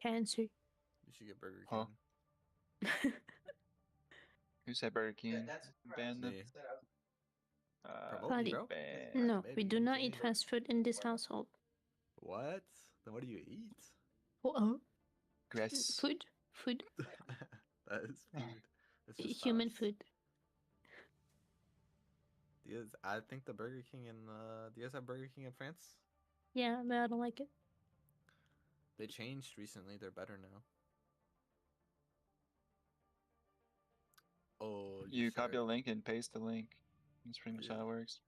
Cancer. You should get Burger Huh? King. Who said Burger King? Ban them. Me. Uh, Promote me, Buddy. bro. No, we Maybe, do not maybe. eat fast food in this household. What? Then what do you eat? Oh, Grass. food. Food. That is food. It's just Human fast. food. I think the Burger King in do you guys have Burger King in France? Yeah, but I don't like it. They changed recently. They're better now. Oh, You copy a shared. link and paste the link. That's pretty much Yeah. how it works.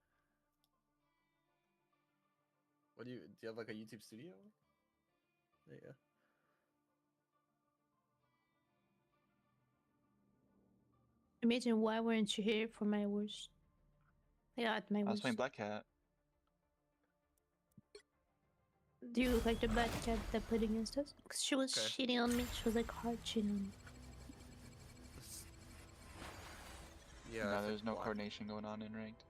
What do you have like a YouTube studio? There you go. Imagine why weren't you here for my worst? Yeah, at my I was worst. playing Black Cat. Do you look like the bad cat that played against us? 'Cause she was Okay. cheating on me. She was like hard cheating on me. Yeah. No, it's there's like no block. coordination going on in ranked.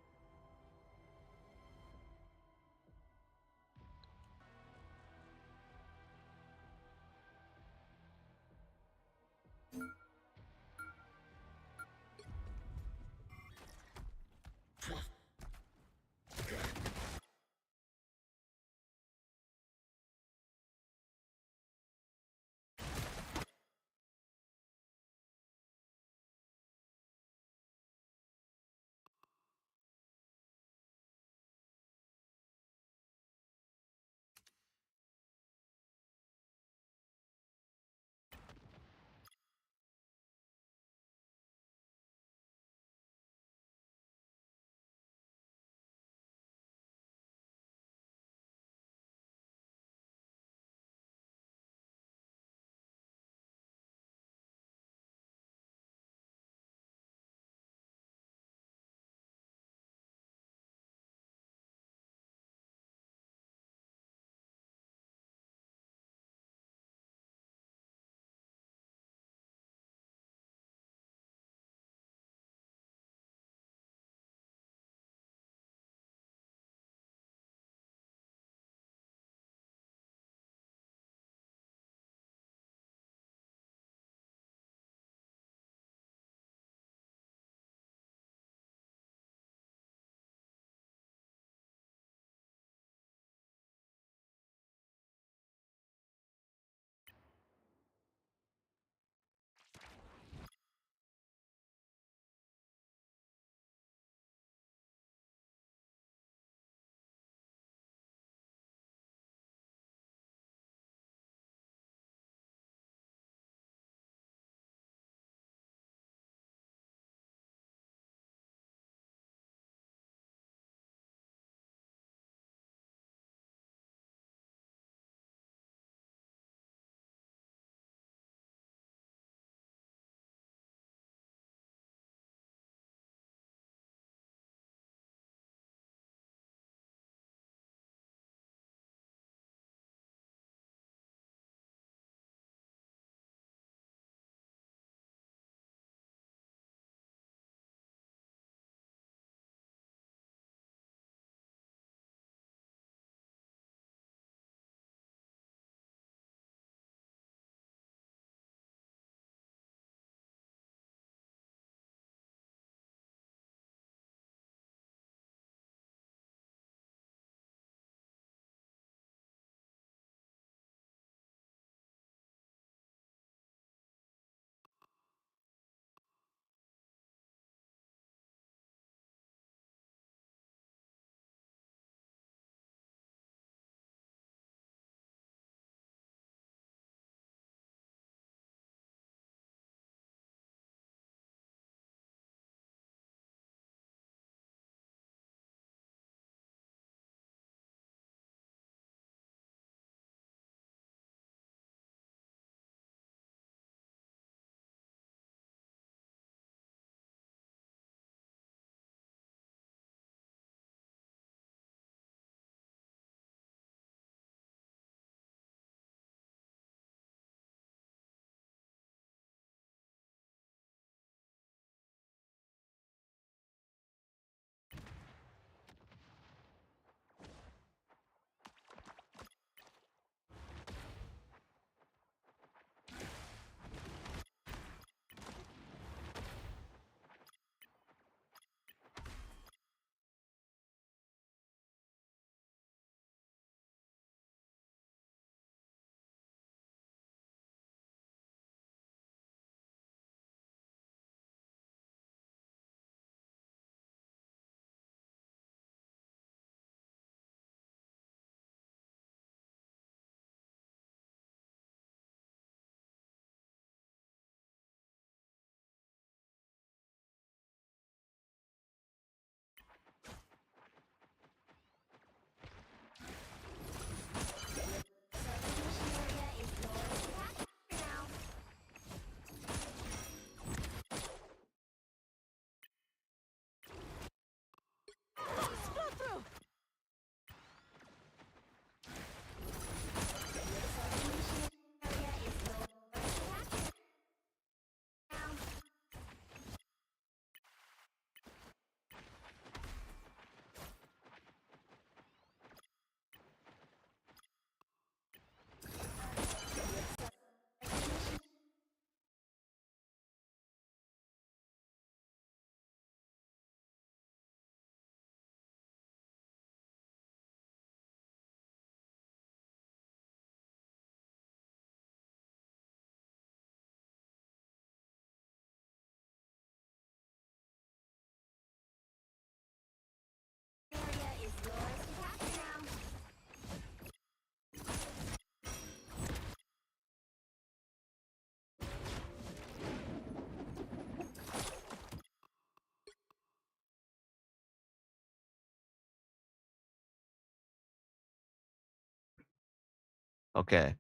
Okay.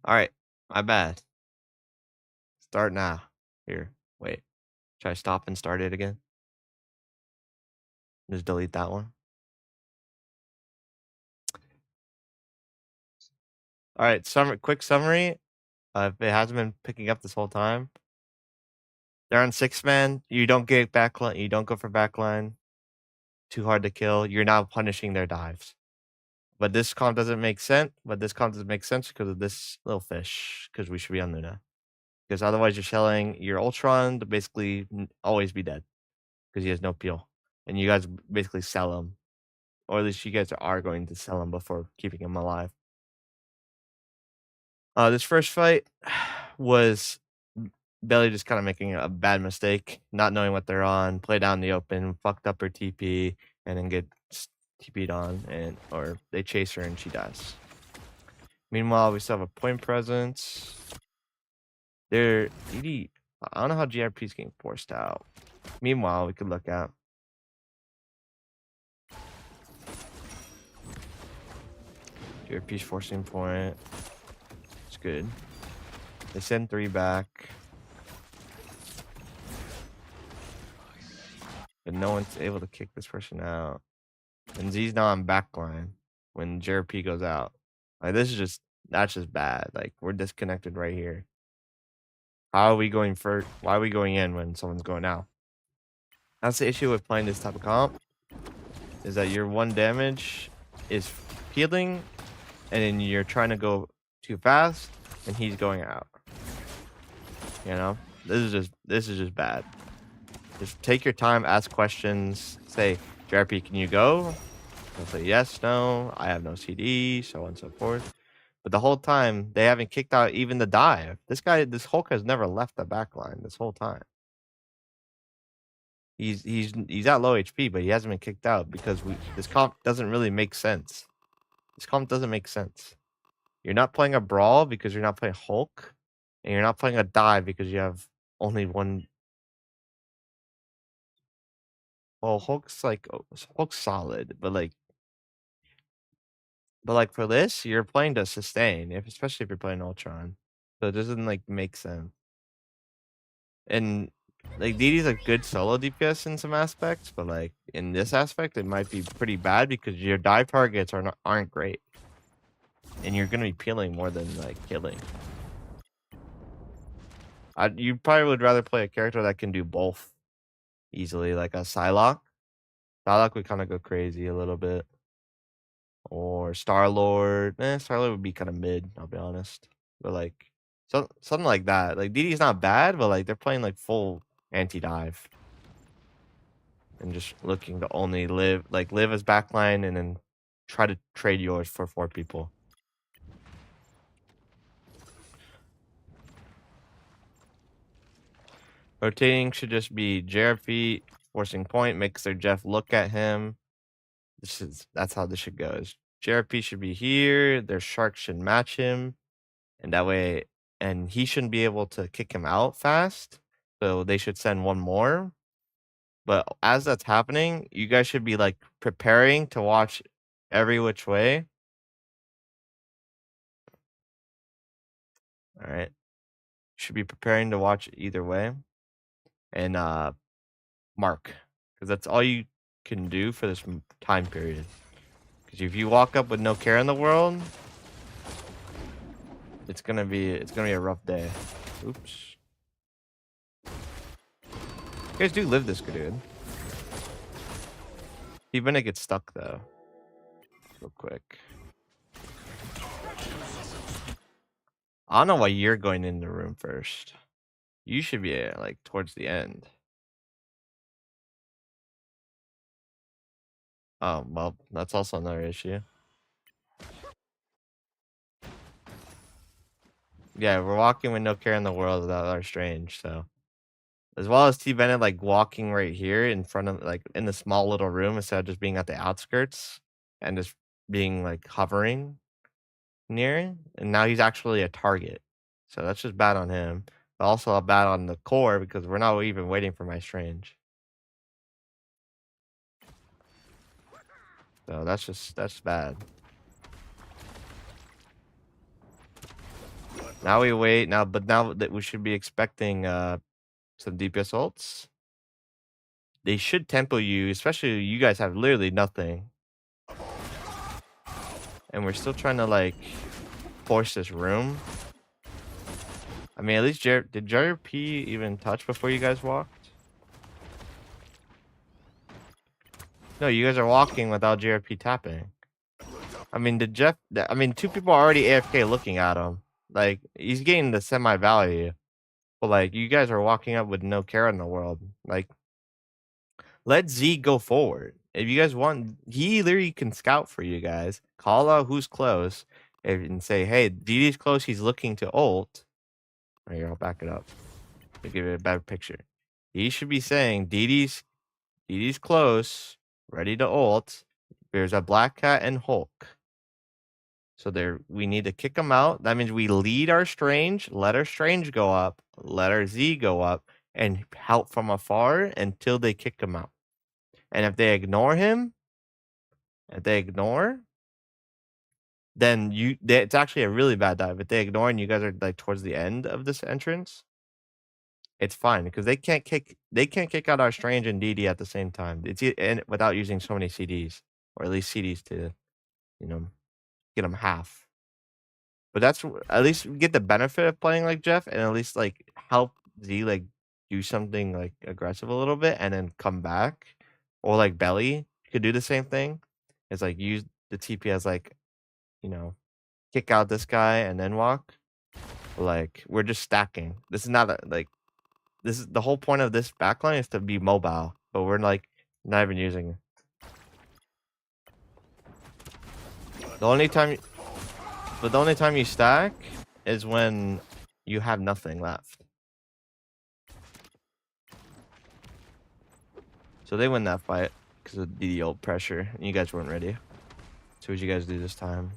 All right. My bad. Start now. Here. Wait. Should I stop and start it again? Just delete that one. All right. Quick summary. If it hasn't been picking up this whole time, they're on 6-man. You don't get backline. You don't go for backline. Too hard to kill. You're now punishing their dives. But this comp doesn't make sense. Because of this little fish. Because we should be on Luna. Because otherwise you're selling your Ultron to basically always be dead. Because he has no peel. And you guys basically sell him. Or at least you guys are going to sell him before keeping him alive. This first fight was Belly just kind of making a bad mistake, not knowing what they're on, play down the open, fucked up her TP, and then get TP'd on, or they chase her and she dies. Meanwhile, we still have a point presence. I don't know how GRP is getting forced out. Meanwhile, we could look at GRP's forcing point. It's good. They send 3 back. But no one's able to kick this person out. And Z's now on backline when JRP goes out. Like that's just bad. Like we're disconnected right here. How are we going first? Why are we going in when someone's going out? That's the issue with playing this type of comp. Is that your 1 damage is healing, and then you're trying to go too fast, and he's going out. You know, this is just bad. Just take your time, ask questions, say, JRP, can you go? They'll say yes, no, I have no CD, so on and so forth. But the whole time, they haven't kicked out even the dive. This Hulk has never left the backline this whole time. He's at low HP, but he hasn't been kicked out because this comp doesn't really make sense. This comp doesn't make sense. You're not playing a brawl because you're not playing Hulk, and you're not playing a dive because you have only one. Well, Hulk's solid, but for this, you're playing to sustain, especially if you're playing Ultron. So it doesn't make sense. And DD's a good solo DPS in some aspects, but in this aspect, it might be pretty bad because your dive targets aren't great, and you're gonna be peeling more than killing. You probably would rather play a character that can do both easily, like a Psylocke. Psylocke would kind of go crazy a little bit. Or Star-Lord. Star-Lord would be kind of mid, I'll be honest. But something like that. DD's not bad, but they're playing full anti-dive. And just looking to only live as backline and then try to trade yours for 4 people. Rotating should just be JRP forcing point, makes their Jeff look at him. That's how this should go. JRP should be here, their Shark should match him, and that way, and he shouldn't be able to kick him out fast, so they should send 1 more. But as that's happening, you guys should be preparing to watch every which way. All right, should be preparing to watch either way, and mark, because that's all you can do for this time period. Because if you walk up with no care in the world, it's gonna be a rough day. Oops. You guys do live this good, dude. Even it gets stuck though. Real quick. I don't know why you're going in the room first. You should be towards the end. Oh, well, that's also another issue. Yeah, we're walking with no care in the world without our Strange, so. As well as T Bennett walking right here in front of in the small little room instead of just being at the outskirts and just being hovering near, and now he's actually a target. So that's just bad on him. But also bad on the core because we're not even waiting for my Strange. So that's bad. Now we wait. Now that we should be expecting some DPS ults. They should tempo you, especially you guys have literally nothing. And we're still trying to like force this room. I mean, at least did JRP even touch before you guys walked? No, you guys are walking without JRP tapping. I mean, two people are already AFK looking at him. Like, he's getting the semi-value. But, like, you guys are walking up with no care in the world. Like, let Z go forward. If you guys want, he literally can scout for you guys. Call out who's close and say, hey, DD's close. He's looking to ult. Right here, I'll back it up to give it a better picture. He should be saying, DD's close, ready to ult. There's a Black Cat and Hulk. So we need to kick them out. That means we lead our Strange, let our Strange go up, let our Z go up, and help from afar until they kick him out. And if they ignore him, then it's actually a really bad dive. If they ignore and you guys are like towards the end of this entrance, it's fine because they can't kick out our Strange and DD at the same time. And without using so many CDs, or at least CDs to, get them half. But that's at least get the benefit of playing like Jeff, and at least like help Z like do something like aggressive a little bit, and then come back. Or like Belly could do the same thing. It's like use the TP as like, kick out this guy and then walk. Like we're just stacking. This is not this is the whole point of this backline is to be mobile, but we're like not even using it. The only time you stack is when you have nothing left. So they win that fight because of the old pressure, and you guys weren't ready. So what you guys do this time?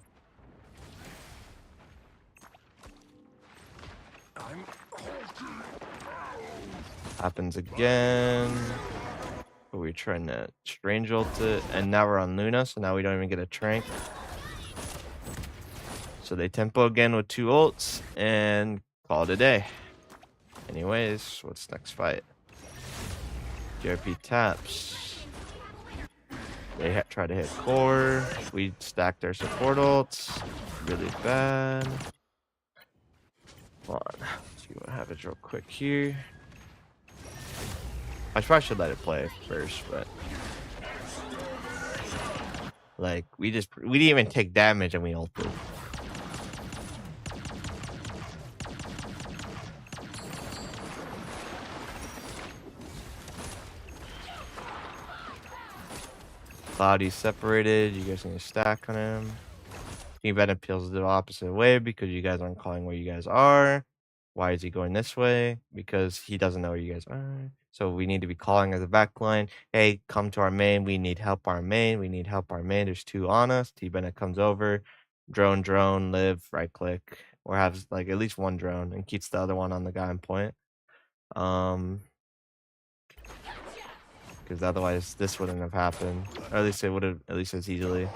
Happens again. But we're trying to Strange ult it, and now we're on Luna, so now we don't even get a trank. So they tempo again with 2 ults and call it a day. Anyways, what's next fight? JRP taps. They try to hit core. We stacked our support ults. Really bad. Hold on. Let's see what happens real quick here. I probably should let it play first, but like we didn't even take damage and we ulted. Cloudy's separated. You guys need to stack on him. Team appeals the opposite way because you guys aren't calling where you guys are. Why is he going this way? Because he doesn't know where you guys are. So we need to be calling as a backline. Hey, come to our main. We need help our main. We need help our main. There's 2 on us. T-Bennett comes over. Drone, live, right click. Or have like at least 1 drone and keeps the other one on the guy in point. Because otherwise this wouldn't have happened. Or at least it would have, at least as easily.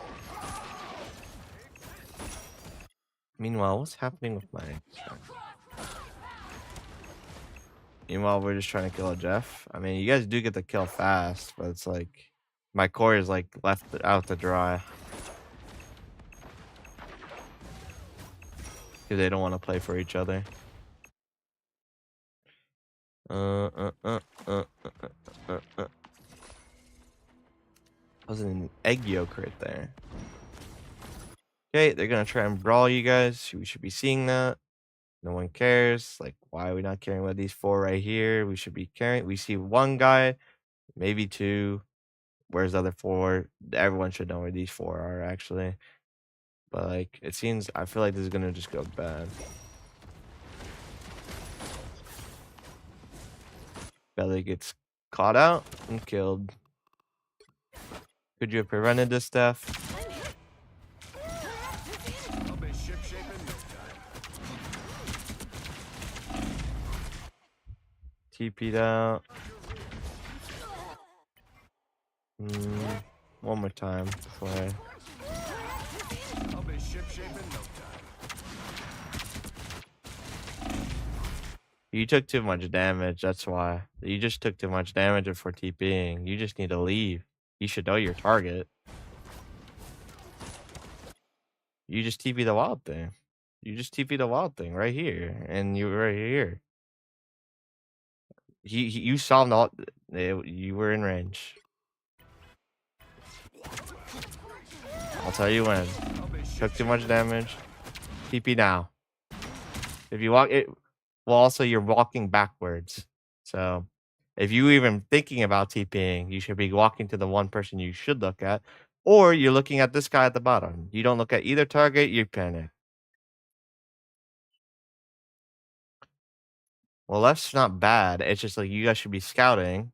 Meanwhile, what's happening with my... Meanwhile, we're just trying to kill a Jeff. I mean, you guys do get the kill fast, but it's like... My core is like left out to dry. Because they don't want to play for each other. Was an egg yolk right there. Okay, they're gonna try and brawl you guys. We should be seeing that. No one cares. Like, why are we not caring about these 4 right here? We should be caring. We see 1 guy, maybe 2. Where's the other 4? Everyone should know where these 4 are, actually. But, like, it seems... I feel like this is gonna just go bad. Belly gets caught out and killed. Could you have prevented this, Steph? TP'd out. One more time before I... You took too much damage, that's why. You just took too much damage before TPing. You just need to leave. You should know your target. You just TP the wild thing. You just TP the wild thing right here. And you were right here. You solved all. You were in range. I'll tell you when. Took too much damage. TP now. If you walk it, well, also you're walking backwards. So if you even thinking about TPing, you should be walking to the one person you should look at, or you're looking at this guy at the bottom. You don't look at either target, you panic. Well, left's not bad. It's just like you guys should be scouting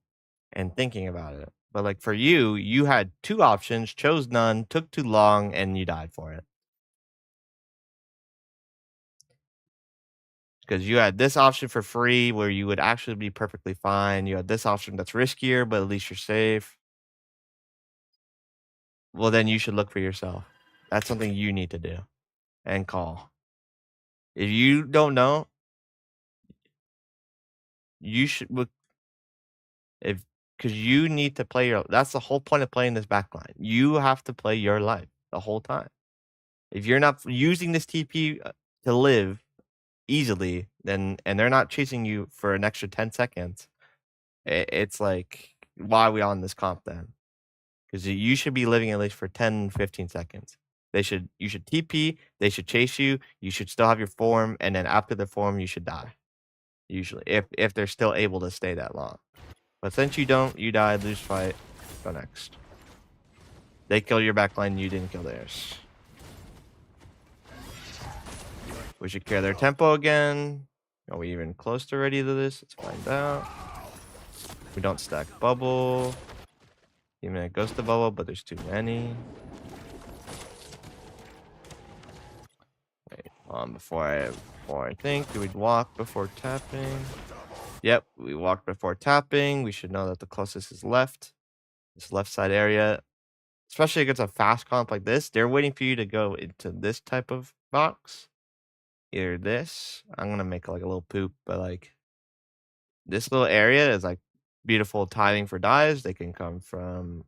and thinking about it. But like for you, you had 2 options, chose none, took too long, and you died for it. Because you had this option for free where you would actually be perfectly fine. You had this option that's riskier, but at least you're safe. Well, then you should look for yourself. That's something you need to do and call. If you don't know, you should look. Because you need to play your. That's the whole point of playing this backline. You have to play your life the whole time. If you're not using this TP to live easily, then and they're not chasing you for an extra 10 seconds, it's like, why are we on this comp then? Because you should be living at least for 10, 15 seconds. You should TP, they should chase you, you should still have your form, and then after the form, you should die. Usually, if they're still able to stay that long. But since you don't, you die, lose fight, go next. They kill your backline, you didn't kill theirs. We should clear their tempo again. Are we even close to ready to this? Let's find out. We don't stack bubble. Even a ghost of bubble, but there's too many. Wait, before I think, do we walk before tapping? Yep, we walked before tapping. We should know that the closest is left. This left side area, especially against a fast comp like this, they're waiting for you to go into this type of box. Either this, I'm gonna make like a little poop, but like this little area is like beautiful timing for dives. They can come from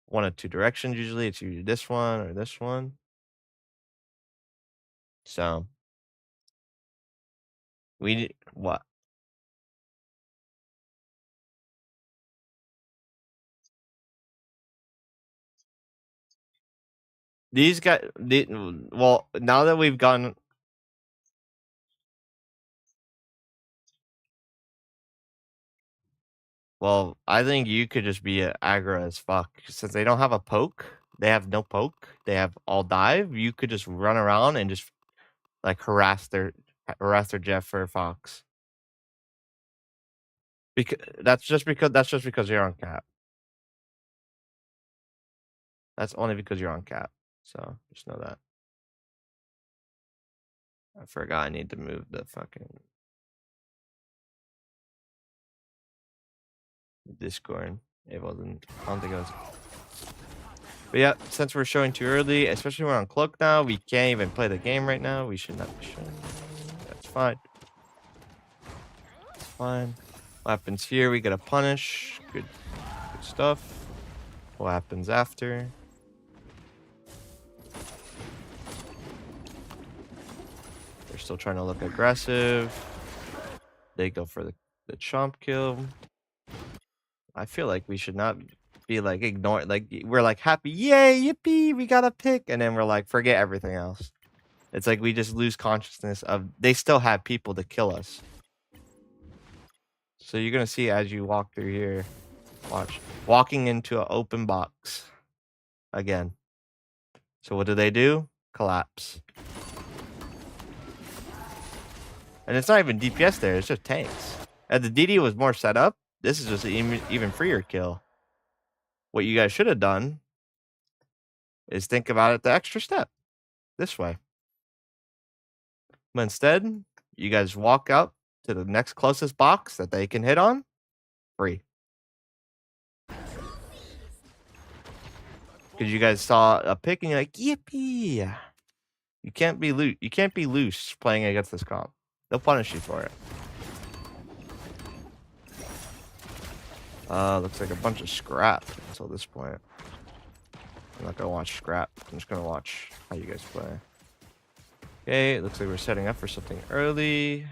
one of 2 directions. Usually it's either this one or this one. So we need what? These guys, well, now that we've gone. Well, I think you could just be aggro as fuck. Since they don't have a poke, they have no poke, they have all dive, you could just run around and just like harass their Jeff or Fox. Because that's just because you're on cap. That's only because you're on cap. So just know that. I forgot I need to move the fucking Discord. It wasn't. I don't think it was. But yeah, since we're showing too early, especially when we're on cloak now, we can't even play the game right now. We should not be showing. That's fine. It's fine. What happens here? We get a punish. Good stuff. What happens after? They're still trying to look aggressive. They go for the chomp kill. I feel like we should not be like ignore, like we're like happy, yay, yippee, we got a pick, and then we're like forget everything else. It's like we just lose consciousness of they still have people to kill us. So you're gonna see as you walk through here, watch, walking into an open box again. So what do? Collapse. And it's not even DPS there, it's just tanks. And the DD was more set up. This is just an even freer kill. What you guys should have done is think about it the extra step this way. But instead, you guys walk out to the next closest box that they can hit on, free. Because you guys saw a pick and you're like, yippee. You can't be loose playing against this comp. They'll punish you for it. Looks like a bunch of scrap until this point. I'm not gonna watch scrap. I'm just gonna watch how you guys play. Okay, it looks like we're setting up for something early.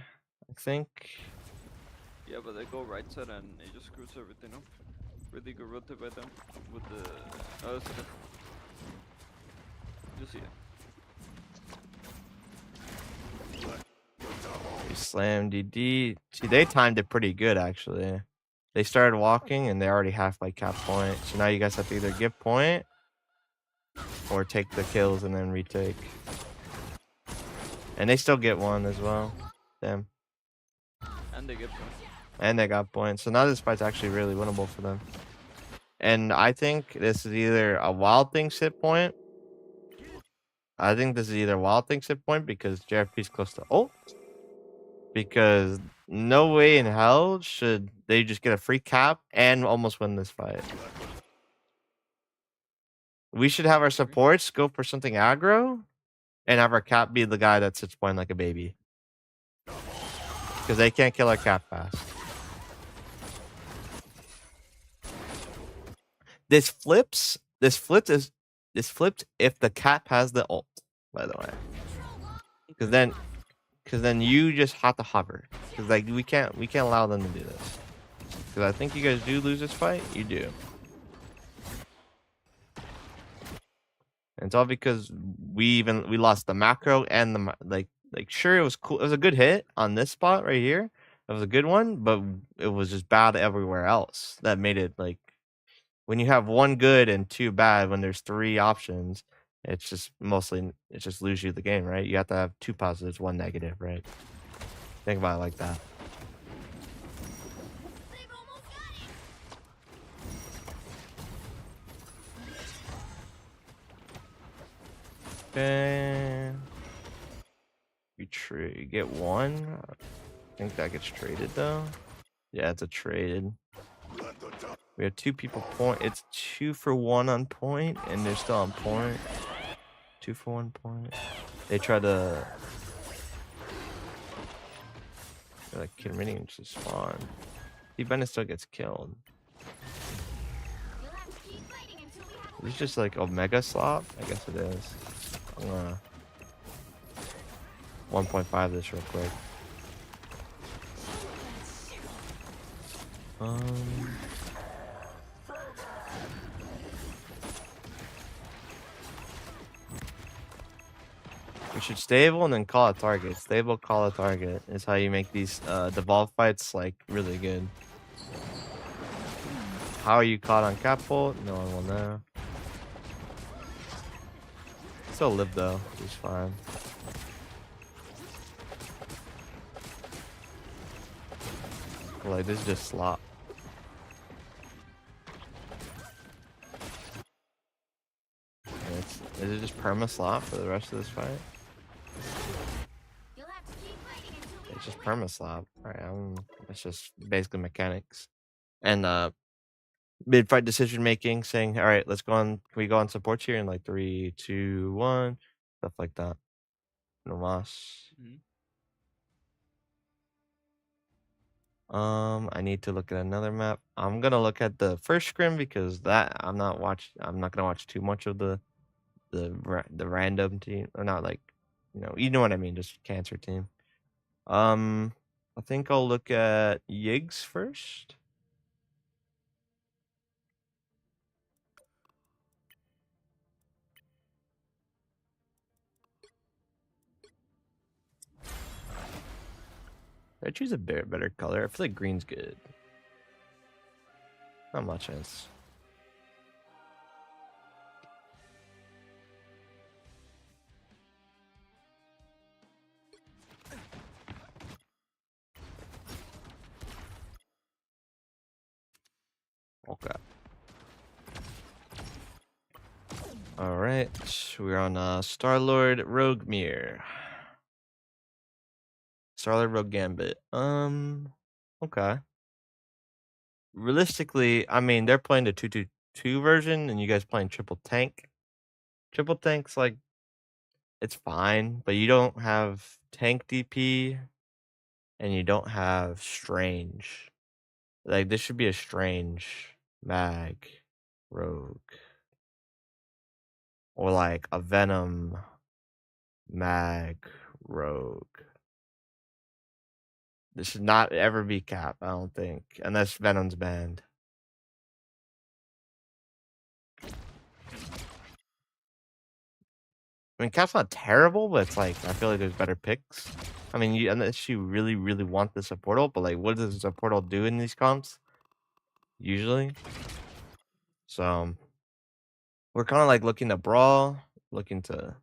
I think. Yeah, but they go right side and it just screws everything up. Really good rotate by them with the. Oh, that's good. You see it. We slam DD. See, they timed it pretty good actually. They started walking and they already halfway cap point. So now you guys have to either give point or take the kills and then retake. And they still get one as well. Damn. And they get them. And they got points. So now this fight's actually really winnable for them. And I think this is either a Wild Thing sit point. I think this is either Wild Thing sit point because JFP's close to ult. Because no way in hell should they just get a free cap and almost win this fight. We should have our supports go for something aggro and have our cap be the guy that sits point like a baby. Because they can't kill our cap fast. This flips if the cap has the ult, by the way. Because then you just have to hover. Because like we can't allow them to do this. Because I think you guys do lose this fight. You do. And it's all because we lost the macro and the like sure it was cool. It was a good hit on this spot right here. It was a good one, but it was just bad everywhere else. That made it like when you have one good and two bad when there's three options, it's just lose you the game, right? You have to have two positives, one negative, right? Think about it like that. Okay. You get one. I think that gets traded though. Yeah, it's a traded. We have two people point. It's 2 for 1 on point, and they're still on point. 2 for 1 point. They try to. They're like committing to spawn. Bennett still gets killed. Is this just like Omega slop? I guess it is. I'm gonna 1.5 this real quick. We should stable and then call a target. Stable, call a target is how you make these devolve fights like really good. How are you caught on catapult? No one will know. Still live though, he's fine. Like this is just slop. Is it just perma slop for the rest of this fight? It's just perma slop. Alright, it's just basically mechanics. And mid fight decision making, saying, alright, let's go on, can we go on supports here in like 3, 2, 1, stuff like that. No mas. I need to look at another map. I'm gonna look at the first scrim because that I'm not gonna watch too much of the random team, or not like, you know what I mean, just cancer team. I think I'll look at Yigs first. I choose a better color. I feel like green's good. Not much chance. Okay. All right, we're on Star-Lord Roguemere. Star-Lord Rogue Gambit. Okay. Realistically, I mean, they're playing the 2-2-2 version, and you guys playing triple tank. Triple tank's like, it's fine, but you don't have tank DP, and you don't have Strange. Like this should be a strange mag rogue. Or like a venom mag rogue. This should not ever be cap, I don't think. Unless Venom's banned. I mean, cap's not terrible, but it's like I feel like there's better picks. I mean, unless you really, really want the supportal, but like, what does the supportal do in these comps? Usually. So we're kind of like looking to brawl, looking to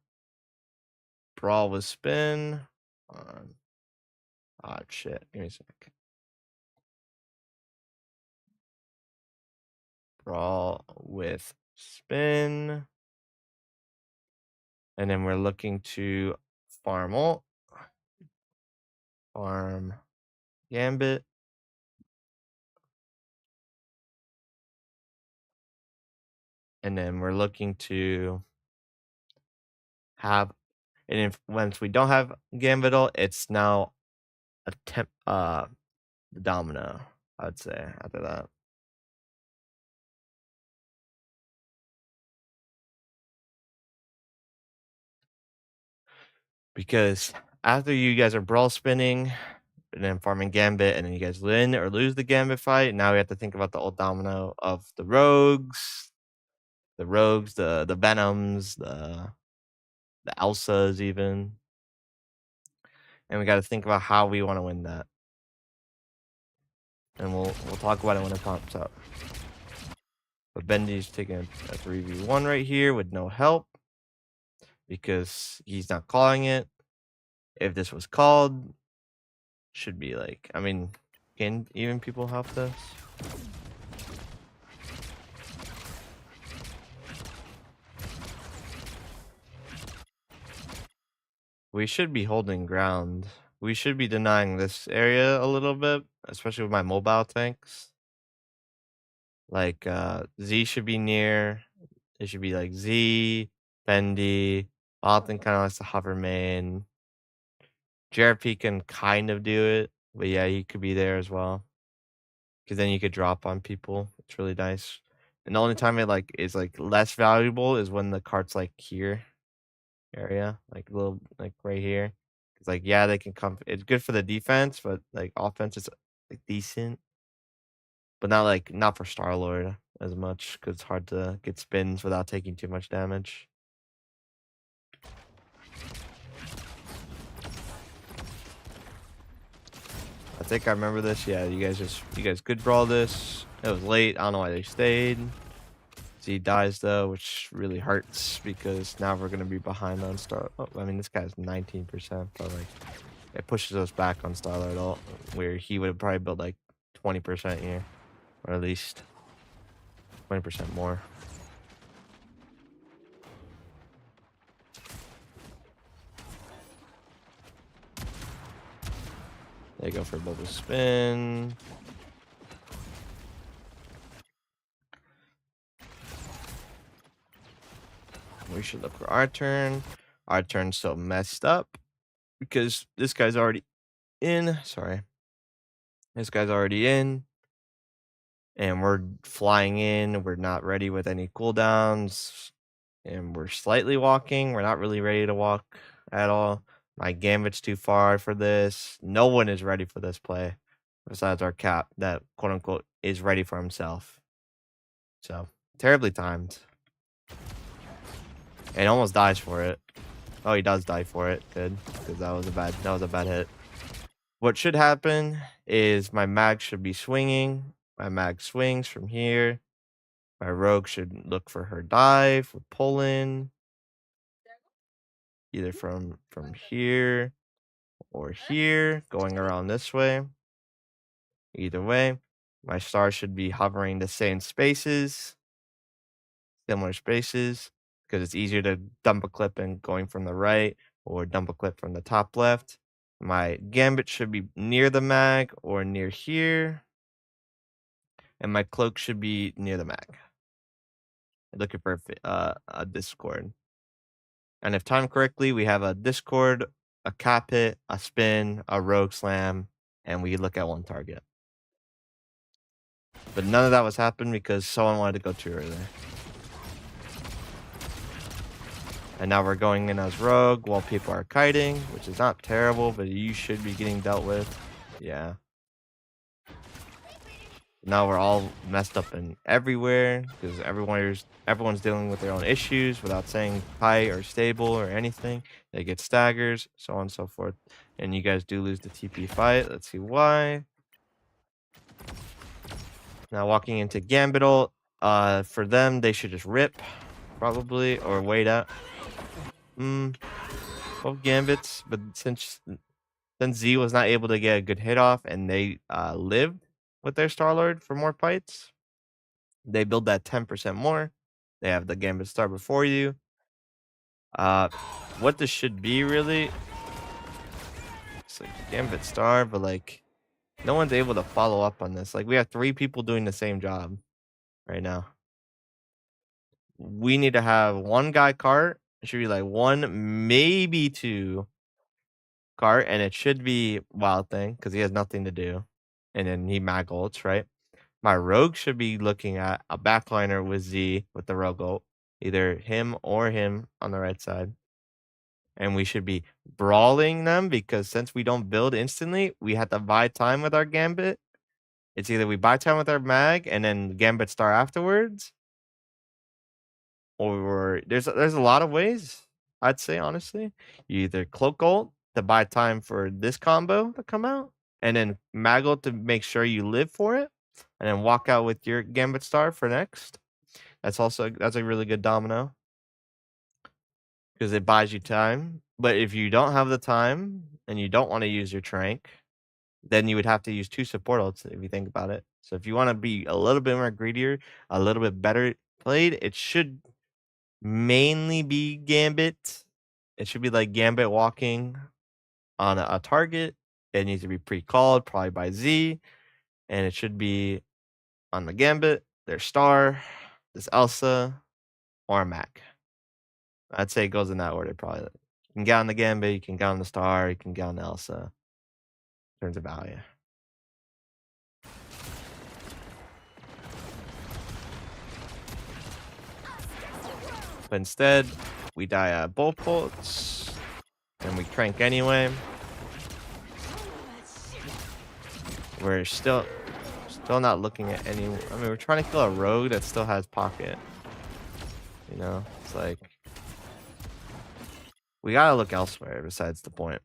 brawl with spin. Ah, shit. Give me a sec. Brawl with spin. And then we're looking to farm ult. Farm Gambit. And then we're looking to have, and if once we don't have Gambit ult, it's now the Domino, I'd say, after that. Because after you guys are brawl spinning and then farming Gambit, and then you guys win or lose the Gambit fight, now we have to think about the old domino of the rogues, the Venoms, the Elsas even. And we got to think about how we want to win that. And we'll talk about it when it pops up. But Bendy's taking a 3v1 right here with no help. Because he's not calling it. If this was called, should be like, I mean, can even people help this? We should be holding ground. We should be denying this area a little bit, especially with my mobile tanks. Like, Z should be near. It should be like Z, Bendy. Alton kind of likes to hover main. JRP can kind of do it, but yeah, he could be there as well. Because then you could drop on people. It's really nice. And the only time it like is like less valuable is when the cart's like here area, like a little like right here. It's like yeah, they can come. It's good for the defense, but like offense is like decent, but not for Star-Lord as much because it's hard to get spins without taking too much damage. I think I remember this. Yeah, you guys could brawl this. It was late. I don't know why they stayed. Z dies though, which really hurts because now we're gonna be behind on Star. Oh, I mean, this guy's 19%, but like it pushes us back on Star-Lord ult, where he would have probably built like 20% here, or at least 20% more. They go for a bubble spin. We should look for our turn. Our turn's so messed up because this guy's already in. Sorry. This guy's already in. And we're flying in. We're not ready with any cooldowns. And we're slightly walking. We're not really ready to walk at all. My Gambit's too far for this. No one is ready for this play besides our cap that quote unquote is ready for himself. So terribly timed. And almost dies for it. Oh, he does die for it. Good, because that was a bad hit. What should happen is my mag should be swinging. My mag swings from here. My rogue should look for her dive with pull in. Either from here or here, going around this way. Either way, my star should be hovering the same spaces, similar spaces, because it's easier to dump a clip and going from the right or dump a clip from the top left. My Gambit should be near the mag or near here. And my cloak should be near the mag. Looking for a Discord. And if timed correctly, we have a Discord, a cap hit, a spin, a rogue slam, and we look at one target. But none of that was happening because someone wanted to go too early. And now we're going in as rogue while people are kiting, which is not terrible, but you should be getting dealt with. Yeah. Now we're all messed up and everywhere because everyone's dealing with their own issues without saying tight or stable or anything. They get staggers, so on and so forth. And you guys do lose the TP fight. Let's see why. Now walking into Gambit ult, for them they should just rip, probably, or wait out. Both Gambits, but since Z was not able to get a good hit off and they lived with their Starlord for more fights, they build that 10% more. They have the Gambit Star before you. What this should be really, it's like Gambit Star, but like no one's able to follow up on this. Like we have 3 people doing the same job right now. We need to have 1 guy cart. It should be like 1, maybe 2 cart, and it should be Wild Thing because he has nothing to do. And then he mag ults, right? My rogue should be looking at a backliner with Z with the rogue ult. Either him or him on the right side. And we should be brawling them because since we don't build instantly, we have to buy time with our Gambit. It's either we buy time with our mag and then Gambit Star afterwards. Or there's a lot of ways, I'd say, honestly. You either cloak ult to buy time for this combo to come out, and then mag ult to make sure you live for it, and then walk out with your Gambit Star for next. That's a really good domino because it buys you time. But if you don't have the time and you don't want to use your Trank, then you would have to use 2 support ults if you think about it. So if you want to be a little bit more greedier, a little bit better played, it should mainly be Gambit. It should be like Gambit walking on a target. It needs to be pre-called, probably by Z. And it should be on the Gambit, their Star, this Elsa, or a Mac. I'd say it goes in that order, probably. You can get on the Gambit, you can get on the Star, you can get on the Elsa. In terms of value. But instead, we die at both bolts, and we crank anyway. We're still not looking at any. I mean, we're trying to kill a rogue that still has pocket. You know, it's like we gotta look elsewhere besides the point.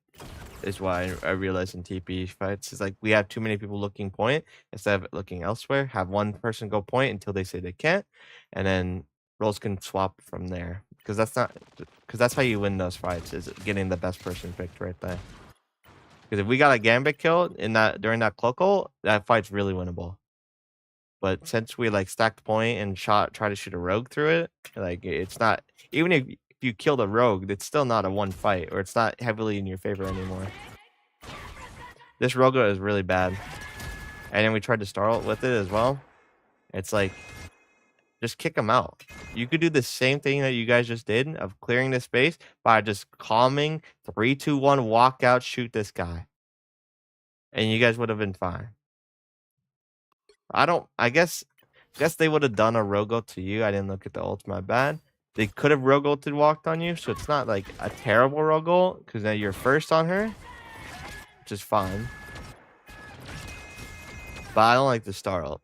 Is why I realize in TP fights is like we have too many people looking point instead of looking elsewhere. Have one person go point until they say they can't, and then roles can swap from there because that's how you win those fights, is getting the best person picked right there. Because if we got a Gambit kill during that cloak ult, that fight's really winnable. But since we like stacked point and try to shoot a rogue through it, like it's not, even if you kill the rogue, it's still not a 1 fight, or it's not heavily in your favor anymore. This rogue is really bad. And then we tried to Star ult with it as well. It's like, just kick him out. You could do the same thing that you guys just did of clearing the space by just calming 3, 2, 1, walk out, shoot this guy. And you guys would have been fine. I guess they would have done a rogue ult to you. I didn't look at the ults, my bad. They could have rogue ulted walked on you, so it's not like a terrible rogue ult because now you're first on her, which is fine. But I don't like the Star ult.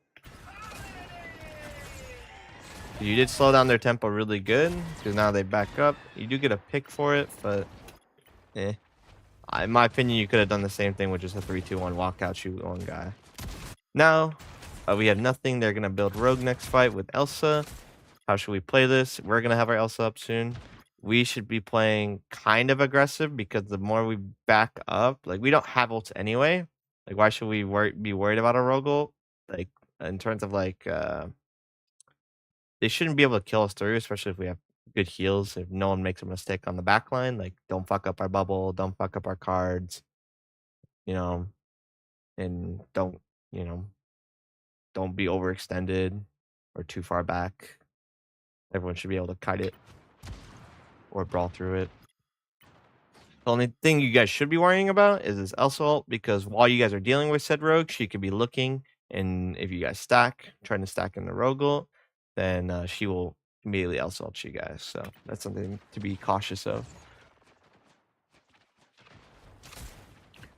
You did slow down their tempo really good because now they back up. You do get a pick for it, but in my opinion, you could have done the same thing with just a 3, 2, 1 walkout, shoot one guy. Now we have nothing. They're gonna build rogue next fight with Elsa. How should we play this? We're gonna have our Elsa up soon. We should be playing kind of aggressive because the more we back up, like we don't have ults anyway. Like why should we be worried about a rogue ult? Like in terms of like they shouldn't be able to kill us through, especially if we have good heals. If no one makes a mistake on the back line, like don't fuck up our bubble, don't fuck up our cards, you know, and don't be overextended or too far back. Everyone should be able to kite it or brawl through it. The only thing you guys should be worrying about is this Elsa ult, because while you guys are dealing with said rogue, she could be looking And if you guys trying to stack in the Rogel, then she will immediately ult you guys. So that's something to be cautious of.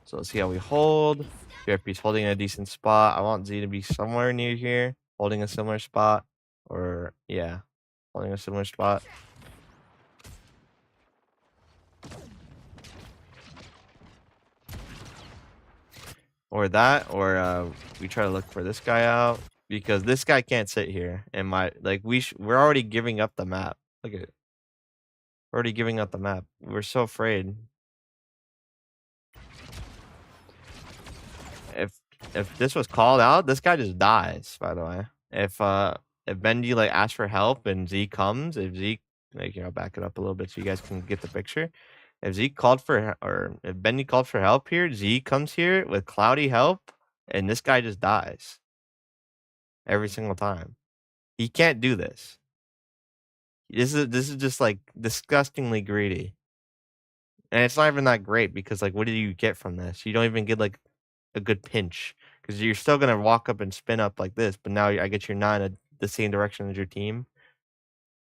So let's see how we hold. JRP's holding a decent spot. I want Z to be somewhere near here, holding a similar spot. Or, yeah, holding a similar spot. Or that, or we try to look for this guy out. Because this guy can't sit here. And we're already giving up the map. Look at it. We're already giving up the map. We're so afraid. If this was called out, this guy just dies, by the way. If Bendy like asks for help and Z comes, if Z back it up a little bit so you guys can get the picture. If Z called for or if Bendy called for help here, Z comes here with Cloudy help, and this guy just dies. Every single time. He can't do this. This is just like disgustingly greedy. And it's not even that great because like what do you get from this? You don't even get like a good pinch because you're still gonna walk up and spin up like this, but now I get you're not in the same direction as your team.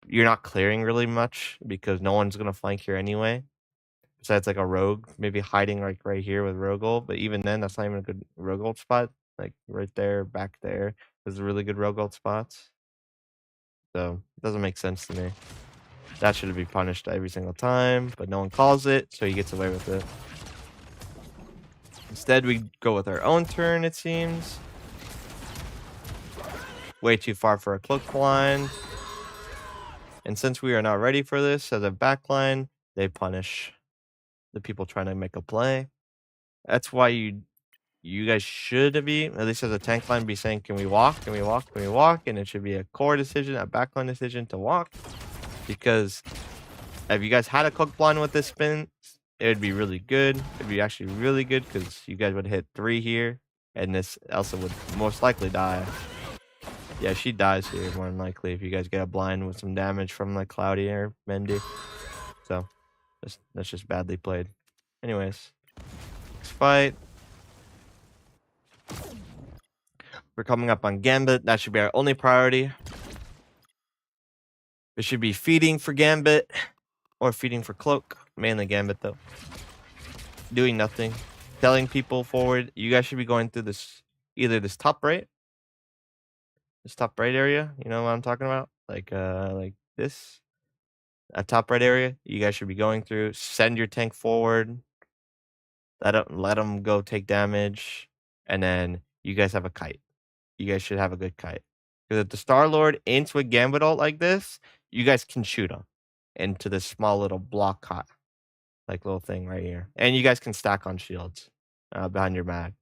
You're not clearing really much because no one's gonna flank here anyway. Besides like a rogue, maybe hiding like right here with Rogel, but even then that's not even a good Rogel spot. Like right there, back there, there's really good Rogel spots. So it doesn't make sense to me. That should be punished every single time, but no one calls it, so he gets away with it. Instead, we go with our own turn, it seems. Way too far for a cloak blind. And since we are not ready for this as a backline, they punish the people trying to make a play. That's why you guys should be, at least as a tank line, be saying, can we walk? Can we walk? Can we walk? And it should be a core decision, a backline decision to walk. Because if you guys had a cloak blind with this spin, it would be really good. It'd be actually really good because you guys would hit 3 here, and this Elsa would most likely die. Yeah, she dies here more than likely if you guys get a blind with some damage from like Cloudy or Mendy. So that's just badly played. Anyways, next fight. We're coming up on Gambit. That should be our only priority. It should be feeding for Gambit or feeding for Cloak. Mainly Gambit though. Doing nothing. Telling people forward. You guys should be going through this, either this top right. This top right area. You know what I'm talking about? Like this. A top right area. You guys should be going through. Send your tank forward. Let them go take damage. And then you guys have a kite. You guys should have a good kite. Because if the Star-Lord ain't with Gambit ult like this, you guys can shoot him into this small little block hot, like little thing right here. And you guys can stack on shields behind your mag.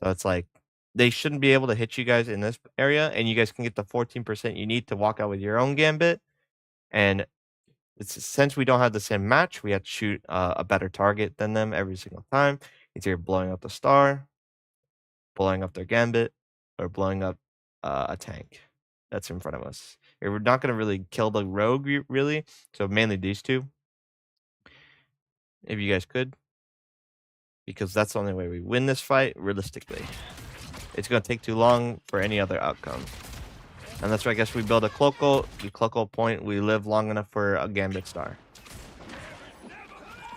So it's like they shouldn't be able to hit you guys in this area, and you guys can get the 14% you need to walk out with your own Gambit. And since we don't have the same match, we have to shoot a better target than them every single time. It's either blowing up the Star, blowing up their Gambit, or blowing up a tank that's in front of us. We're not going to really kill the rogue, really. So mainly these two. If you guys could. Because that's the only way we win this fight, realistically. It's going to take too long for any other outcome. And that's why I guess we build a cloak ult. The cloak ult point, we live long enough for a Gambit Star.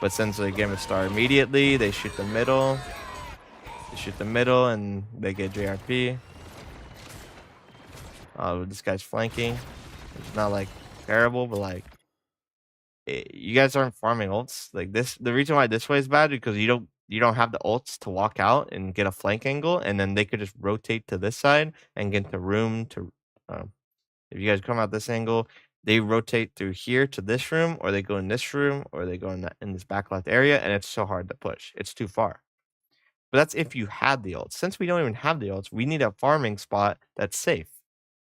But since the Gambit Star immediately, they shoot the middle. They shoot the middle and they get JRP. Oh, this guy's flanking. It's not like terrible, but like you guys aren't farming ults like this. The reason why this way is bad because you don't have the ults to walk out and get a flank angle, and then they could just rotate to this side and get the room to. If you guys come out this angle, they rotate through here to this room, or they go in this room, or they go in this back left area, and it's so hard to push. It's too far. But that's if you had the ults. Since we don't even have the ults, we need a farming spot that's safe.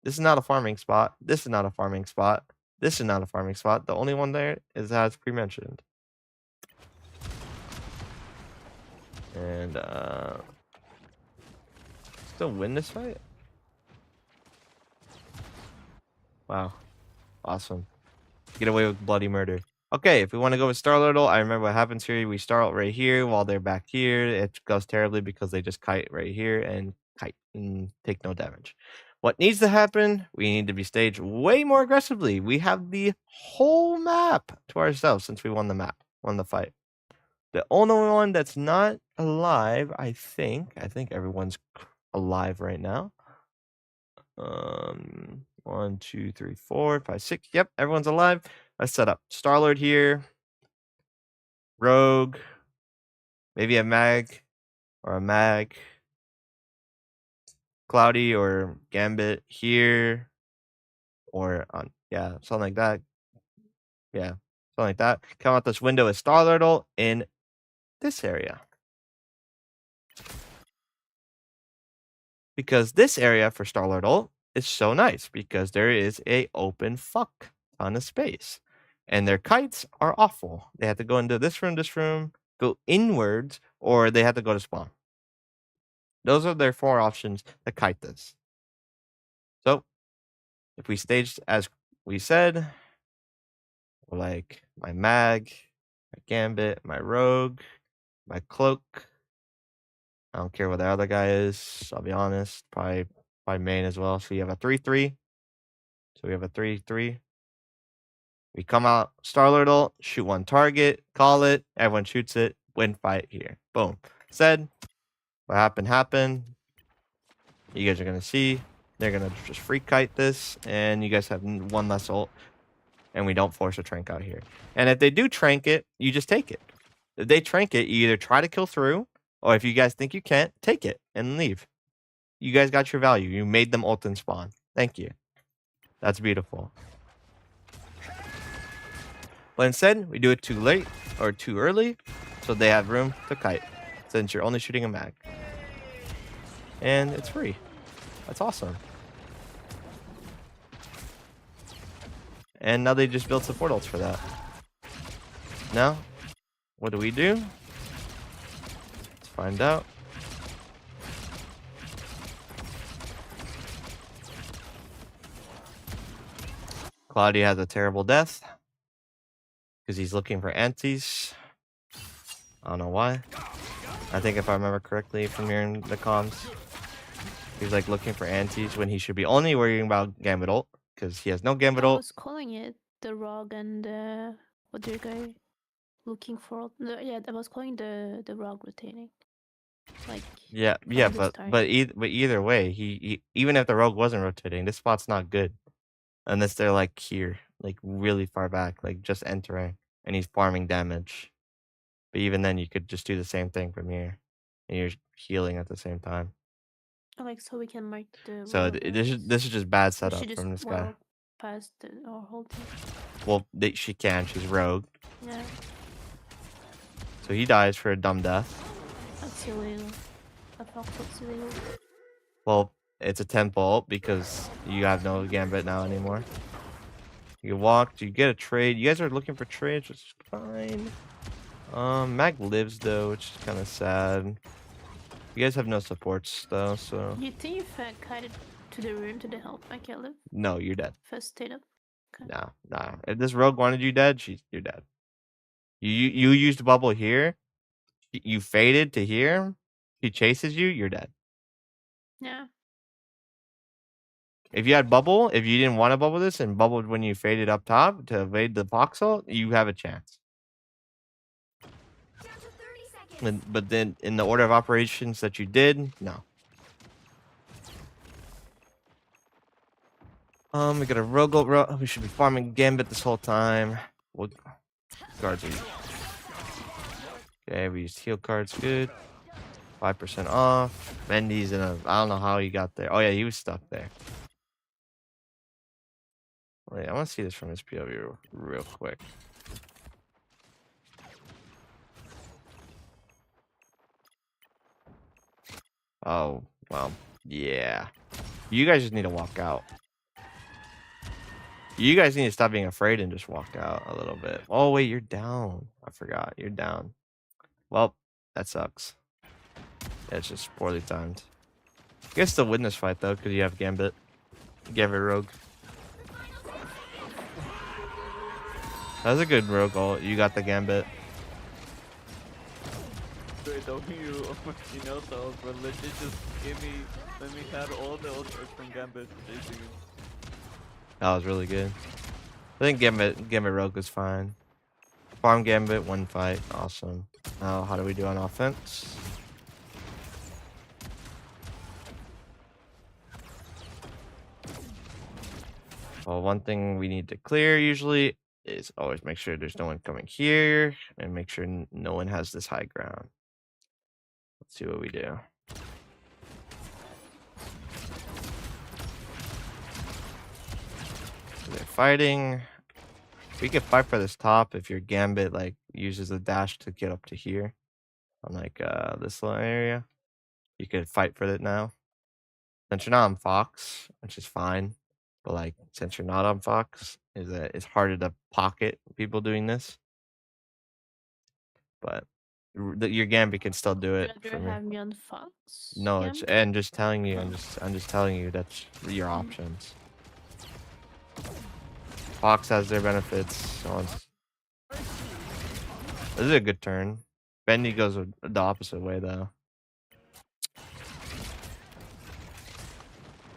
This is not a farming spot. This is not a farming spot. This is not a farming spot. The only one there is as pre-mentioned. And still win this fight? Wow. Awesome. Get away with bloody murder. Okay, if we want to go with Star-Lord ult, I remember what happens here. We start out right here while they're back here. It goes terribly because they just kite right here and kite and take no damage. What needs to happen? We need to be staged way more aggressively. We have the whole map to ourselves since we won the map, won the fight. The only one that's not alive, I think everyone's alive right now. 1, 2, 3, 4, 5, 6. Yep, everyone's alive. Let's set up Starlord here. Rogue. Maybe a mag or a mag. Cloudy or Gambit here. Or on, yeah, something like that. Yeah, something like that. Come out this window with Starlord ult in this area. Because this area for Starlord ult is so nice because there is a open fuck ton of space. And their kites are awful. They have to go into this room, go inwards, or they have to go to spawn. Those are their 4 options that kite does. So, if we staged as we said, like my mag, my gambit, my rogue, my cloak. I don't care what the other guy is. I'll be honest. Probably main as well. So you have a 3-3. So we have a 3-3. We come out, Starlord ult, shoot 1 target, call it, everyone shoots it, win fight here. Boom. Said, what happened. You guys are going to see. They're going to just free kite this, and you guys have 1 less ult, and we don't force a trank out here. And if they do trank it, you just take it. If they trank it, you either try to kill through, or if you guys think you can't, take it and leave. You guys got your value. You made them ult and spawn. Thank you. That's beautiful. But instead, we do it too late or too early, so they have room to kite, since you're only shooting a mag. And it's free. That's awesome. And now they just built support ults for that. Now, what do? Let's find out. Cloudy has a terrible death. Because he's looking for antis. I don't know why. I think if I remember correctly from hearing the comms, he's like looking for antis when he should be only worrying about Gambit ult. Because he has no Gambit I ult. was calling it the Rogue and what the guy looking for. Yeah, I was calling the Rogue retaining. Like Yeah, but either way, he even if the rogue wasn't rotating, this spot's not good unless they're like here, like really far back, like just entering, and he's farming damage. But even then, you could just do the same thing from here, and you're healing at the same time. like so we can mark the. So this is just bad Or setup she just from this guy. walk past our whole team. Well, she can. She's rogue, Yeah, so he dies for a dumb death. that's illegal. I thought that's illegal. Well, it's a tempo because you have no Gambit now anymore. You walked, you get a trade. You guys are looking for trades, which is fine. Mag lives though, which is kind of sad. You guys have no supports though, so You think if I kited to the room to the help, I can live? no, you're dead. First stayed up. Okay. Nah. If this rogue wanted you dead, you're dead. You used bubble here. You faded to here. He chases you, you're dead. Yeah. If you had bubble, if you didn't want to bubble this and bubbled when you faded up top to evade the voxel, you have a chance. But then in the order of operations that you did, no. We got a rogue. We should be farming Gambit this whole time. What cards are you? Okay, we used heal cards. Good. 5% off. Mendy's in a. I don't know how he got there. Oh yeah, he was stuck there. Wait, I want to see this from his POV real quick. Oh, well, yeah. You guys just need to walk out. You guys need to stop being afraid and just walk out a little bit. Oh, wait, you're down. I forgot. You're down. Well, that sucks. Yeah, it's just poorly timed. You guys still win this fight, though, because you have Gambit. Gambit Rogue. That was a good Rogue ult. You got the Gambit. Great W Martinez, but legit just let me had all the ultras from Gambit chasing him. That was really good. I think Gambit Rogue was fine. Farm Gambit, one fight, awesome. Now, how do we do on offense? Well, one thing we need to clear usually is always make sure there's no one coming here and make sure no one has this high ground. Let's see what we do. So they're fighting. We could fight for this top if your Gambit like uses the dash to get up to here on like this little area. You could fight for it now. Since you're not on Fox, which is fine, but like since you're not on Fox, it's harder to pocket people doing this. But your Gambit can still do it Do for you me. have me on Fox? No, it's Gambit? and just telling you, I'm just telling you that's your options. Fox has their benefits. So this is a good turn. Bendy goes the opposite way though.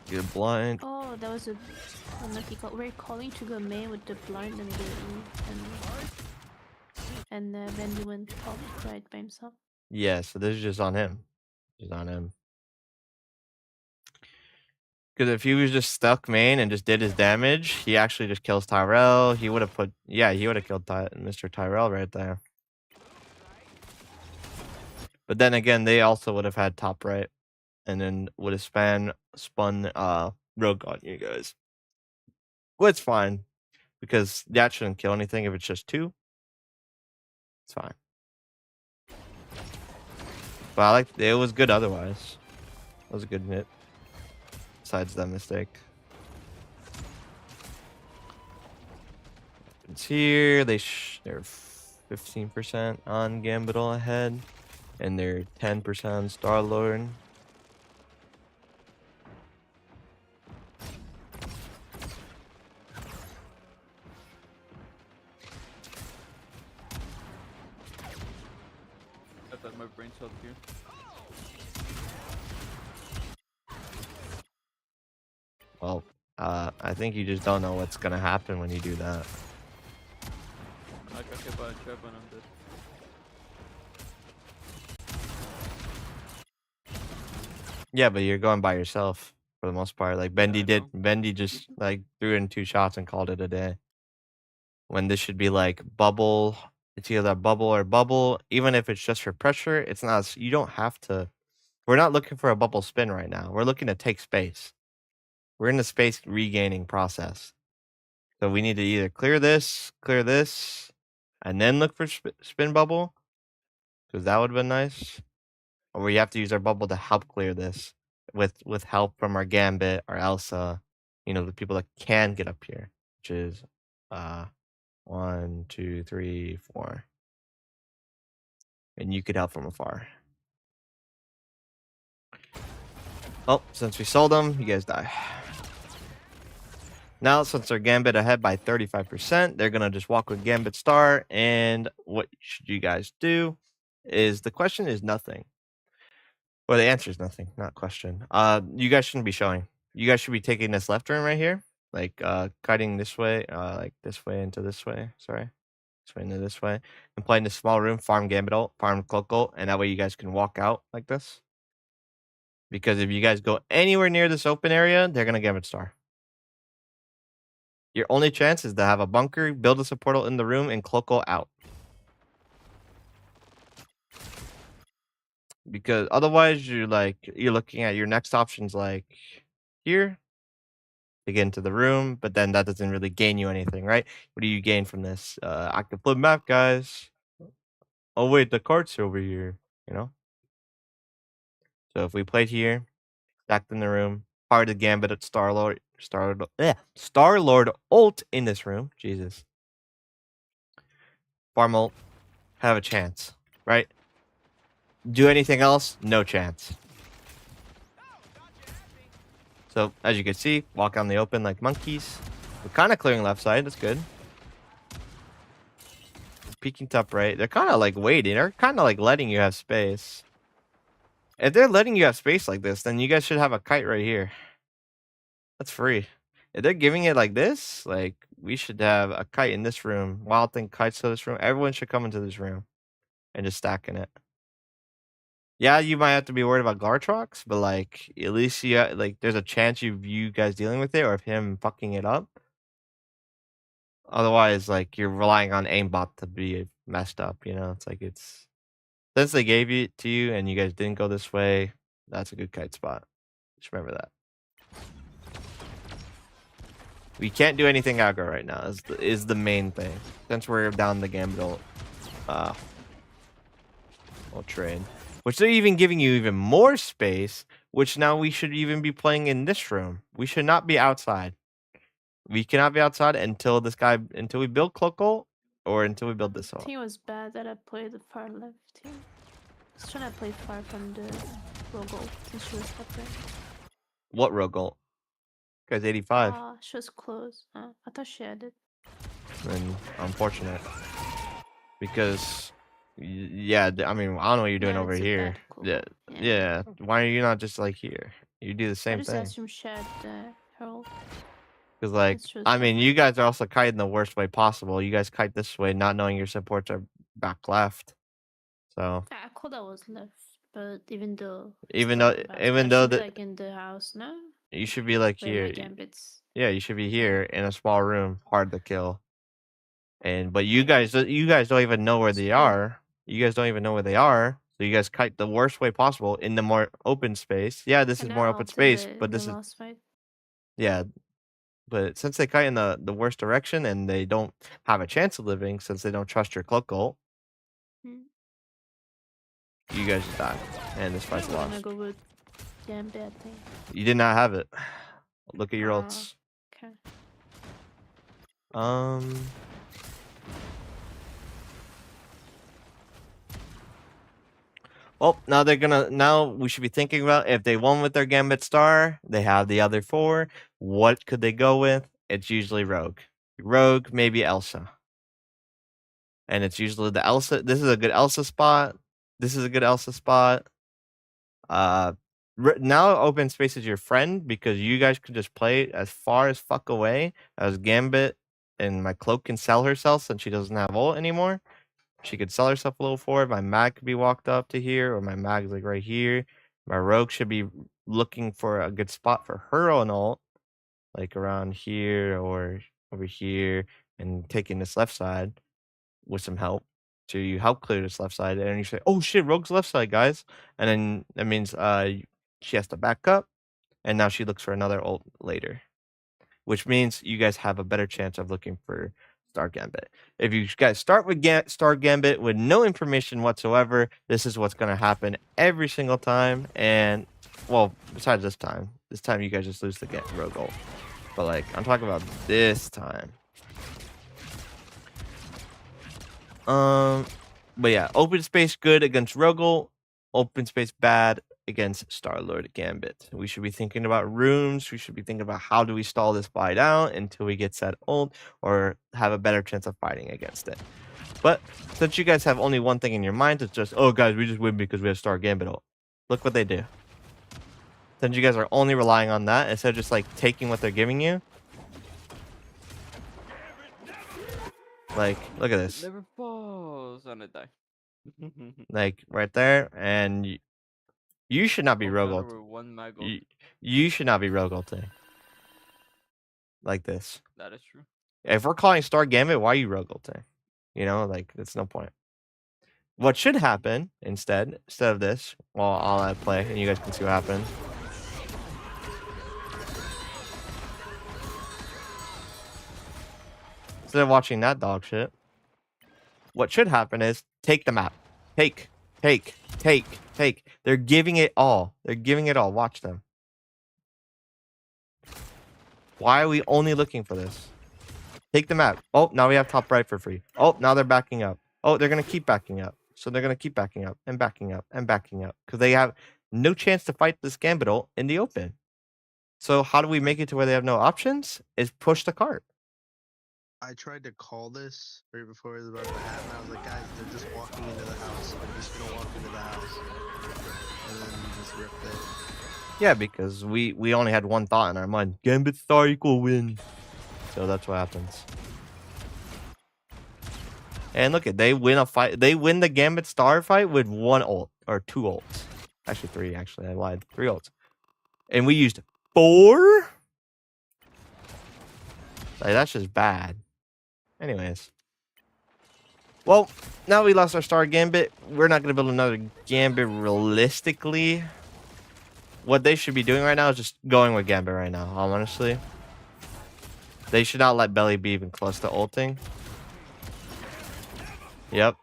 Get blind. Oh, that was a unlucky call. We're calling to go main with the blind and Bendy went top right by himself. Yeah, so this is just on him. Just on him. Because if he was just stuck main and just did his damage, he actually just kills Tyrell. He would have killed Mr. Tyrell right there. But then again, they also would have had top right. And then would have spun Rogue on you guys. Well, it's fine. Because that shouldn't kill anything if it's just 2. It's fine. But I like it was good otherwise. It was a good hit. Besides that mistake. It's here. They're 15% on Gambit all ahead. And they're 10% on Star-Lord. I thought my brain cell here. Well, I think you just don't know what's gonna happen when you do that. I got hit by a trap and I'm dead. Yeah, but you're going by yourself for the most part. Like Bendy Bendy just like threw in 2 shots and called it a day. When this should be like bubble. It's either bubble or bubble. Even if it's just for pressure, it's not. You don't have to. We're not looking for a bubble spin right now. We're looking to take space. We're in the space regaining process. So we need to either clear this, and then look for spin bubble. Because that would have been nice. Or we have to use our bubble to help clear this with help from our Gambit, our Elsa, the people that can get up here, which is 1, 2, 3, 4. And you could help from afar. Oh, since we sold them, you guys die. Now, since they're Gambit ahead by 35%, they're going to just walk with Gambit Star. And what should you guys do? The question is nothing. Well, the answer is nothing, not question. You guys shouldn't be showing. You guys should be taking this left turn right here. Like, cutting this way, like this way into this way. Sorry. This way into this way. And playing this small room, farm Gambit ult, farm Cloak ult, and that way you guys can walk out like this. Because if you guys go anywhere near this open area, they're going to Gambit Star. Your only chance is to have a bunker, build a support ult in the room, and Cloak ult out. Because otherwise you're looking at your next options like here to get into the room, but then that doesn't really gain you anything, right? What do you gain from this? I can flip map, guys. Oh wait, the cart's over here, So if we played here, stacked in the room, part of the Gambit at Star-Lord ult in this room. Jesus. Farm ult, have a chance, right? Do anything else? No chance. So, as you can see, walk out in the open like monkeys. We're kind of clearing left side. That's good. peeking top right. They're kind of like waiting. They're kind of like letting you have space. If they're letting you have space like this, then you guys should have a kite right here. That's free. If they're giving it like this, like we should have a kite in this room. Wild Thing kites to this room. Everyone should come into this room and just stacking it. Yeah, you might have to be worried about Gartrox, but like at least you like there's a chance you guys dealing with it or of him fucking it up. Otherwise, like you're relying on aimbot to be messed up. You know, it's like it's since they gave it to you and you guys didn't go this way. That's a good kite spot. Just remember that. We can't do anything aggro right now. Is the main thing since we're down the Gambit we'll trade. Which they're even giving you even more space, which now we should even be playing in this room. We should not be outside. We cannot be outside until we build Cloakle or until we build this I all. think it was bad that I played the far left team. I was trying to play far from the Rogo since she was up there. What Rogal? Guy's 85. She was close. I thought she had it. And unfortunate. Because yeah, I mean, I don't know what you're doing Yeah, over it's a here. bad call. Yeah, yeah. Why are you not just like here? You do the I same just thing. assumed she had Herald. Because like, It's true, I it's mean, fine. you guys are also kiting the worst way possible. You guys kite this way, not knowing your supports are back left. So I called that was left, but even though even still though bad. even I though should be, the like in the house now, you should be like play here. my gambits. Yeah, you should be here in a small room, hard to kill. But you guys don't even know where they Still. are. You guys don't even know where they are. So you guys kite the worst way possible in the more open space. Yeah, this is And more they're open alt in space, the- but in the this is last fight. yeah. But since they kite in the worst direction and they don't have a chance of living, since they don't trust your cloak ult, Hmm. you guys just die, and this fight's I'm gonna lost. go with gambit, I think. You did not have it. Look at your Ah. ults. Okay. Well, now we should be thinking about if they won with their Gambit Star, they have the other 4. What could they go with? It's usually Rogue. Rogue, maybe Elsa. And it's usually the Elsa. This is a good Elsa spot. This is a good Elsa spot. Now open space is your friend because you guys could just play as far as fuck away as Gambit and my cloak can sell herself since she doesn't have ult anymore. She could sell herself a little forward. My mag could be walked up to here, or my mag's like right here. My rogue should be looking for a good spot for her own ult, like around here or over here, and taking this left side with some help to help clear this left side. And you say, "Oh shit, rogue's left side, guys," and then that means she has to back up, and now she looks for another ult later, which means you guys have a better chance of looking for Star Gambit. If you guys start with Star Gambit with no information whatsoever, this is what's going to happen every single time. And, well, besides this time you guys just lose the rogue ult. But, like, I'm talking about this time. But yeah, open space good against rogue ult. Open space bad against Star-Lord Gambit. We should be thinking about runes. We should be thinking about how do we stall this fight out until we get set ult or have a better chance of fighting against it. But since you guys have only one thing in your mind, it's just, oh guys, we just win because we have Star Gambit ult. Look what they do. Since you guys are only relying on that instead of just like taking what they're giving you. Like, look at this. Never falls and I die. Like right there, and you should not be Oh, rogue God, ult. we're one mag ult. You should not be rogue ulting. Like this. That is true. If we're calling Star Gambit, why are you rogue ulting? You know, like, it's no point. What should happen instead of this, well, I'll add play, and you guys can see what happens. Instead of watching that dog shit, what should happen is take the map. Take. They're giving it all. Watch them. Why are we only looking for this? Take the map. Oh, now we have top right for free. Oh, now they're backing up. Oh, they're going to keep backing up. So they're going to keep backing up and backing up and backing up because they have no chance to fight this Gambit ult in the open. So how do we make it to where they have no options? Is push the cart. I tried to call this right before it was about to happen. I was like, guys, they're just walking into the house. They're just gonna walk into the house. And then you just ripped it. Yeah, because we only had one thought in our mind: Gambit Star equal win. So that's what happens. And look at, they win a fight. They win the Gambit Star fight with 1 ult or 2 ults. Actually 3. Actually, I lied. 3 ults. And we used 4. Like, that's just bad. Anyways. Well, now we lost our Star Gambit. We're not gonna build another Gambit realistically. What they should be doing right now is just going with Gambit right now, honestly. They should not let Belly be even close to ulting. Yep.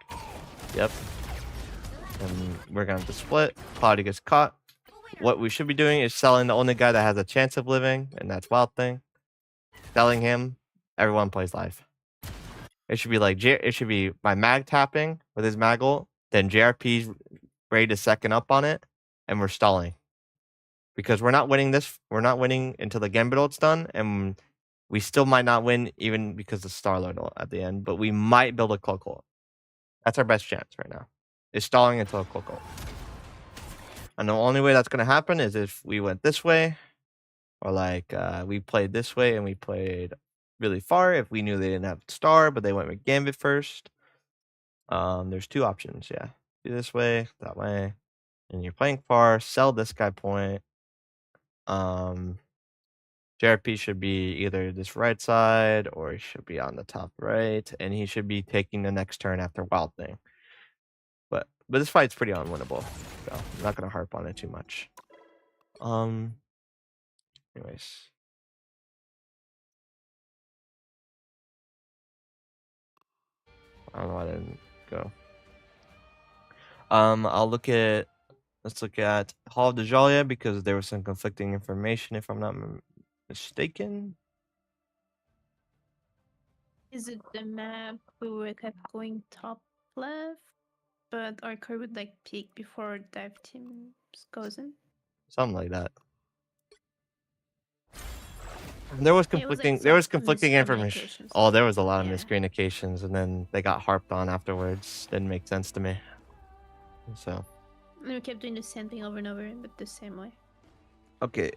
Yep. And we're going to split. Cloudy gets caught. What we should be doing is selling the only guy that has a chance of living, and that's Wild Thing. Selling him, everyone plays live. It should be like, it should be my mag tapping with his mag ult, then JRP's ready to second up on it, and we're stalling. Because we're not winning this, we're not winning until the Gambit ult's done, and we still might not win even because of Starlord ult at the end, but we might build a Cloak ult. That's our best chance right now. Is stalling until a Cloak ult. And the only way that's going to happen is if we went this way, or like we played this way and we played really far. If we knew they didn't have Star, but they went with Gambit first. There's 2 options, yeah. Do this way, that way. And you're playing far, sell this guy point. JRP should be either this right side or he should be on the top right, and he should be taking the next turn after Wild Thing. But this fight's pretty unwinnable, so I'm not gonna harp on it too much. Anyways. I don't know why I didn't go. Let's look at Hall of Djalia because there was some conflicting information, if I'm not mistaken. Is it the map we kept going top left, but our crew would like peek before dive team goes in? Something like that. There was Yeah, it was, like, conflicting. There was some conflicting information. miscommunications. Oh, there was a lot of Yeah. miscommunications, and then they got harped on afterwards. Didn't make sense to me. So. And we kept doing the same thing over and over, but the same way. Okay.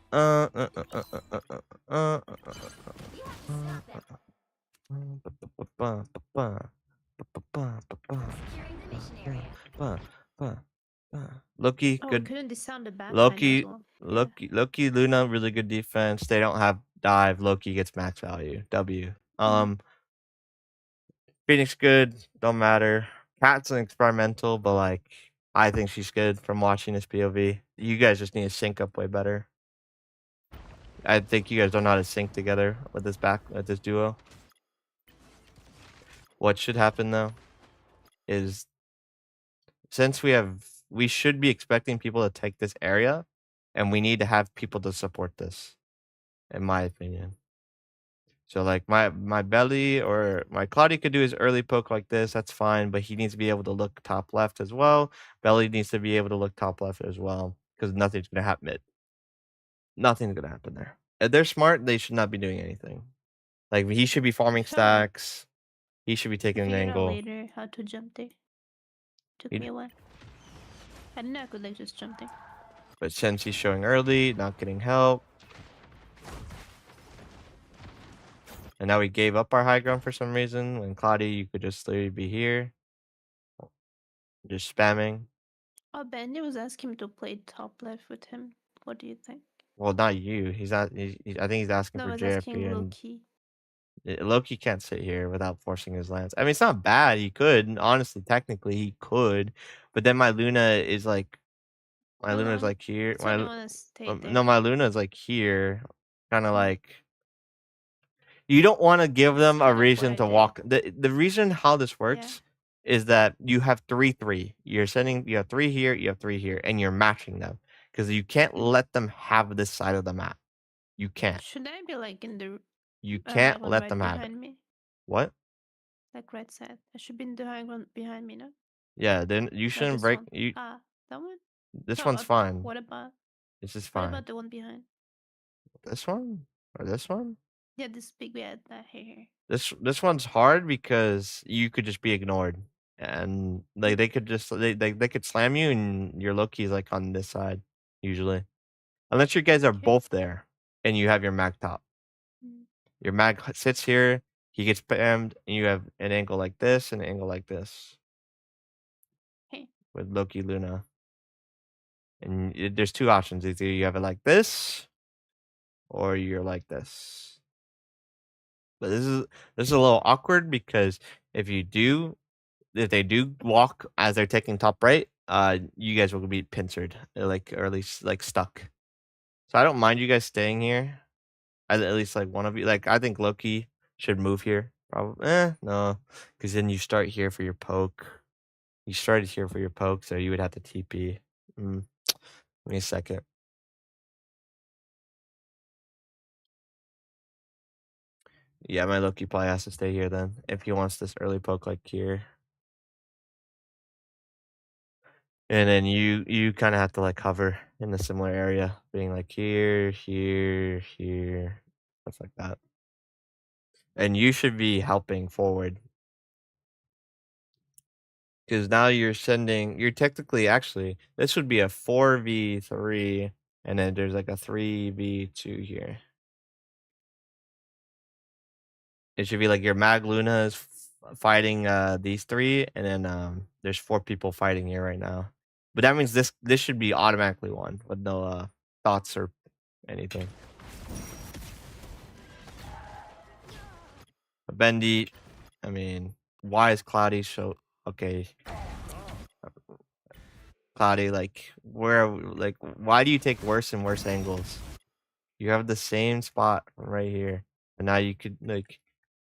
Loki, Oh, good. couldn't dissound the back Loki, as well. Yeah. Loki, Luna, really good defense. They don't have dive. Loki gets max value. W. Phoenix good. Don't matter. Cat's an experimental, but like I think she's good from watching this POV. You guys just need to sync up way better. I think you guys don't know how to sync together with this duo. What should happen though is since we should be expecting people to take this area, and we need to have people to support this, in my opinion. So like my Belly or my Cloudy could do his early poke like this, that's fine, but he needs to be able to look top left as well. Belly needs to be able to look top left as well, because nothing's gonna happen mid. Nothing's gonna happen there. If they're smart, they should not be doing anything. Like he should be farming stacks. He should be taking an Figured out angle. later how to jump there. Took He me a while. I didn't know I could like just jump there. But since he's showing early, not getting help. And now we gave up our high ground for some reason. When Cloudy, you could just literally be here. Just spamming. Oh, Bendy was asking me to play top left with him. What do you think? Well, not you. He's not. I think he's asking No, I for was JRP, asking and Loki. Loki can't sit here without forcing his lance. I mean, it's not bad. He could, honestly, technically, he could. But then my Luna is like, Hold Luna's on. like here. That's why I don't want to stay there. No, my Luna is like here, kind of like. You don't want to give them That's a kind of reason what to I did. walk. The reason how this works is that you have 3-3. You have 3 here, you have 3 here, and you're matching them because you can't let them have this side of the map. You can't. Should I be like in the You can't one let right them have it. behind me? What? Like right side. I should be in the high ground behind me, no? Yeah, then you Not shouldn't this break. one. You Ah, that one? this No, one's fine. What about This is what fine. about the one behind? This one or this one? Yeah, this big bad here. This one's hard because you could just be ignored, and like they could just they could slam you, and your Loki is like on this side usually, unless you guys are Okay. both there and you have your mag top. Mm. Your mag sits here, he gets spammed, and you have an angle like this and an angle like this Okay. with Loki Luna. And there's two options: either you have it like this, or you're like this. But this is a little awkward because if they do walk as they're taking top right, you guys will be pincered, like, or at least like stuck. So I don't mind you guys staying here. At least like one of you. Like I think Loki should move here. Probably. No, because then you start here for your poke. You started here for your poke, so you would have to TP. Give me a second. Yeah, my Loki probably has to stay here then if he wants this early poke like here. And then you kind of have to like hover in a similar area, being like here, here, here, stuff like that. And you should be helping forward. Because now you're technically, actually, this would be a 4v3, and then there's like a 3v2 here. It should be like your Mag Luna is fighting these three, and then there's 4 people fighting here right now. But that means this should be automatically won with no thoughts or anything. Bendy, I mean, why is Cloudy so okay? Cloudy, like, why do you take worse and worse angles? You have the same spot right here, and now you could like,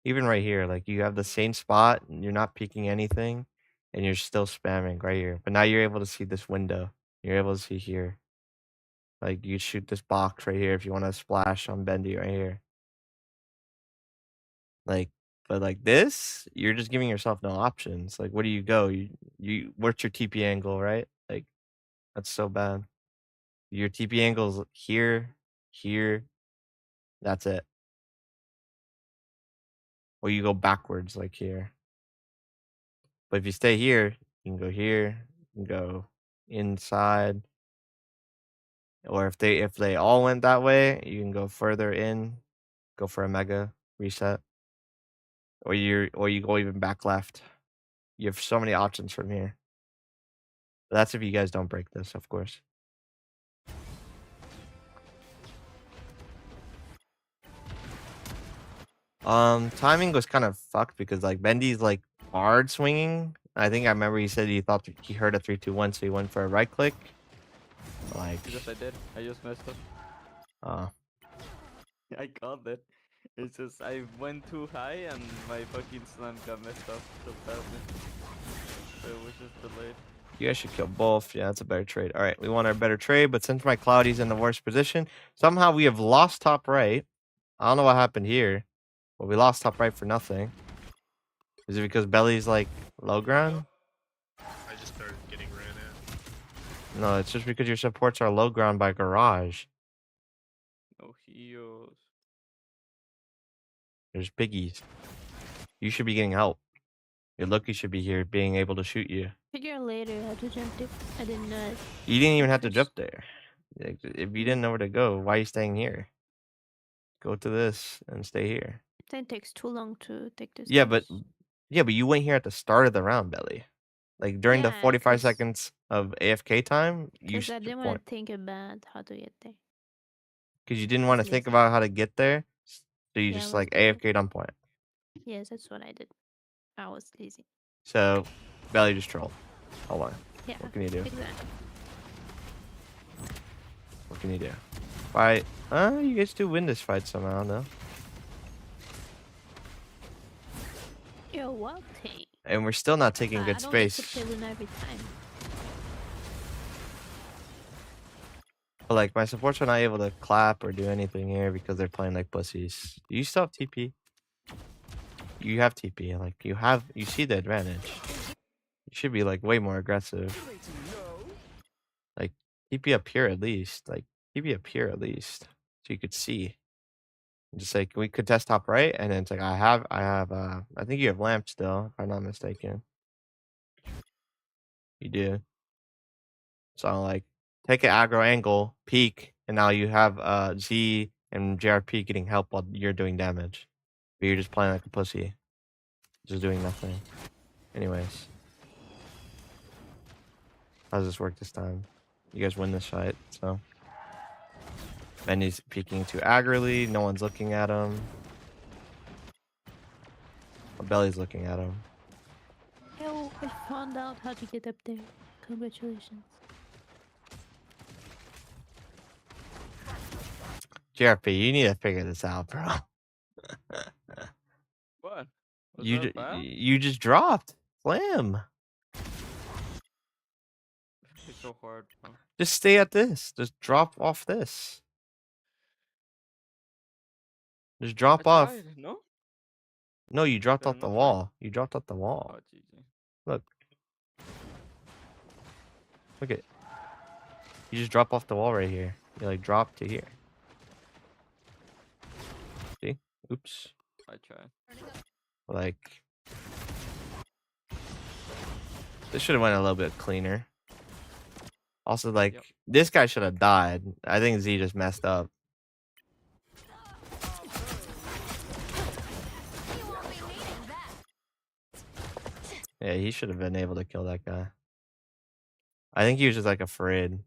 even right here, like you have the same spot, and you're not peeking anything, and you're still spamming right here. But now you're able to see this window. You're able to see here. Like you shoot this box right here if you want to splash on Bendy right here. Like, but like this, you're just giving yourself no options. Like, where do you go? You what's your TP angle, right? Like, that's so bad. Your TP angle's here, here. That's it. Or you go backwards like here. But if you stay here, you can go here, you can go inside. Or if they all went that way, you can go further in, go for a mega reset. Or you go even back left. You have so many options from here. But that's if you guys don't break this, of course. Timing was kind of fucked because like Bendy's like hard swinging. I think I remember he said he thought he heard a 3-2-1, so he went for a right click. Like, Yes, I did. I just messed up. I called it. It's just I went too high and my fucking slam got messed up so badly. So it was just delayed. you guys should kill both. Yeah, that's a better trade. All right, we want our better trade, but since my Cloudy's in the worst position, somehow we have lost top right. I don't know what happened here, but we lost top right for nothing. Is it because Belly's like low ground? I just started getting ran at. No, it's just because your supports are low ground by Garage. No heals. There's biggies. You should be getting help. Your Loki should be here, being able to shoot you. Figure later how to jump it. I didn't know it. You didn't even have to First. jump there. Like, if you didn't know where to go, why are you staying here? Go to this and stay here. Then it takes too long to take this. Yeah, but house. you went here at the start of the round, Belly. Like during the Yeah, 45 'cause- seconds of AFK time, you Because I didn't want to think about how to get there. because you didn't want to It's think lazy. about how to get there, so you Yeah, I just was like lazy. AFK'd on point. Yes, that's what I did. I was lazy. So Belly just trolled. Hold on. Yeah. What can you do? Exactly. What can you do? Fight. You guys do win this fight somehow, though. You're welcome. And we're still not taking I good don't get to space. play Luna every time. But like my supports are not able to clap or do anything here because they're playing like pussies. You still have TP. You have TP. Like you see the advantage. You should be like way more aggressive. Like TP up here at least. Like TP up here at least. So you could see. Just like we could test top right, and then it's like I think you have lamp still, if I'm not mistaken. You do. So like take an aggro angle, peek, and now you have Z and JRP getting help while you're doing damage. But you're just playing like a pussy. Just doing nothing. Anyways. How does this work this time? You guys win this fight, so. Benny's peeking too aggressively, no one's looking at him. Belly's looking at him. Yo, I found out how to get up there. Congratulations. JRP, you need to figure this out, bro. What? Was that bad? You just dropped. Slam. It's so hard, bro. Just stay at this. Just drop off this. Just drop I off. tried, no? No, you dropped Yeah, off the no, sure. wall. You dropped off the wall. Oh, GG. Look. Look at. You just drop off the wall right here. You like drop to here. See? Oops. I tried. Like. This should have went a little bit cleaner. Also, like, Yep. this guy should have died. I think Z just messed up. Yeah, he should have been able to kill that guy. I think he was just like afraid.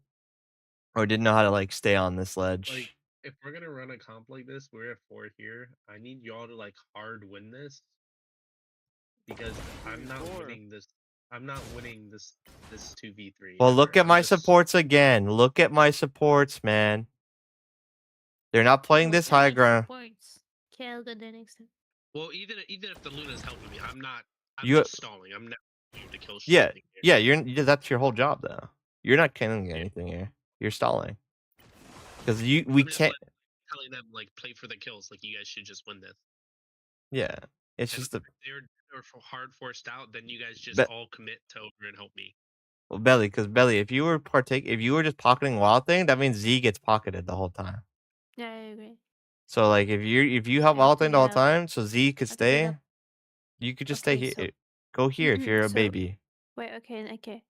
Or didn't know how to like stay on this ledge. Like, if we're gonna run a comp like this, we're at 4 here. I need y'all to like hard win this. Because I'm not Four. winning this. I'm not winning this 2v3. Well, look ever. at my I'm just- supports again. Look at my supports, man. They're not playing this high ground. Kill the next time. Well, even if the Luna's helping me, I'm You- just stalling. I'm never going to kill shit. Yeah, yeah, that's your whole job though. You're not killing anything here. You're stalling. Because we I'm just, can't. like, telling them like play for the kills. Like you guys should just win this. Yeah, it's And just the if they're hard forced out, then you guys just But- all commit to over and help me. well, Belly. Because Belly, if you were just pocketing Wild Thing, that means Z gets pocketed the whole time. Yeah, I agree. So like if you have Yeah, Wild Thing the whole yeah. time, so Z could Okay, stay. yeah. You could just Okay, stay so- here. Go here if you're a So- baby. Wait, okay.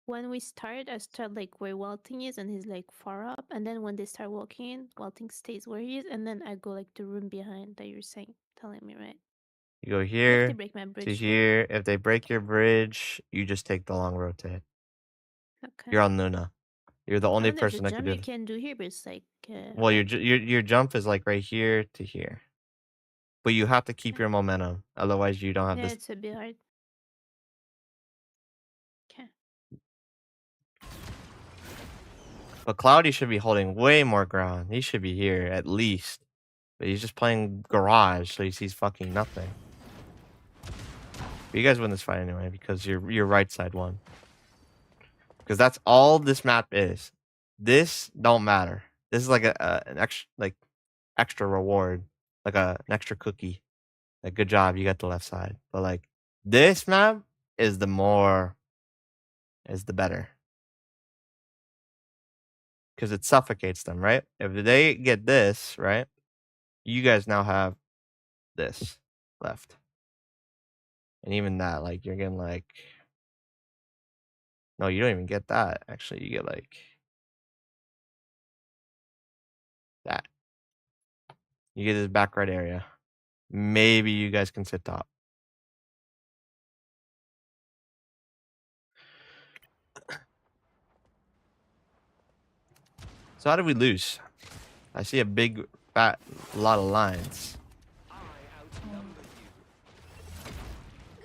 When we start, I start like where Walting is, and he's like far up. And then when they start walking in, Walting stays where he is, and then I go like the room behind that you're saying, telling me, right? You go What if here they break my bridge? to though? here. If they break your bridge, you just take the long rotate. Okay. You're on Luna. You're the only Oh, there's person a that can jump do you it. can do here, but it's like. Well, your jump is like right here to here. But you have to keep your momentum. Otherwise, you don't have yeah, this. it's a bit hard. Okay. But Cloudy should be holding way more ground. He should be here at least. But he's just playing garage, so he sees fucking nothing. But you guys win this fight anyway because your right side won. Because that's all this map is. This don't matter. This is like an extra reward, like an extra cookie. Like good job, you got the left side. But like this map is the better. Because it suffocates them, right? If they get this, right? You guys now have this left. And even that, like, you're getting like. No, you don't even get that. Actually, you get like. That. You get this back right area. Maybe you guys can sit top. So how did we lose? I see a big, fat, lot of lines.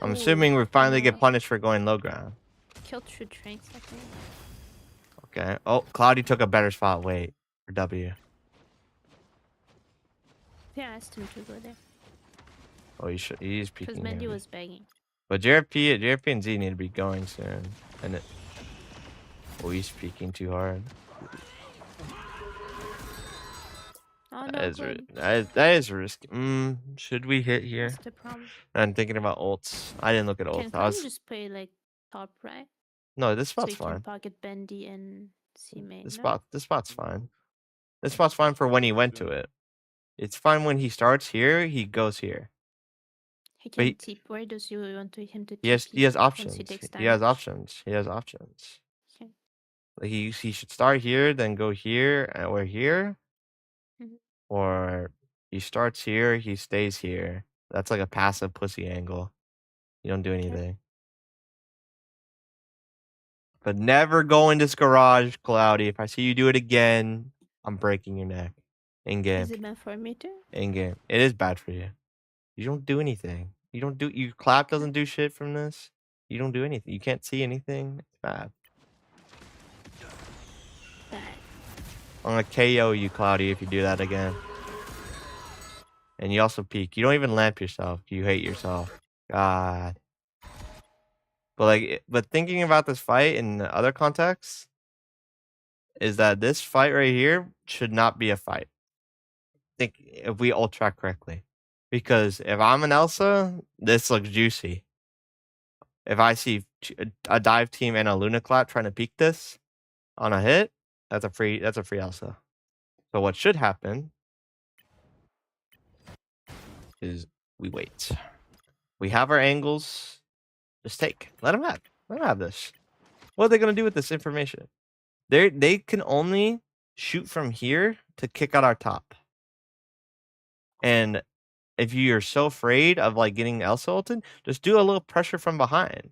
I'm assuming we finally get punished for going low ground. Killed through trains, I think. Okay. Oh, Cloudy took a better spot. Wait for W. Yeah, I asked him to go there. Oh, he's Because peeking. Mandy here. was begging. But JRP and Z need to be going soon. And it. Oh, he's peeking too hard. Oh, no. That is risky. Should we hit here? What's the problem? I'm thinking about ults. I didn't look at Can ults. I Clown was just play like top right? no. This So spot's you can fine. pocket Bendy and C main. This no? spot's fine. This spot's fine for when he went to it. It's fine when he starts here, he goes here. He But can he- tip. Where does you want him to tip? He has you once options. He takes He has damage? options. He has options. Okay. Like he should start here, then go here or here, Mhm. or he starts here, he stays here. That's like a passive pussy angle. You don't do anything. But never go in this garage, Cloudy. If I see you do it again, I'm breaking your neck. In game. Is it meant for me too? In game. It is bad for you. You don't do anything. Your clap doesn't do shit from this. You don't do anything. You can't see anything. It's bad. Bad. I'm gonna KO you, Cloudy, if you do that again. And you also peek. You don't even lamp yourself. You hate yourself. God. But thinking about this fight in other contexts is that this fight right here should not be a fight. Think if we ult track correctly. Because if I'm an Elsa, this looks juicy. If I see a dive team and a Luna Clap trying to peek this on a hit, that's a free Elsa. So what should happen is we wait. We have our angles. Just take. Let them have this. What are they gonna do with this information? They can only shoot from here to kick out our top. And if you're so afraid of like getting Elsa ulted, just do a little pressure from behind.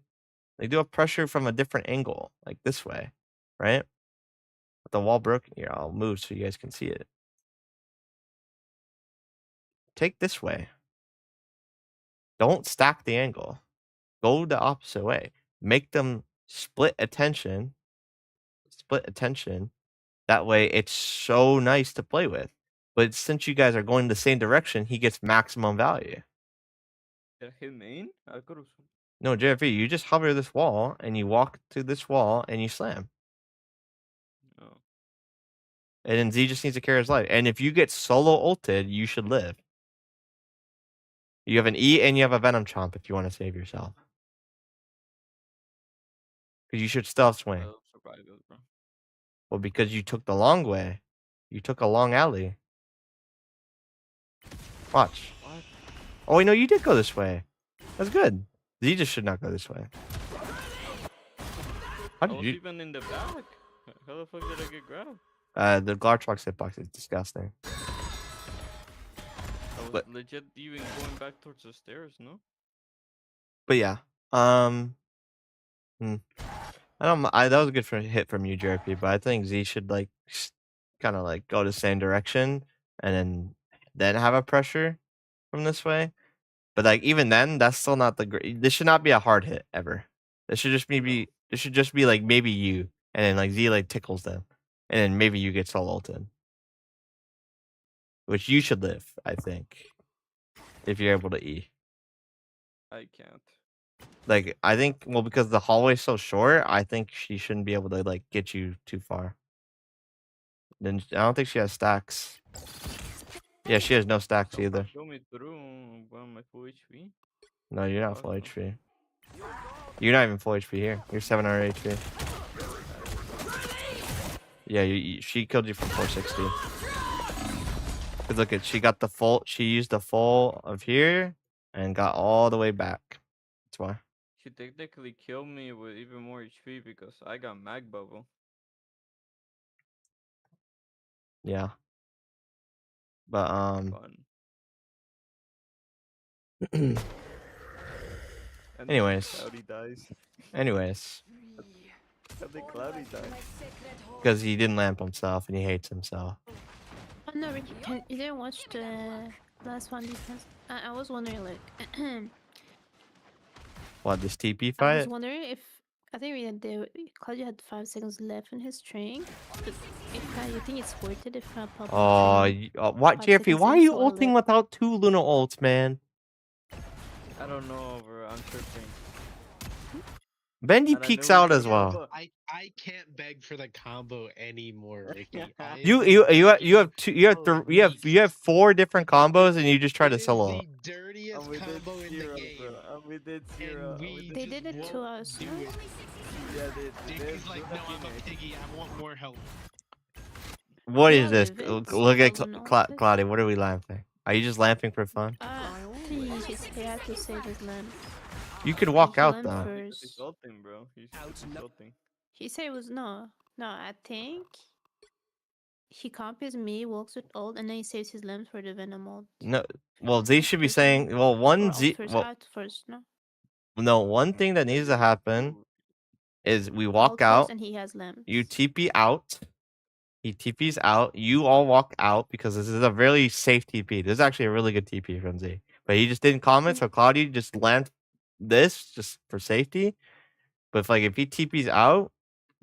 Like do a pressure from a different angle, like this way, right? With the wall broken here, I'll move so you guys can see it. Take this way. Don't stack the angle. Go the opposite way. Make them split attention. That way it's so nice to play with. But since you guys are going the same direction, he gets maximum value. Hit main? No, JFE, you just hover this wall and you walk to this wall and you slam. Oh. And then Z just needs to carry his life. And if you get solo ulted, you should live. You have an E and you have a Venom Chomp if you want to save yourself. Because you should stealth swing. Survive it, bro. Well, because you took the long way. You took a long alley. Watch. What? Oh, wait, no, you did go this way. That's good. Z just should not go this way. How I did was you? even in the back. How the fuck did I get grabbed? The Glartrox hitbox is disgusting. I was But- legit even going back towards the stairs, no? But yeah. That was a good hit from you, JRP, but I think Z should like kind of like go the same direction and then have a pressure from this way. But like even then, that's still not the great. This should not be a hard hit ever. This should just be like maybe you, and then like Z like tickles them, and then maybe you get solo ulted, which you should live, I think, if you're able to E. I can't. Like I think, well, because the hallway's so short, I think she shouldn't be able to like get you too far. Then I don't think she has stacks. Yeah, she has no stacks either. Show me through my full HP. No, you're not full HP. You're not even full HP here. You're 700 HP. Yeah, she killed you from 460. Cause look at, she got the full. She used the full of here and got all the way back. That's why. She technically killed me with even more HP because I got mag bubble. Yeah. But Fun. And then Anyways. Cloudy dies. anyways, And then Cloudy dies. because he didn't lamp himself and he hates himself. Oh no, Ricky, you didn't watch the last one defense? I was wondering, like, What, this TP I was fight? wondering if I think Claudio had 5 seconds left in his string. If you think it's worth it if I pop? What, 5 Jeffrey? seconds Why are in you solo ulting left? without 2 Luna ults, man? I don't know, bro. I'm tripping. Bendy And I peeks know we out can as well. combo- I can't beg for the combo anymore, Ricky. You have 4 different combos and you just try to solo. The dirtiest And we did combo in the 0, game. bro. And we did 0. And and we They just did it to won't us, do no? it. Yeah, they did. Diggy's like, no, I'm a piggy. I want more help. What Yeah, is this? with it, Look at I don't know. Claudia. What are we laughing? Are you just laughing for fun? He had to save his lamp. You could walk He out went though. first. Insulting, bro. He's insulting. He said it was no. I think he copies me, walks with ult, and then he saves his lamps for the venom ult. No, well, Z should be First saying, lamp. well, Or one ult Z, first, well, out first, no. no, one thing that needs to happen is we walk Ult first out, and he has lamps. you TP out, he TPs out, you all walk out because this is a very safe TP. This is actually a really good TP from Z, but he just didn't comment, so Claudia just land this just for safety. But if he TPs out,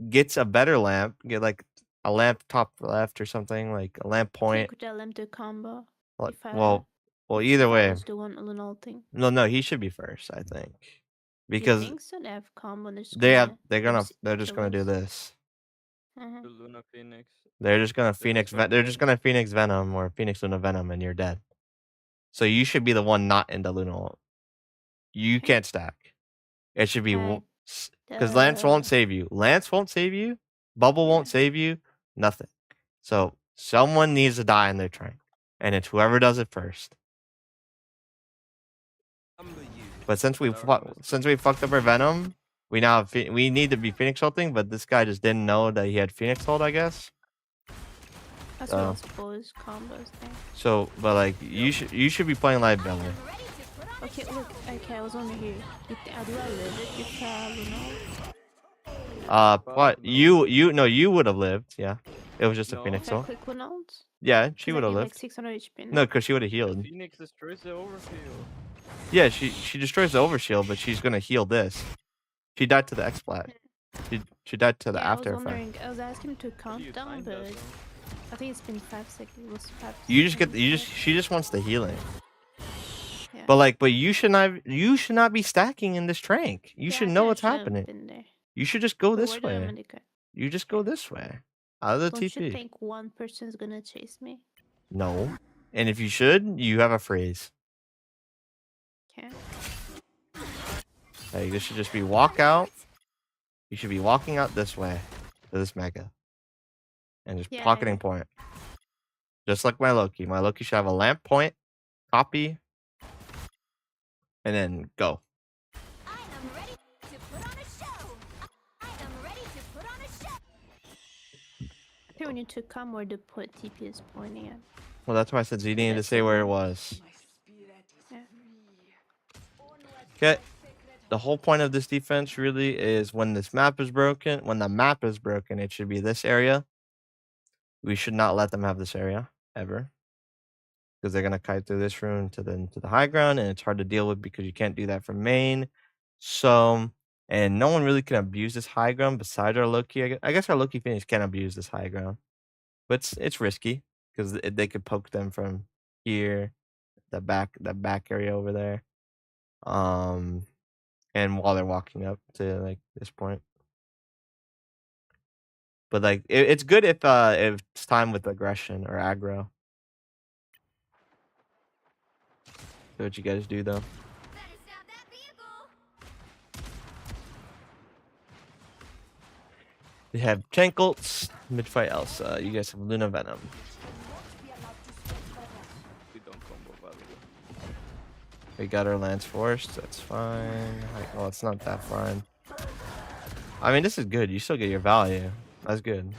gets a better lamp, get like a lamp top left or something, like a lamp point. Could tell him to combo. Like, if I- well, if either I way, was the one ulting. no, he should be first, I think, You because think so? They have combo. They're just they're just gonna do this. Uh-huh. The Luna Phoenix. They're just gonna They're just gonna they're just gonna Phoenix Venom or Phoenix Luna Venom, and you're dead. So you should be the one not in the Luna ult. You can't stack. It should be Right. because Lance won't save you. Lance won't save you. Bubble won't save you. Nothing. So someone needs to die in their train, and it's whoever does it first. But since we fucked up our Venom, we now have we need to be Phoenix ulting. But this guy just didn't know that he had Phoenix ult, I guess. That's what I suppose combos thing. So, but like you should be playing live Belly. Okay, look. Okay, I was over here. Do I live it? You know. What you would have lived, yeah. It was just a No. Phoenix Can I ult. click one out? Yeah, she would have Like lived. 600 HP. No, because she would have healed. Phoenix destroys the overkill. Yeah, she destroys the overshield, but she's gonna heal this. She died to the X-Plat. She died to the after I was effect. wondering. I was asking him to How do count you down, time but that, though? I think it's been 5 seconds. It was 5 You just seconds. she just wants the healing. Yeah. But you should not be stacking in this trank. You should know what's happening. You should just go this way. You just go this way. Out of the Don't you TP. think one person's gonna chase me? No. And if you should, you have a freeze. Okay. Like, this should just be walk out. You should be walking out this way to this mega. And just Yeah, pocketing yeah. point. Just like my Loki. My Loki should have a lamp point, copy, and then go. I am ready to put on a show. I am ready to put on a show. I think we need to come where the TP is pointing at. Well, that's why I said you needed to say where it was. Yeah. Okay. The whole point of this defense really is when this map is broken, when the map is broken, it should be this area. We should not let them have this area ever. Because they're gonna kite through this room to the high ground, and it's hard to deal with because you can't do that from main. So, and no one really can abuse this high ground besides our Loki. I guess our Loki Phoenix can abuse this high ground, but it's risky because they could poke them from here, that back area over there, and while they're walking up to like this point. But like it's good if it's time with aggression or aggro. See what you guys do though. Better stop that vehicle. We have tank ults, mid fight Elsa. You guys have Luna Venom. We don't combo value. We got our Lance Force. That's fine. Well, it's not that fine. I mean, this is good. You still get your value. That's good.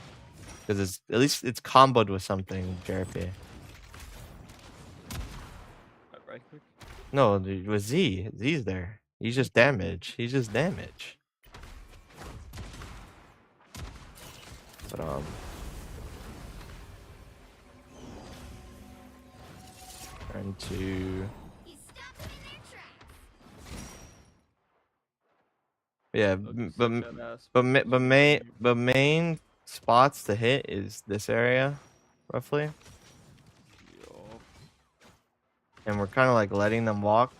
Because it's at least it's comboed with something, JRP. Right click. No, dude, with Z. Z's there. He's just damage. He's just damage. But turn to He stopped them in their tracks. yeah, but main spots to hit is this area, roughly. And we're kind of like letting them walk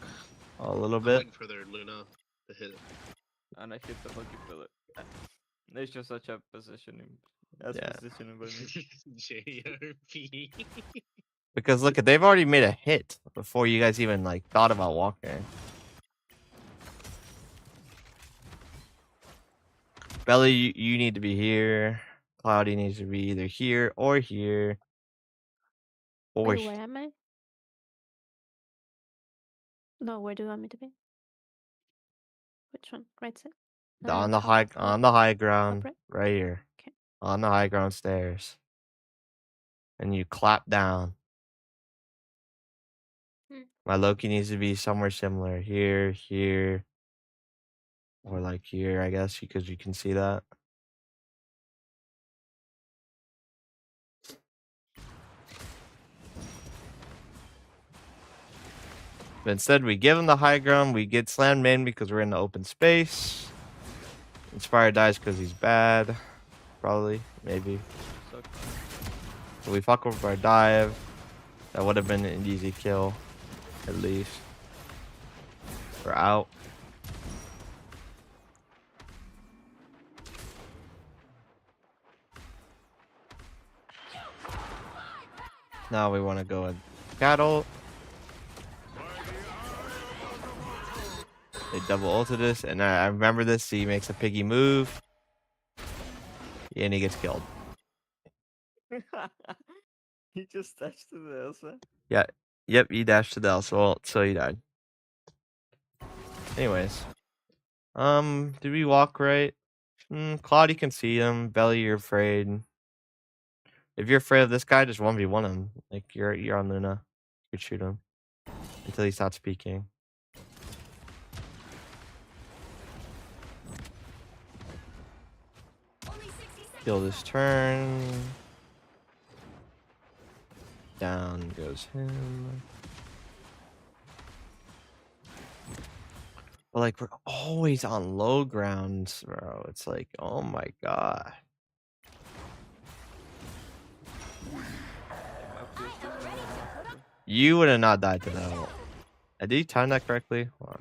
a little I'm bit. waiting for their Luna to hit it. And I hit the lucky pillar. It's just such a positioning. That's Yeah. positioning by me. JRP. Because look, they've already made a hit before you guys even like thought about walking. Belly, you need to be here. Cloudy needs to be either here or here. Or Wait, where am I? No, where do you want me to be? Which one? Right side? on the top, high ground, right? right here. Okay. On the high ground stairs. And you clap down. My Loki needs to be somewhere similar. Here, here. Or like here, I guess, because you can see that. But instead, we give him the high ground. We get slammed in because we're in the open space. Inspire dies because he's bad. Probably. Maybe. Suck. So we fuck over our dive. That would have been an easy kill. At least. We're out. Now we want to go with cattle. They double ulted this, and I remember this. So he makes a piggy move, and he gets killed. He just touched the Elsa. Yep, he dashed to the assault, so he died. Anyways, did we walk right? Claudia can see him. Belly, you're afraid. If you're afraid of this guy, just 1v1 him. Like you're on Luna. You could shoot him until he stops speaking. Kill this turn. Down goes him. But like we're always on low grounds, bro. It's like, oh my god. You would have not died to that ult. Did you time that correctly? Hold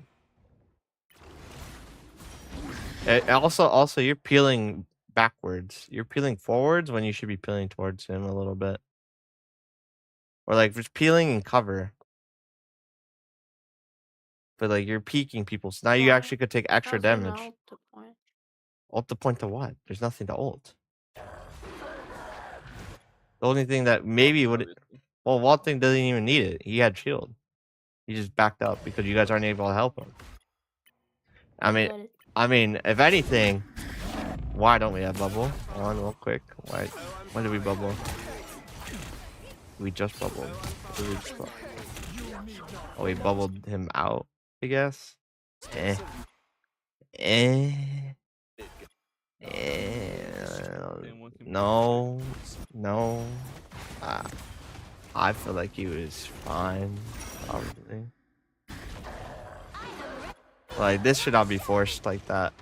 on. Also, you're peeling backwards. You're peeling forwards when you should be peeling towards him a little bit. Or like just peeling and cover. But like you're peeking people. So now you actually could take extra damage. Ult the point to what? There's nothing to ult. The only thing that maybe would... Well, Walting doesn't even need it. He had shield. He just backed up because you guys aren't able to help him. I mean, if anything, why don't we have bubble? Hold on real quick. Why did we bubble? We just bubbled. Oh, we bubbled him out, I guess. No. I feel like he was fine, obviously. Like, this should not be forced like that.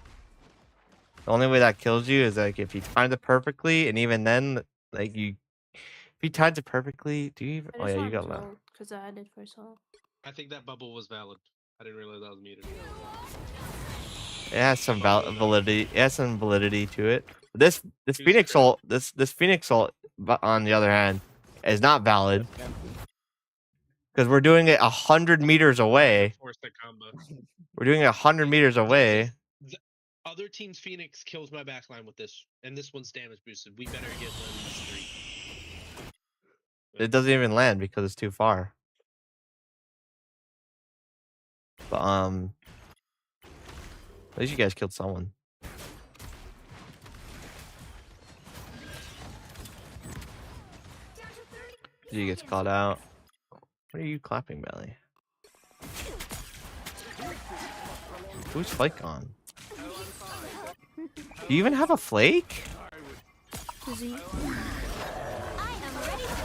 The only way that kills you is like if he timed it perfectly, and even then, like if he timed it perfectly, do you even? Oh yeah, you got that. Because I had it for so. I think that bubble was valid. I didn't realize I was muted. It has some validity. It has some validity to it. This Phoenix ult, this Phoenix ult, on the other hand, is not valid because we're doing it 100 meters away. Force that combo. We're doing it 100 meters away. The other team's Phoenix kills my backline with this, and this one's damage boosted. We better get one of these 3. It doesn't even land because it's too far. But at least you guys killed someone. He gets caught out. What are you clapping, Belly? Who's flake on? Do you even have a flake?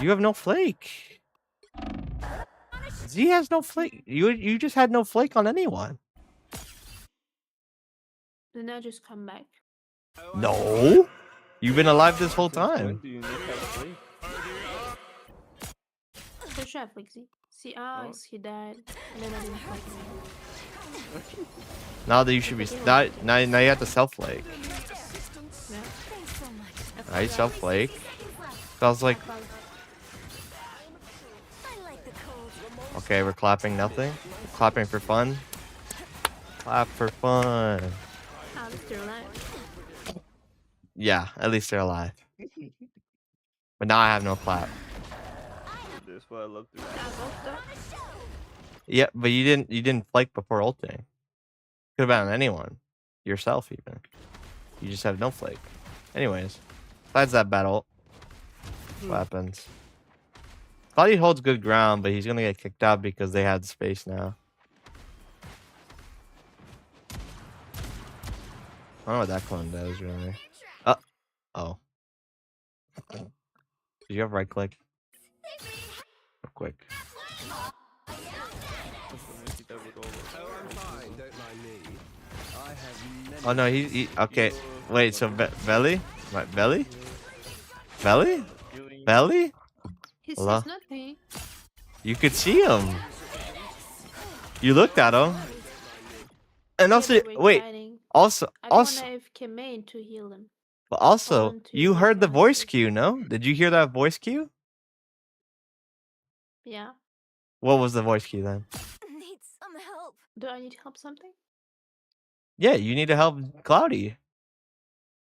You have no flake. Z has no flake. You just had no flake on anyone. Then I just come back. No, you've been alive this whole time. So should I have like Z? See, he died. And then I didn't fucking. Now that you should be now you have to self flake. Yeah. Nice self flake. So I was like, okay, we're clapping nothing. We're clapping for fun. Clap for fun. At least they're alive. Yeah, at least they're alive. But now I have no clap. That's why I love to. Yeah, but you didn't flake before ulting. Could have been on anyone. Yourself even. You just have no flake. Anyways. Besides that battle. What happens? Thought he holds good ground, but he's gonna get kicked out because they had space now. I don't know what that clone does really. Oh. Did you have right click? Real quick. Oh no, he okay. Wait, so belly? What, belly? Belly? Belly? He Hello? says nothing. You could see him. You looked at him. And Yeah, also, but we're wait. fighting. Also, I don't also, want AFK main to heal him. but also, on to you heard the Francis. voice cue, no? Did you hear that voice cue? Yeah. What was the voice cue then? Need some help. Do I need help something? Yeah, you need to help Cloudy.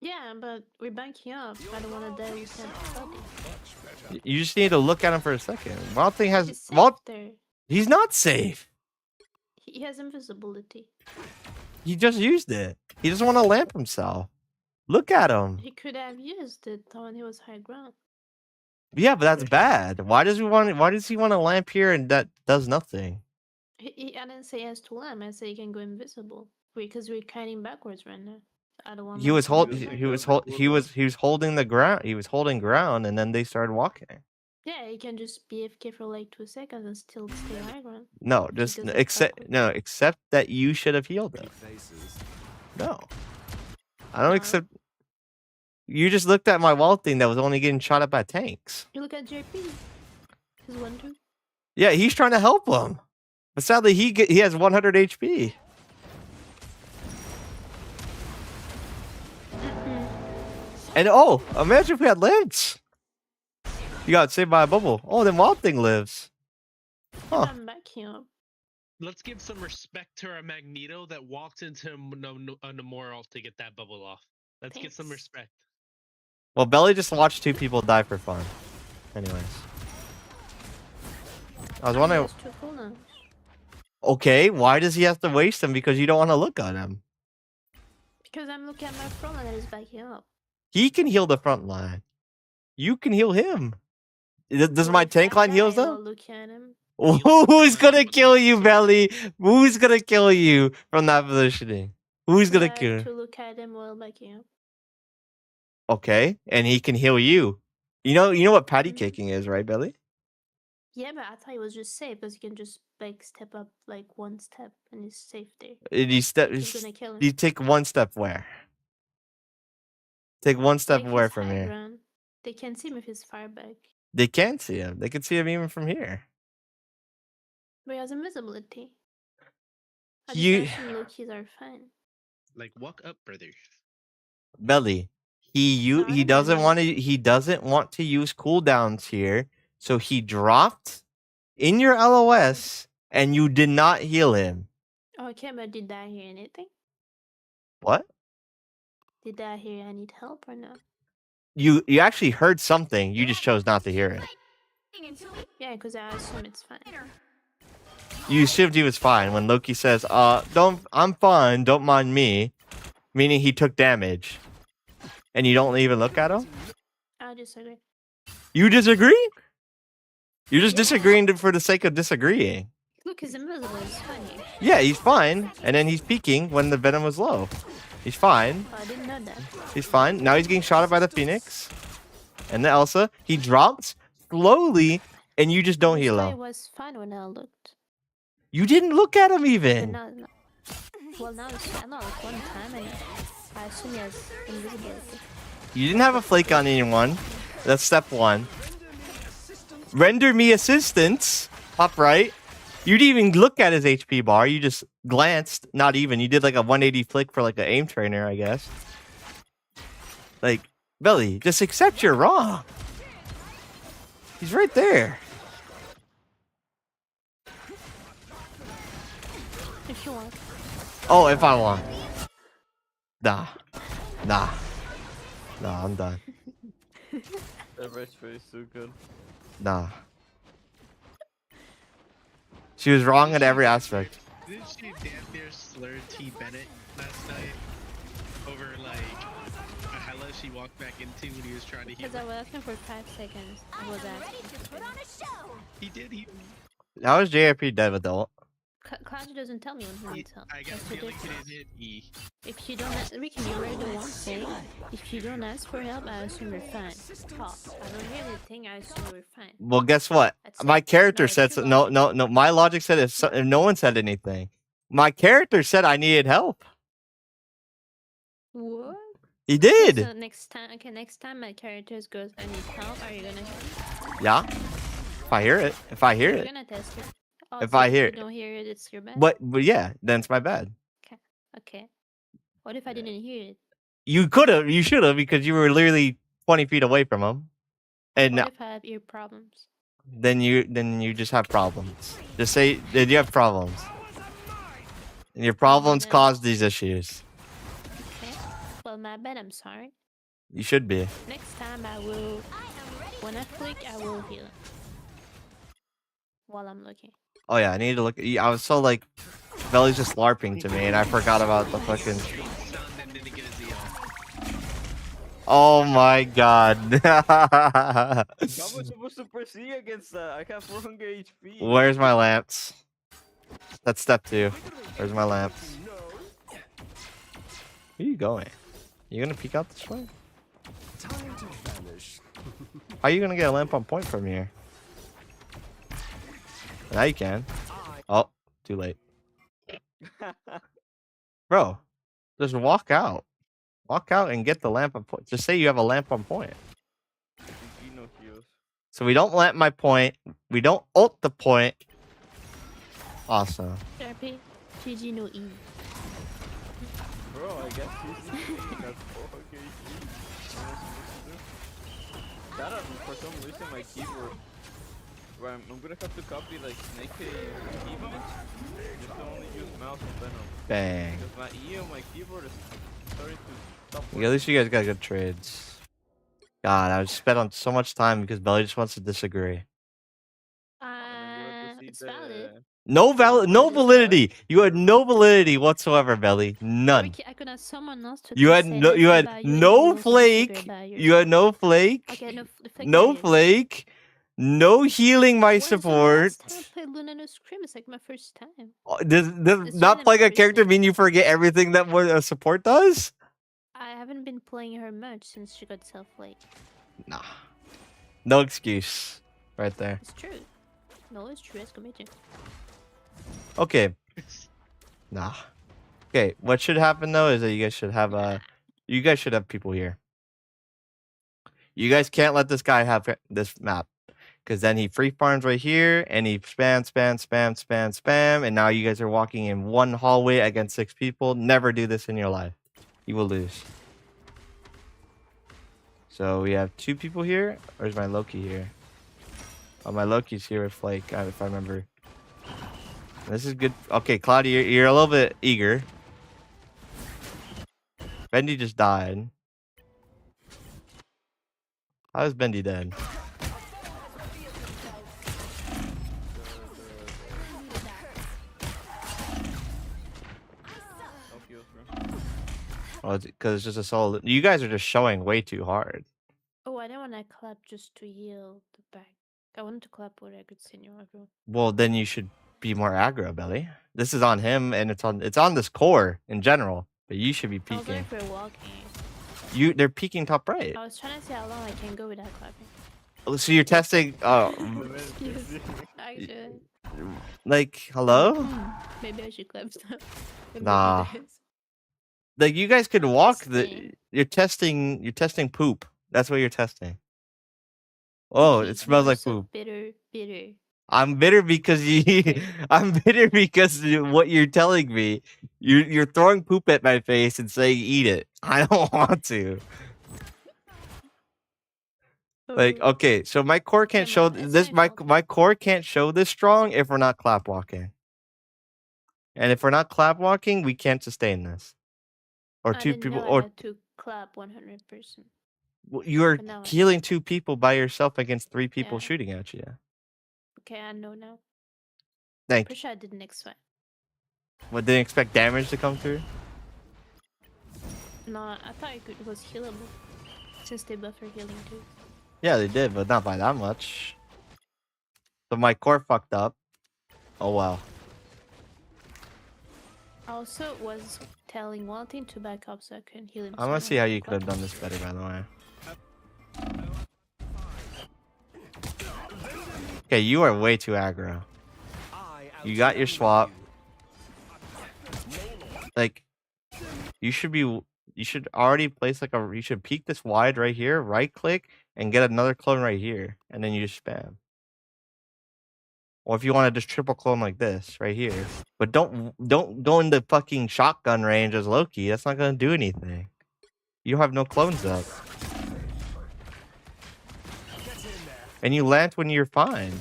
Yeah, but we're banking up. I don't want to die with him. You just need to look at him for a second. Wild Thing has He's safe Wild. there. He's not safe. He has invisibility. He just used it. He doesn't want to lamp himself. Look at him. He could have used it when he was high ground. Yeah, but that's bad. Why does he want to lamp here and that does nothing? I didn't say he has to lamp. I said he can go invisible because we're kiting backwards right now. I don't want. He was hold. he was holding the ground. He was holding ground, and then they started walking. Yeah, he can just be AFK for like 2 seconds and still stay high ground. No, He just doesn't accept backwards. accept that you should have healed him. No, I don't No. accept. You just looked at my Wild Thing that was only getting shot at by tanks. You look at JP. He's 1-2. Yeah, he's trying to help him, but sadly he has 100 HP. And oh, imagine if we had lamps. You got saved by a bubble. Oh, then Wild Thing lives. Huh. I'm backing up. Let's give some respect to our Magneto that walked into Nemoral to get that bubble off. Let's get some Thanks. respect. Well, Belly just watched 2 people die for fun. Anyways. I was He wondering, has 2 cooldowns. okay, why does he have to waste them? Because you don't want to look at him. Because I'm looking at my front line that is backing up. He can heal the front line. You can heal him. Does Well, my if tank I line heals die while them? looking at him. Who's gonna kill you, Belly? Who's gonna kill you from that positioning? Who's gonna I have kill? to look at him while backing up. Okay, and he can heal you. You know what patty Mhm. caking is, right, Belly? Yeah, but I thought it was just safe because you can just like step up like 1 step and he's safe there. He's He's gonna kill him. You take 1 step where? Take 1 step Like, where he's from high here? ground. They can see him if he's far back. They can see him. They can see him even from here. But he has invisibility. I You- just assume Lokis are fine. Like, walk up, brother. Belly. He No, I didn't doesn't know. want to use cooldowns here, so he dropped in your LOS and you did not heal him. Okay, but did I hear anything? What? Did I hear I need help or not? You actually heard something, you just chose not to hear it. Yeah, because I assume it's fine. You assumed he was fine when Loki says, I'm fine, don't mind me," meaning he took damage. And you don't even look at him? I disagree. You disagree? You're just Yeah. disagreeing for the sake of disagreeing. Look, he's invisible. It's funny. Yeah, he's fine, and then he's peeking when the venom was low. He's fine. Oh, I didn't know that. He's fine. Now he's getting shot at by the Phoenix. And the Elsa. He dropped slowly, and you just don't This heal guy him. was fine when I looked. You didn't look at him But even. now, well, now it's fine. Not like 1 time, and I assume he has invisibility. You didn't have a flake on anyone. That's step 1. Render me assistance. Top right. You didn't even look at his HP bar. You just glanced. Not even. You did like a 180 flick for like an aim trainer, I guess. Like, Belly, just accept you're wrong. He's right there. If you want. Oh, if I want. Nah. Nah, I'm done. That red spray is so good. Nah. She was wrong in every aspect. Didn't she damn near slur T Bennett last night over like a hella she walked back into when he was trying to heal? Because I was asking for 5 seconds. I I was am asking. ready to put on a show. He did. How is JRP dev adult? Cloud doesn't tell me when he needs help. I got a That's feeling he ridiculous. didn't hit E. If you don't, we can be right the one thing. If you don't ask for help, I assume you're fine. Talk. I don't hear anything. I assume we're fine. Well, guess what? That's My it. character That's said true no, logic. no, no. My logic said if no one said anything, my character said I needed help. What? He Okay, did. so next time my character goes, I need help. Are you gonna help? Yeah. If I hear it. If I hear You're it. gonna test it. Oh, If so I if hear you it. don't hear it, it's your bad. But yeah, then it's my bad. Okay. What if I didn't hear it? You could have, you should have, because you were literally 20 feet away from him, and What if I have ear problems? then you just have problems. Just say that you have problems, and your problems then- cause these issues. Okay. Well, my bad. I'm sorry. You should be. Next time I will. I am ready. When I flick, I will heal. While I'm looking. Oh yeah, I need to look. I was so like, Belly's just larping to me, and I forgot about the fucking. Son then didn't get his E off. Oh my god. How was I supposed to proceed against that? I got 400 HP. Where's my lamps? That's step 2. Where's my lamps? Where are you going? You gonna peek out this way? How are you gonna get a lamp on point from here? Now you can. Oh, too late. Bro, just walk out. Walk out and get the lamp on point. Just say you have a lamp on point. Gino heals. So we don't lamp my point. We don't ult the point. Awesome. RP. GG no E. Bro, I guess he's got 400 HP. What am I supposed to do? That for some reason my keyboard. Right, I'm gonna have to copy like Snake keyboard. Just to only use mouse and Venom. Bang. Because my E on my keyboard is starting to stop Yeah, at least you guys got good trades. God, I spent on so much time because Belly just wants to disagree. It's valid. No validity. You had no validity whatsoever, Belly. None. I could have someone else to You had say no. nice You had about you and no also disagree flake. about You had no flake. Okay, no flake. No I did. flake. No healing my When's the support. last time I played Luna no Scream? It's like my first time. Does It's not really playing a my first character time. mean you forget everything that what a support does? I haven't been playing her much since she got self-flake. Nah. No excuse. Right there. It's true. No, it's true. It's committed. Okay. Nah. Okay, what should happen though is that you guys should have people here. You guys can't let this guy have this map. Because then he free farms right here and he spam, and now you guys are walking in one hallway against 6 people. Never do this in your life. You will lose. So we have 2 people here. Where's my Loki here? Oh, my Loki's here with Flake, if I remember. This is good. Okay, Cloudy, you're a little bit eager. Bendy just died. How is Bendy dead? No heals, bro. Oh, it's because it's just a solo. You guys are just showing way too hard. Oh, I didn't want to clap just to heal the back. I wanted to clap what I could see in your aggro. Well, then you should be more aggro, Belly. This is on him, and it's on this core in general. But you should be I was going peeking. for walking. They're peeking top right. I was trying to see how long I can go without clapping. So you're testing. Oh, I should. like hello. Maybe I should clap stuff. Nah. Like you guys could walk the. Testing. You're testing poop. That's what you're testing. Oh, it smells like poop. Bitter. I'm bitter because I'm bitter because what you're telling me. You're throwing poop at my face and saying eat it. I don't want to. Like okay, so my core can't Okay, show Mom, it's this. my fault. My core can't show this strong if we're not clap walking. And if we're not clap walking, we can't sustain this. Or I 2 didn't people. know I Or had to clap 100%. You're But now I killing 2 people by yourself against 3 people Yeah. shooting at you. Okay, I know now. Thank you. Pretty sure I didn't expect. What, didn't expect damage to come through? No, I thought it was healable. Since they buff for healing too. Yeah, they did, but not by that much. So my core fucked up. Oh well. I also was telling Walton to back up so I couldn't heal him. I want to see how you could have done this better, by the way. Okay, you are way too aggro. You got your swap. Like, you should already place like you should peek this wide right here, right click, and get another clone right here, and then you just spam. Or if you want to just triple clone like this right here, but don't go into fucking shotgun range as Loki. That's not gonna do anything. You have no clones up, and you land when you're fine.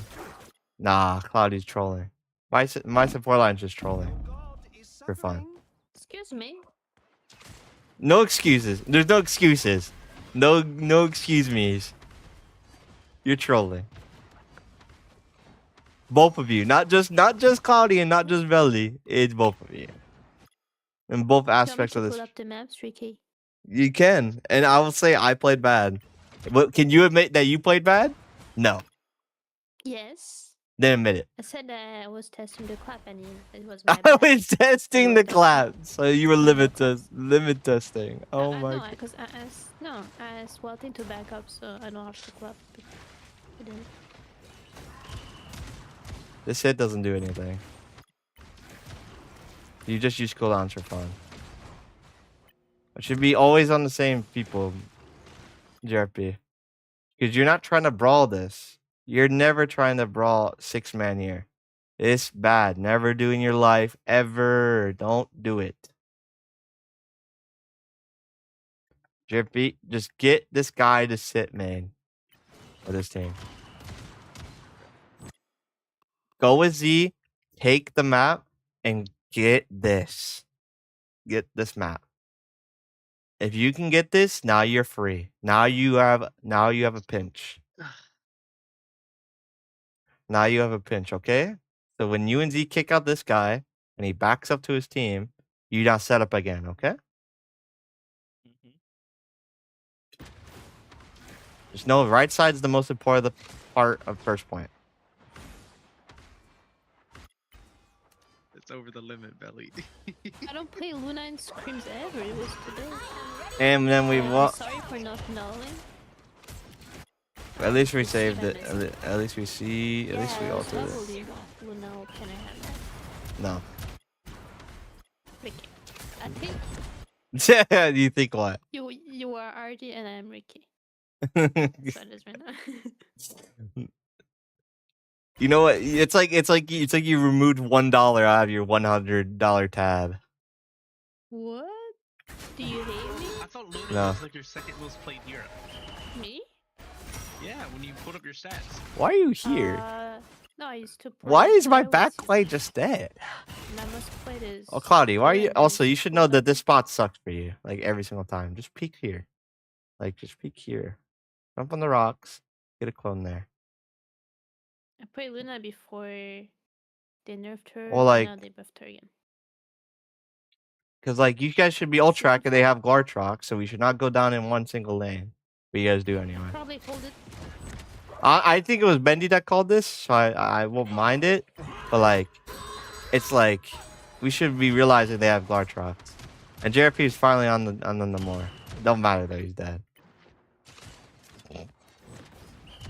Nah, Cloudy's trolling. My support line's just trolling for fun. Excuse me. No excuses. There's no excuses. No excuse me's. You're trolling. Both of you, not just Cloudy and not just Veldy. It's both of you. In both aspects of this. Pull up the maps, Ricky. You can, and I will say I played bad. But can you admit that you played bad? No. Yes. Then admit it. I said that I was testing the clap and it was my I bad. was testing the clap, so you were limit testing. Oh my. No, because I asked Walton to back up so I don't have to clap. I didn't. This hit doesn't do anything. You just use cooldowns for fun. It should be always on the same people, JRP. Because you're not trying to brawl this. You're never trying to brawl 6-man here. It's bad. Never do in your life. Ever. Don't do it. JRP, just get this guy to sit main. Or this team. Go with Z, take the map, and get this. Get this map. If you can get this, now you're free. Now you have a pinch. Now you have a pinch, okay? So when you and Z kick out this guy and he backs up to his team, you now set up again, okay? Just know right side is the most important part of first point. It's over the limit, Belly. I don't play Luna and Screams ever. It was today. And then we I'm sorry for not knowing. At least we saved it. At least we see. At least we also altered it. Luna, can I have that? No. Ricky. I think You think what? you are RD and I am Ricky. So it is right now. You know what? It's like you removed $1 out of your $100 tab. What? Do you hate me? I thought Luna No. was like your second most played hero. Me? Yeah, when you put up your stats. Why are you here? No, I used to play. Why is my I was- backplay just dead? My most played is. Oh, Cloudy, why are you? Luna Also, and you should know that Luna. this spot sucks for you. Like every single time. Just peek here. Like just peek here. Jump on the rocks. Get a clone there. I played Luna before they nerfed her. Well, like- now they buffed her again. Cause like you guys should be Ultrac and they have Gartrock, so we should not go down in one single lane. But you guys do anyway. Probably hold it. I think it was Bendy that called this, so I won't mind it. But like, it's like we should be realizing they have Gartrock, and JRP is finally on the Namor. It don't matter though, he's dead.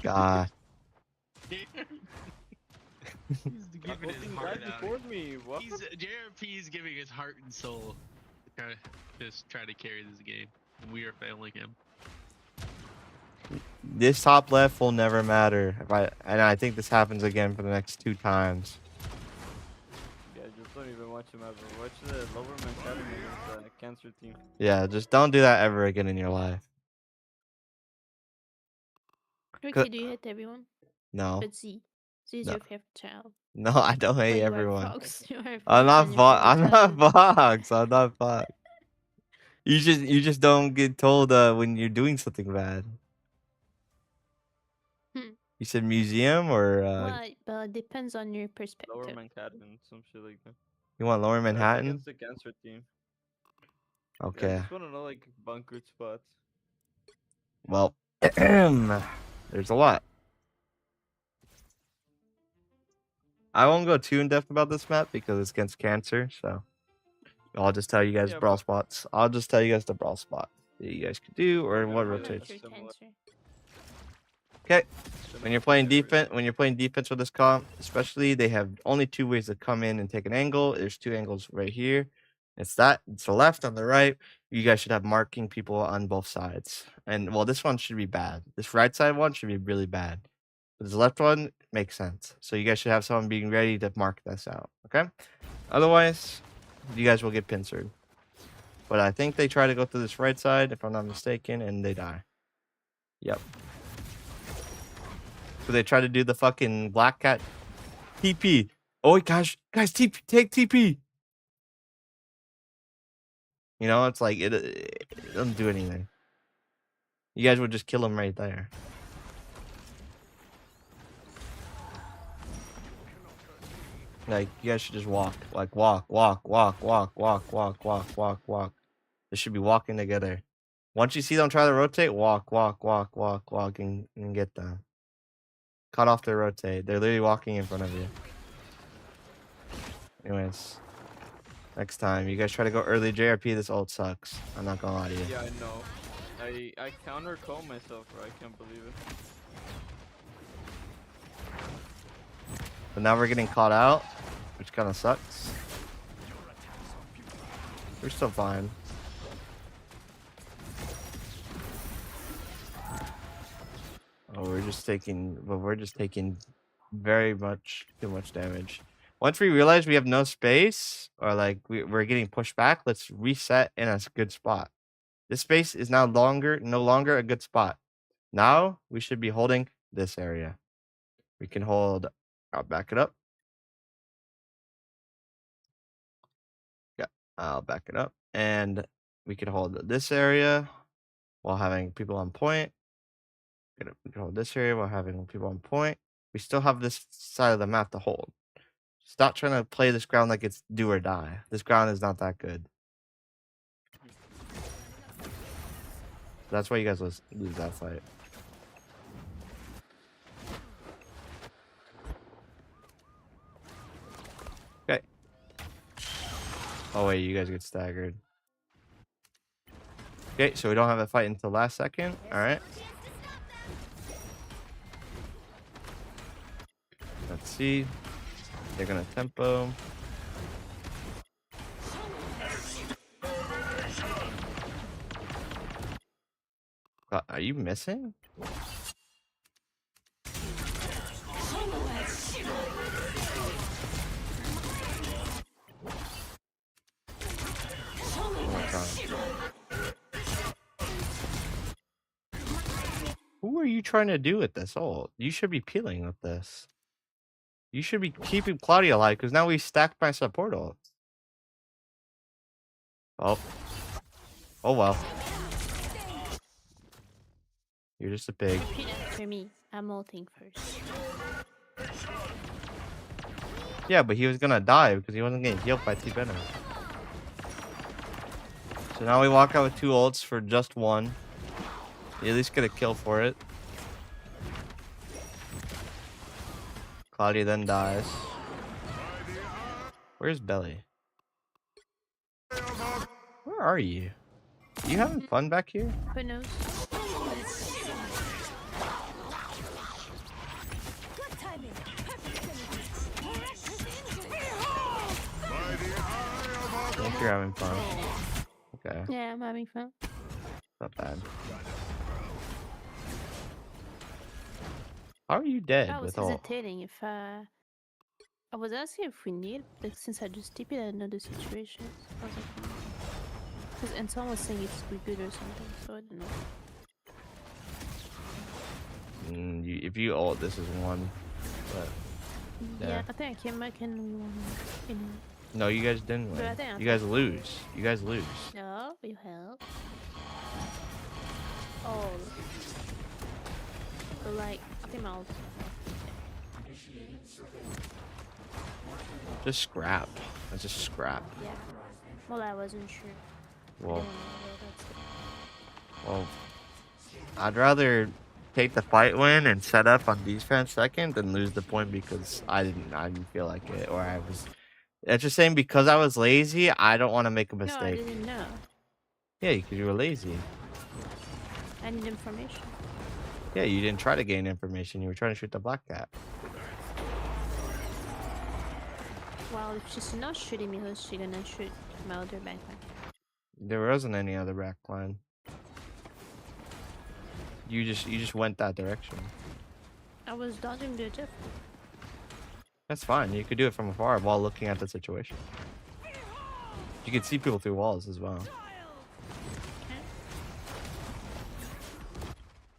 God. He's giving his heart out. JRP's giving his heart and soul to try to carry this game. And we are failing him. This top left will never matter. And I think this happens again for the next 2 times. Yeah, just don't even watch him ever. Watch the Lowerman Academy against the Cancer team. Yeah, just don't do that ever again in your life. Ricky, do you hate everyone? No. But Z. Z is No. your favorite child. No, I don't But hate you are everyone. Fox. You are I'm Fox not and your Fox. I'm favorite not child. Fox. I'm not Fox. You just don't get told when you're doing something bad. Hmm. You said museum or Well, but it depends on your Lower perspective. Manhattan, some shit like that. you want Lower That's Manhattan? against the cancer team. Yeah, I Okay. just wanna know like bunkered spots. Well, there's a lot. I won't go too in depth about this map because it's against cancer, so I'll just tell you guys Yeah, brawl but- spots. I'll just tell you guys the brawl spot that you guys could do or Yeah, what yeah, rotates. that's similar. Okay. When you're playing Similar defense, when you're playing defense with this comp, especially, they have only two ways to come in and take an angle. There's two angles right here. It's the left on the right. You guys should have marking people on both sides. And well, this one should be bad. This right side one should be really bad. But this left one makes sense. So you guys should have someone being ready to mark this out. Okay. Otherwise, you guys will get pincered. But I think they try to go to this right side, if I'm not mistaken, and they die. Yep. So they try to do the fucking black cat TP. Oh gosh, guys, TP, take TP. You know, it's like it doesn't do anything. You guys would just kill him right there. Like you guys should just walk, like walk. They should be walking together. Once you see them try to rotate, walk, and get them. Cut off their rotate. They're literally walking in front of you. Anyways, next time you guys try to go early JRP, this ult sucks. I'm not gonna lie to you. Yeah, I know. I counter call myself, bro. I can't believe it. But now we're getting caught out, which kind of sucks. We're still fine. Oh, we're just taking very much too much damage. Once we realize we have no space or like we're getting pushed back, let's reset in a good spot. This space is now no longer a good spot. Now we should be holding this area. We can hold. I'll back it up. Yeah, I'll back it up, and we can hold this area while having people on point. We can hold this area while having people on point. We still have this side of the map to hold. Stop trying to play this ground like it's do or die. This ground is not that good. That's why you guys lose that fight. Okay. Oh wait, you guys get staggered. Okay, so we don't have a fight until last second. All right. Let's see. They're gonna tempo. Are you missing? Who are you trying to do with this ult? You should be peeling with this. You should be keeping Claudia alive because now we stacked my support ult. Oh. Oh well. You're just a pig. Repeat after me. I'm ulting first. Yeah, but he was gonna die because he wasn't getting healed by T-Venom. So now we walk out with 2 ults for just 1. You at least get a kill for it. Claudia then dies. Where's Belly? Where are you? You having fun back here? Who knows? Good timing. I think you're having fun. Okay, Yeah, I'm having fun. not bad. How are you dead I was with all? hesitating if I was asking if we need, but since I just TP'd, I know the situation. I was like, and someone was saying it's reboot or something, so I don't know. If you ult, this is 1. But Yeah, Yeah. I think I came back and we won. No, you guys didn't But I win. think I You guys lose. You guys lose. No, you help. Oh. But like, I think I'll. Just scrap. That's just scrap. Yeah. Well, I wasn't sure. I Well, didn't know that's it. well, I'd rather take the fight win and set up on defense second than lose the point because I didn't feel like it, or I was. It's just saying because I was lazy, I don't want to make a No, I mistake. didn't know. Yeah, because you were lazy. I need information. Yeah, you didn't try to gain information. You were trying to shoot the black cat. Well, if she's not shooting me, who's she gonna shoot? My other backline. There wasn't any other back line. You just went that direction. I was dodging the Jeff. That's fine. You could do it from afar while looking at the situation. You could see people through walls as well.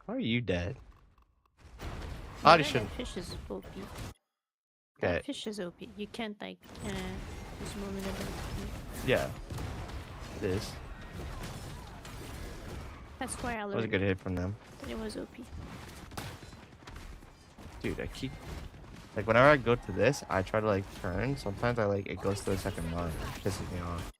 How are you dead? I Yeah, should. that fish is OP. Okay. That fish is OP. You can't like just move it about. Yeah. It is. That's why I That was a learned good hit from them. that it was OP. Dude, I keep like whenever I go to this, I try to like turn. Sometimes I like it goes to the second line. It pisses me off.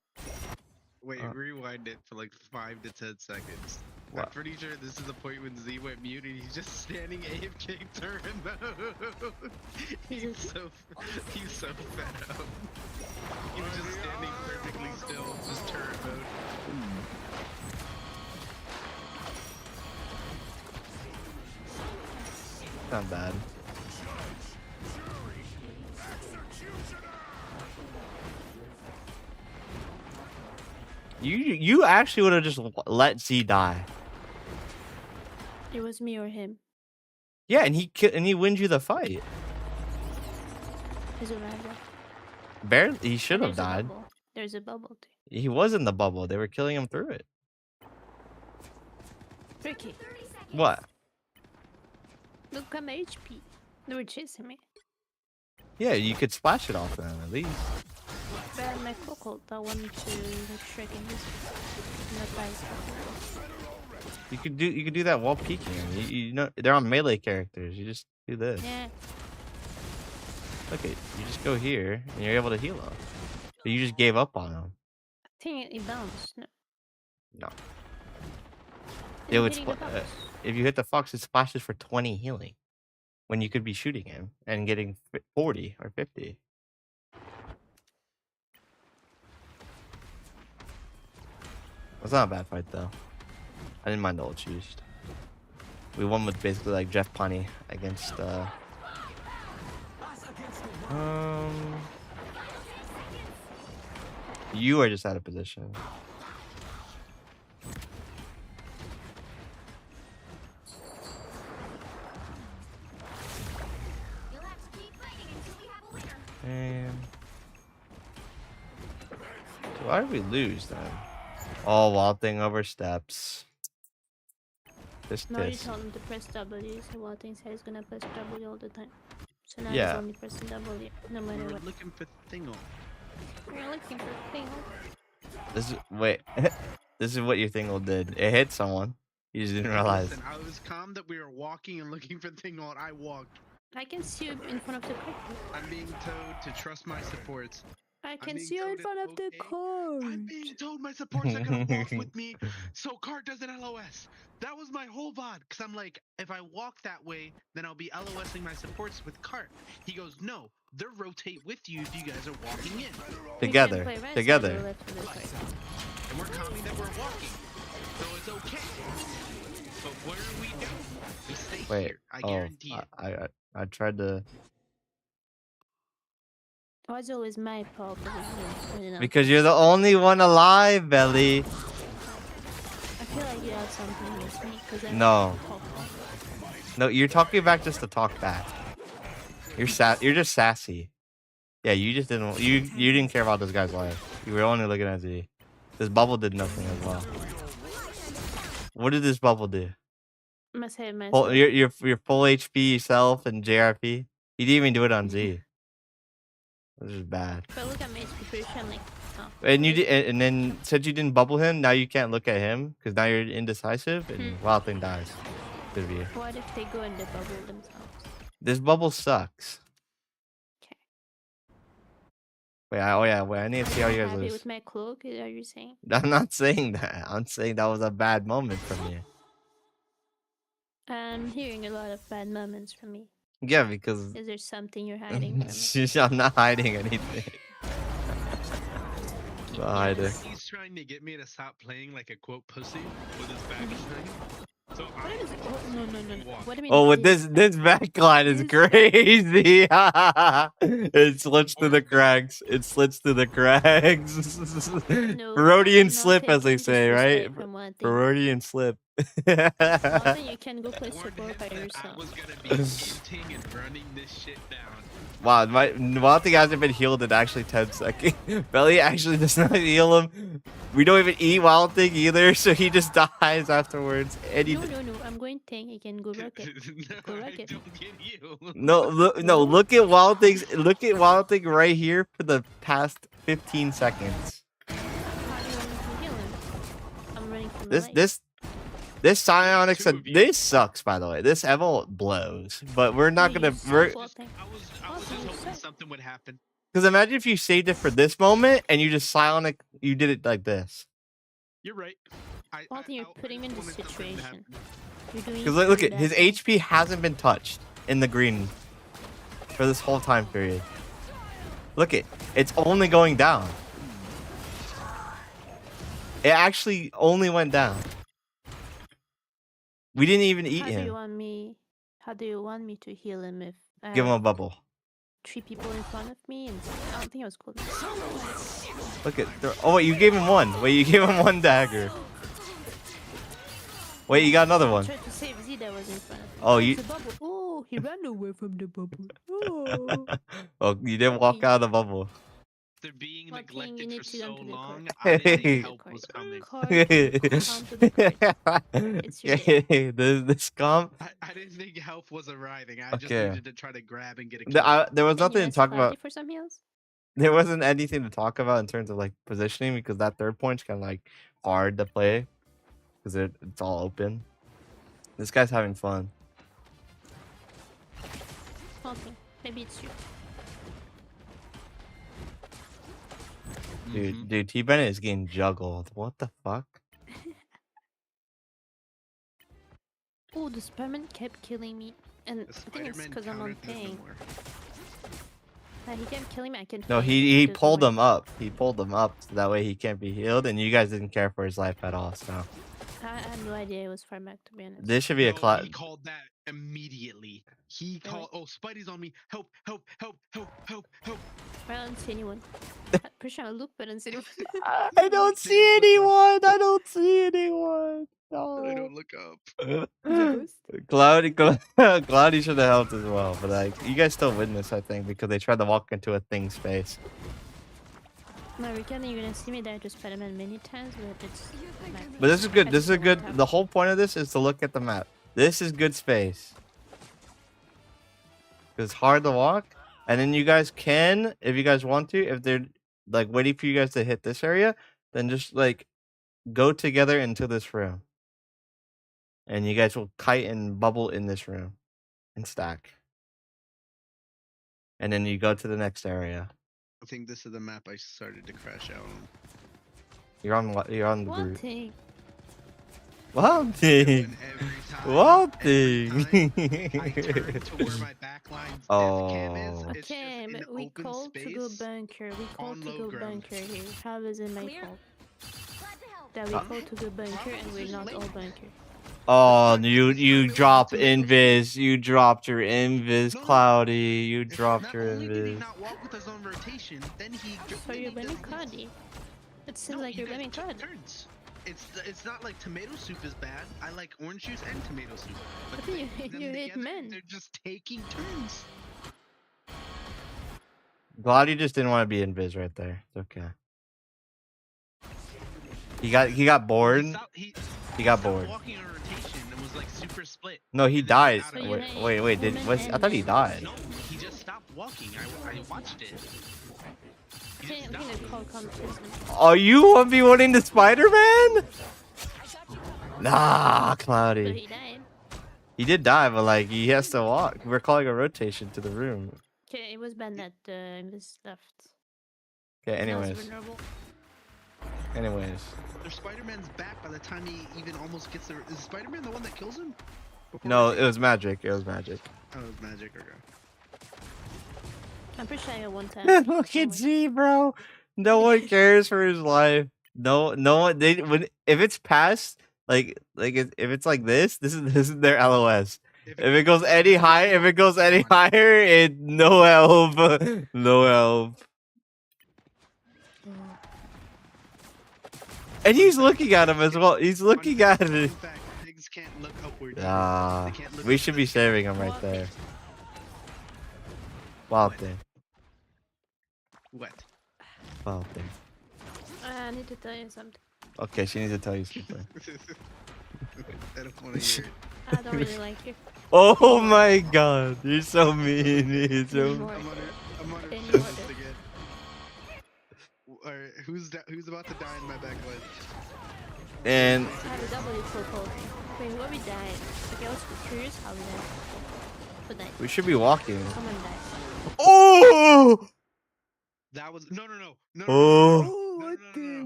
Wait, Uh. rewind it for like 5 to 10 seconds. I'm What? pretty sure this is the point when Z went mute and he's just standing AFK turn mode. he's so fed up. He was just standing perfectly still, just turn mode. Not bad. You actually would have just let Z die. It was me or him. Yeah, and he wins you the fight. He's alive. Barely, he should have There's a died. bubble. There's a bubble too. He was in the bubble. They were killing him through it. Tricky. What? Look at my HP. They were chasing me. Yeah, you could splash it off them at least. But I had my focal. I wanted to make sure I can use it. Not guys. You could do that while peeking him. You know they're on melee characters. You just do this. Yeah. Look at you just go here and you're able to heal him. But you just gave up on him. I think it bounced. No. No. I'm It would hitting the box. if you hit the fox, it splashes for 20 healing. When you could be shooting him and getting 40 or 50. It's not a bad fight though. I didn't mind the ult used. We won with basically like Jeff Punny against you are just out of position. You'll have to keep fighting until we have a winner. And so why did we lose then? Oh, Wild Thing oversteps. No, you This. told him to press W, so Wild Thing said he's gonna press W all the time. So now Yeah. he's only pressing W, no matter We're what. looking for Thingle. We're looking for thing. This is wait. This is what your Thingle did. It hit someone. You just didn't realize. Listen, I was calm that we were walking and looking for Thingle, and I walked. I can see you in front of the car. I'm being told to trust my supports. I can being see you in told front it's of the okay. car. I'm being told my supports are gonna walk with me, so Cart doesn't LOS. That was my whole VOD, because I'm like, if I walk that way, then I'll be LOSing my supports with Cart. He goes, no, they'll rotate with you if you guys are walking in. Together. We can play right side or Together. left or left side. And we're calming that we're walking, so it's okay. But what do we do? We stay Wait. here, I Oh, guarantee it. I tried to Why is it always my fault? because you're the only one alive, Belly. I feel like you had something against me because I No. talk back. No, you're talking back just to talk back. You're just sassy. Yeah, you just didn't you didn't care about this guy's life. You were only looking at Z. This bubble did nothing as well. What did this bubble do? Must have myself. Full, your full HP self and JRP. You didn't even do it on Z. This is bad. But look at my preparation, like, oh. And you did, and then since you didn't bubble him, now you can't look at him because now you're indecisive, and Wild Thing dies. Good of you. What if they go and they bubble themselves? This bubble sucks. Okay. Wait, I need to see how you guys Happy lose. with my cloak? Are you saying? I'm not saying that. I'm saying that was a bad moment from you. I'm hearing a lot of bad moments from me. Yeah, because Is there something you're hiding from me? I'm not hiding anything. Not hiding. He's trying to get me to stop playing like a quote pussy with his back thing. So What is? Oh, no. What do you mean? Oh, with this backline is crazy. It slips through the cracks. It slits through the cracks. No, Freudian I'm not slip, as they taking say, right? disrespect from one thing. Freudian slip. One thing you can go play warned support him by that I yourself. was gonna be hinting and running this shit down. Wow, my Wild Thing hasn't been healed in actually 10 seconds. Belly actually does not heal him. We don't even eat Wild Thing either, so he just dies afterwards. And he No. I'm going tank. You can go rocket. Go I rocket. don't get you. no, look at Wild Thing's. Look at Wild Thing right here for the past 15 seconds. How do you want me to heal him? I'm running from This Psionics, Two of you. this sucks, by the way. This Evil blows, but we're not gonna. I was just hoping something would happen. Because imagine if you saved it for this moment and you just Psionic, you did it like this. You're right. You're putting him in this wanted something to situation. happen. You're doing. Because look at that his thing. HP hasn't been touched in the green for this whole time period. Look it, it's only going down. It actually only went down. We didn't even eat How do you him. want me? How do you want me to heal him if I Give him have a bubble. 3 people in front of me? And I don't think I was cool. Look at. Oh wait, you gave him one. Wait, you gave him one dagger. Wait, you got another one. I tried to save Z that was in front of me. Oh, it's you. a bubble. Oh, he ran away from the bubble. Oh. Oh, you didn't walk out of the bubble. After being What thing you neglected need for to so come to the long, court? I didn't Hey. think help was coming. Card. Come to the court. It's your day. this comp. I didn't think help was arriving. I just Okay. needed to try to grab and get a kill. There was Can you nothing to ask talk Cloudy about. for some heals? There wasn't anything to talk about in terms of like positioning because that third point's kind of like hard to play because it's all open. This guy's having fun. Okay, maybe it's you. Dude, T Bennett is getting juggled. What the fuck? Oh, the Spider-Man kept killing me, and The I think it's Spider-Man because I'm on countered the ping. more. He kept killing me. I can. No, he pulled him up. He pulled him up so that way he can't be healed, and you guys didn't care for his life at all. So I had no idea it was far back, to be honest. this should be a No, class. He called that immediately. He called, oh, Spidey's on me. Help, help, help, help, help, help. I don't see anyone. I'm pretty sure I look, but I don't see anyone. I don't see anyone. I don't see anyone. I No. don't look up. Cloudy should have helped as well, but like you guys still win this, I think, because they tried to walk into a thing space. No, Ricardo, you're gonna see me there to Spider-Man many times, but it's. But this is good. This is a good. The whole point of this is to look at the map. This is good space. It's hard to walk, and then you guys can, if you guys want to, if they're like waiting for you guys to hit this area, then just like go together into this room, and you guys will kite and bubble in this room, and stack, and then you go to the next area. I think this is the map I started to crash out on. You're on the One group. thing. One thing. One thing. I turn to where my backline's death cam is. Oh. It's Okay, just but in we open called to go space. bunker. We called on to low go ground. bunker here. How is it my Clear. fault Glad to help. that we called to go bunker and we're not all bunker? Oh, you drop invis. You dropped your invis, No, no. Cloudy. You It's dropped not your only did he invis. not walk with his own rotation, then he. So you're blaming Cloudy. It seems No, like you you're blaming guys took Cloudy. turns. It's not like tomato soup is bad. I like orange juice and tomato soup. But But you- them you hate together, men. They're just taking turns. Cloudy just didn't want to be invis right there. It's okay. He got bored. He got stopped bored. walking on rotation and was like super split. No, he And then died. got out of you it. hate Wait. Did women was I and thought he men? died. No, he just stopped walking. I watched it. Okay, I'm gonna call competition. Are you 1v1ing the Spider-Man? Nah, But Cloudy. he died. He did die, but like he has to walk. We're calling a rotation to the room. Okay, it was Bandit Invis left. Okay, Now it's anyways. vulnerable. Anyways. Their Spider-Man's back by the time he even almost gets there. Is Spider-Man the one that kills him? Before No, he- it was magic. It was magic. Oh, it's magic. Okay. I'm pretty sure I got one time. Look at Z, bro. No one cares for his life. No one. They when if it's past if it's like this is their LOS. If it goes any higher, it no help, no help. And he's looking at him as well. He's looking at it. In fact, pigs can't look upward. Ah, They can't look we up should at be the sky. saving him right there. Wild thing. What? Wild thing. I need to tell you something. Okay, she needs to tell you something. I don't want to hear it. I don't really like you. Oh my god, you're so mean. You're so Anymore. I'm on her Any business order. again. Alright, who's about to die in my back line? And I have a double full cold. Wait, what we died? Okay, I was curious how we died. Who died? we should be walking. Someone died. Oh! That was no. Oh. No.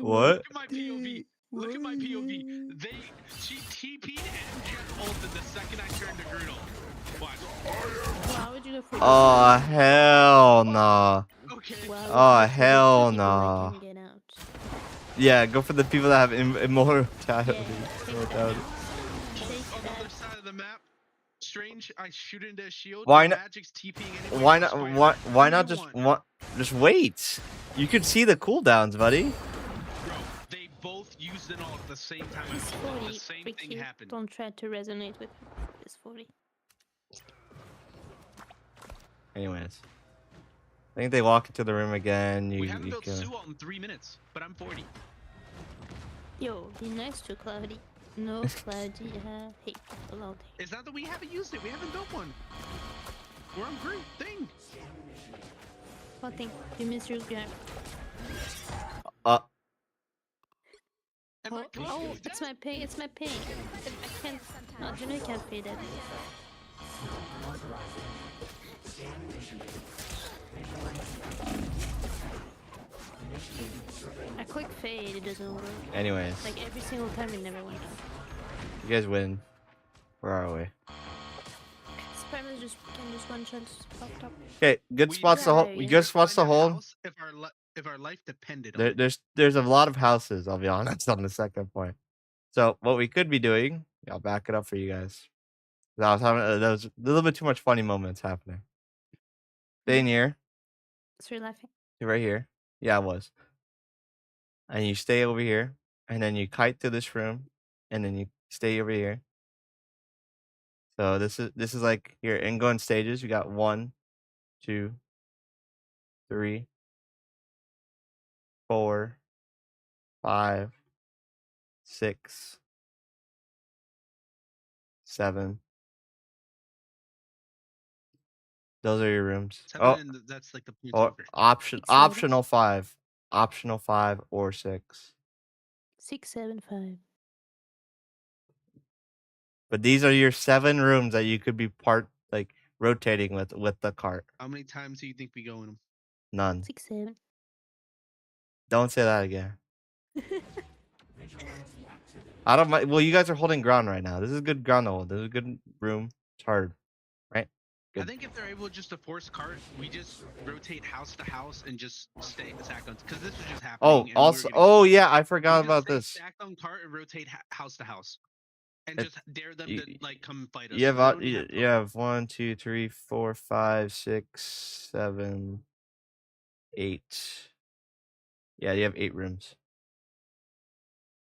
What? Look at my POV. Look at my POV. She TP'd and just ulted the second I turned to Girdle. Watch. Why would you go for Oh hell nah. Okay. Why would you Oh go for the hell two people that nah. can get out? Yeah, go for the people that have immortality. Yeah, take Immortality. Take On the that. other side of the map, Strange, I shoot into a shield. Why the not- Magic's TPing anyway. Why for not? Spider. Why not Who just won? just wait? You can see the cooldowns, buddy. Bro, they both used it all at the same time. He's The 40. same Ricky, thing happened. don't try to resonate with him. He's 40. Anyways, I think they walk into the room again. We haven't built can... Suo in 3 minutes, but I'm 40. Yo, be nice to Cloudy. No Cloudy hate. Allowed hate. It's not that we haven't used it. We haven't built one. We're on great thing. What thing? You miss your game. Uh, Am I Oh, paying oh, you it's that? my pay. It's my pay. I can't. No, Jimmy can't pay that. I click fade, it doesn't work. anyways, Like every single time, it never went. you guys win. Where are we? Spammers just can just one shot popped up. Okay, good We spots to try, hold. yeah. Good We'd spots to find a hold. house If our life depended on it. There's a lot of houses. I'll be honest on the second point. So what we could be doing, I'll back it up for you guys. I was having there was a little bit too much funny moments happening. Stay in here, So you're laughing. right here. Yeah, I was. And you stay over here, and then you kite to this room, and then you stay over here. So this is like your ingoing stages. You got 1, 2, 3, 4, 5, 6, 7. Those are your rooms. That's like the point Or over. optional 5, optional 5 or 6. 6, 7, 5. But these are your 7 rooms that you could be rotating with the cart. How many times do you think we go in them? None. 6, 7. Don't say that again. I don't mind. Well, you guys are holding ground right now. This is good ground to hold. This is a good room. It's hard, right? I Good. think if they're able just to force cart, we just rotate house to house and just stay stacked on. Because this was just happening. Oh, and we were also, getting- oh yeah, I we forgot just about stay this. Stacked on cart and rotate house to house, and It- just dare them you- to like come fight us. You have We don't you, have you have 1, 2, 3, 4, 5, 6, 7, 8. Yeah, you have 8 rooms.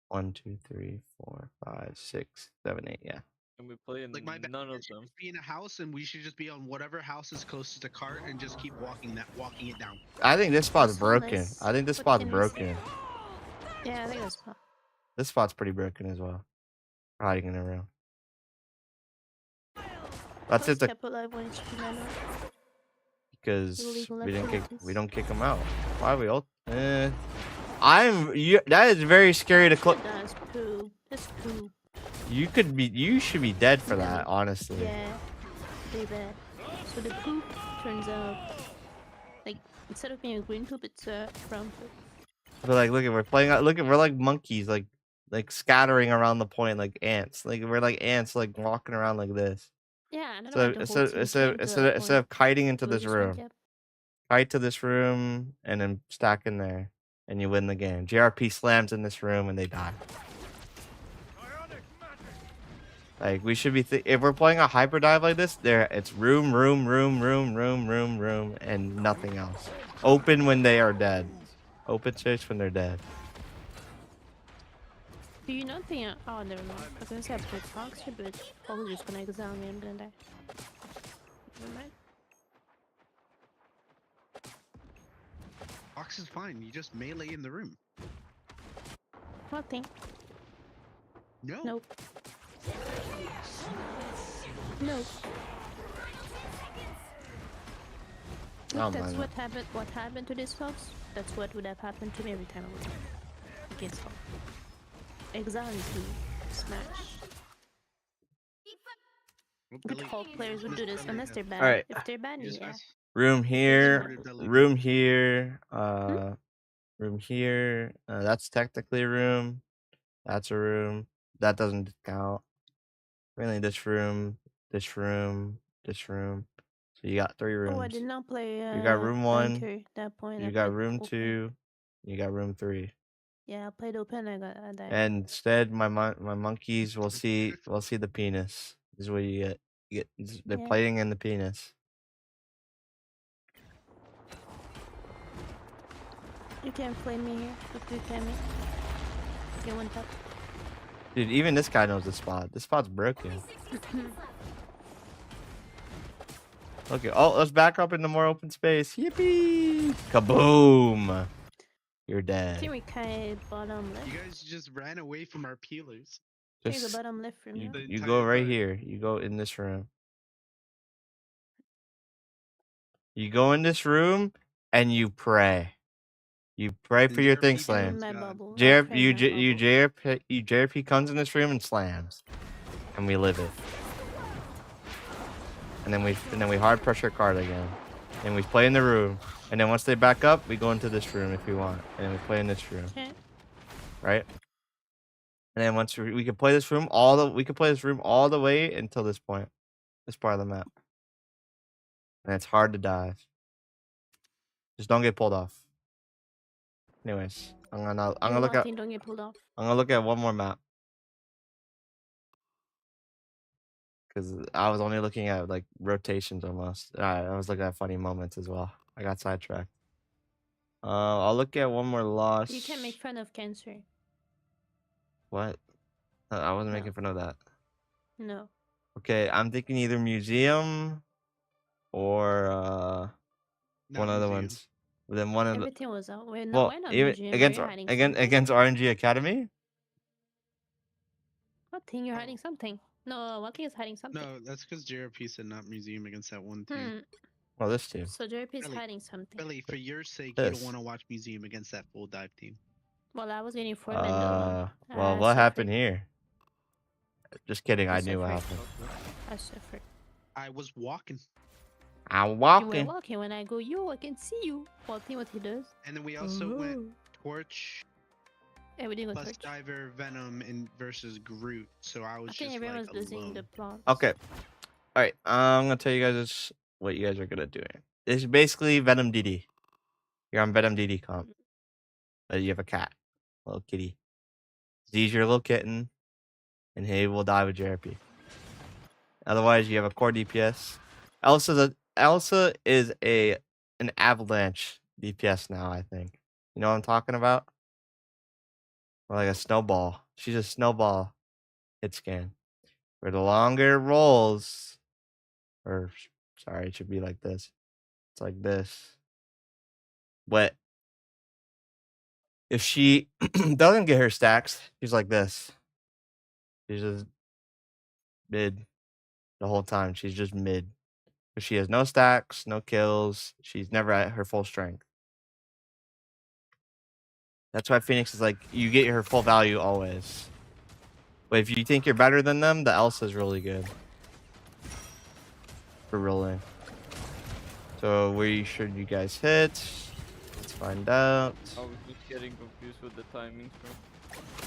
1, 2, 3, 4, 5, 6, 7, 8. Yeah. And we play in Like my none of should them. just be in a house, and we should just be on whatever house is closest to cart, and just keep walking it down. I think this spot's So broken. nice. I think this What spot's can we say? broken. Yeah, I think that's fine. This spot's pretty broken as well. Hiding in a room. That's it. Kept alive when it should be manual. because Illegal we activities. don't kick him out. Why we ult? That is very scary to close. That's poop. That's poop. You should be dead for Yeah. that, honestly. Yeah. Pretty bad. So the poop turns out, like, instead of being a green poop, it's a brown poop. But like, look at we're like monkeys, like scattering around the point like ants. Like we're like ants, like walking around like this. Yeah, and I don't So want the whole team came to that instead of point. kiting into We'll this just room, yep. kite to this room and then stack in there, and you win the game. JRP slams in this room and they die. Like we should be if we're playing a hyper dive like this, it's room, and nothing else. Open when they are dead. Open space when they're dead. Do you not think? Oh, never mind. I was gonna say I played Fox here, but Fox is just gonna exile me. I'm gonna die. Never mind. Fox is fine. You just melee in the room. Nothing. No. Nope. Nope. Oh, That's man. what happened. What happened to this Fox? That's what would have happened to me every time I was against Fox. Exile and smash. Good Hulk players would do this unless they're bad. Alright. If they're bad, yeah. Room here, Discorded belly. room here, room here. That's technically a room. That's a room. That doesn't count. Really, this room, this room, this room. So you got 3 rooms. Oh, I did not play. You got room 1. Bunker that point. You I got played room open. 2. You got room 3. Yeah, I played open. I died. And instead, my monkeys will see the penis. This is what you get. They're Yeah. playing in the penis. You can flame me here. You can me. Get one tap. Dude, even this guy knows the spot. This spot's broken. Only 60 seconds left. Okay. Oh, let's back up into more open space. Yippee! Kaboom! You're I dead. think we kind bottom left. You guys just ran away from our peelers. Here's the Just bottom left from you. The you entire go right time. here. You go in this room. You go in this room and you pray. You pray for your thing JRP I'm in slam. my God. bubble. JRP, I'm in my bubble. JRP comes in this room and slams, and we live it. And then we hard pressure card again, and we play in the room. And then once they back up, we go into this room if we want, and then we play in this room, Okay. right? And then once we can play this room all the way until this point, this part of the map. And it's hard to dive. Just don't get pulled off. Anyways, I'm gonna look at Don't get pulled off. I'm gonna look at one more map. Because I was only looking at like rotations almost. I was looking at funny moments as well. I got sidetracked. I'll look at one more loss. You can make fun of cancer. What? I wasn't No. making fun of that. No. Okay, I'm thinking either museum or Not one of the museum. ones. Then one of the Everything was out. Wait, no, well, why not even museum? against Are you hiding against something? against RNG Academy. What thing? You're hiding something. No, what thing is hiding something? No, that's because JRP said not museum against that one team. Hmm. Well, this team. So JP is Really? hiding something. Billy, for your sake, you This. don't want to watch museum against that full dive team. Well, I was getting 4 men though. Well, what happened here? Just kidding. I That's knew what different. happened. I suffered. I was walking, I'm You were walking. walking when I go, yo, I can see you. Walking what he does. and then we also went Ooh. Torch Yeah, we didn't go plus torch. Diver Venom and versus Groot. So I was I think just everyone like was losing alone. the plot. Okay. All right. I'm gonna tell you guys what you guys are gonna do. It's basically Venom DD. You're on Venom DD comp. You have a cat, little kitty. Z's your little kitten, and he will die with JRP. Otherwise, you have a core DPS. Elsa is an avalanche DPS now. I think you know what I'm talking about. Or like a snowball. She's a snowball hit scan. For the longer it rolls, or sorry, it should be like this. It's like this. But if she doesn't get her stacks, she's like this. She's just mid the whole time. She's just mid. But she has no stacks, no kills. She's never at her full strength. That's why Phoenix is like, you get her full value always. But if you think you're better than them, the Elsa is really good. For rolling. So where should you guys hit? Let's find out. I was just getting confused with the timings,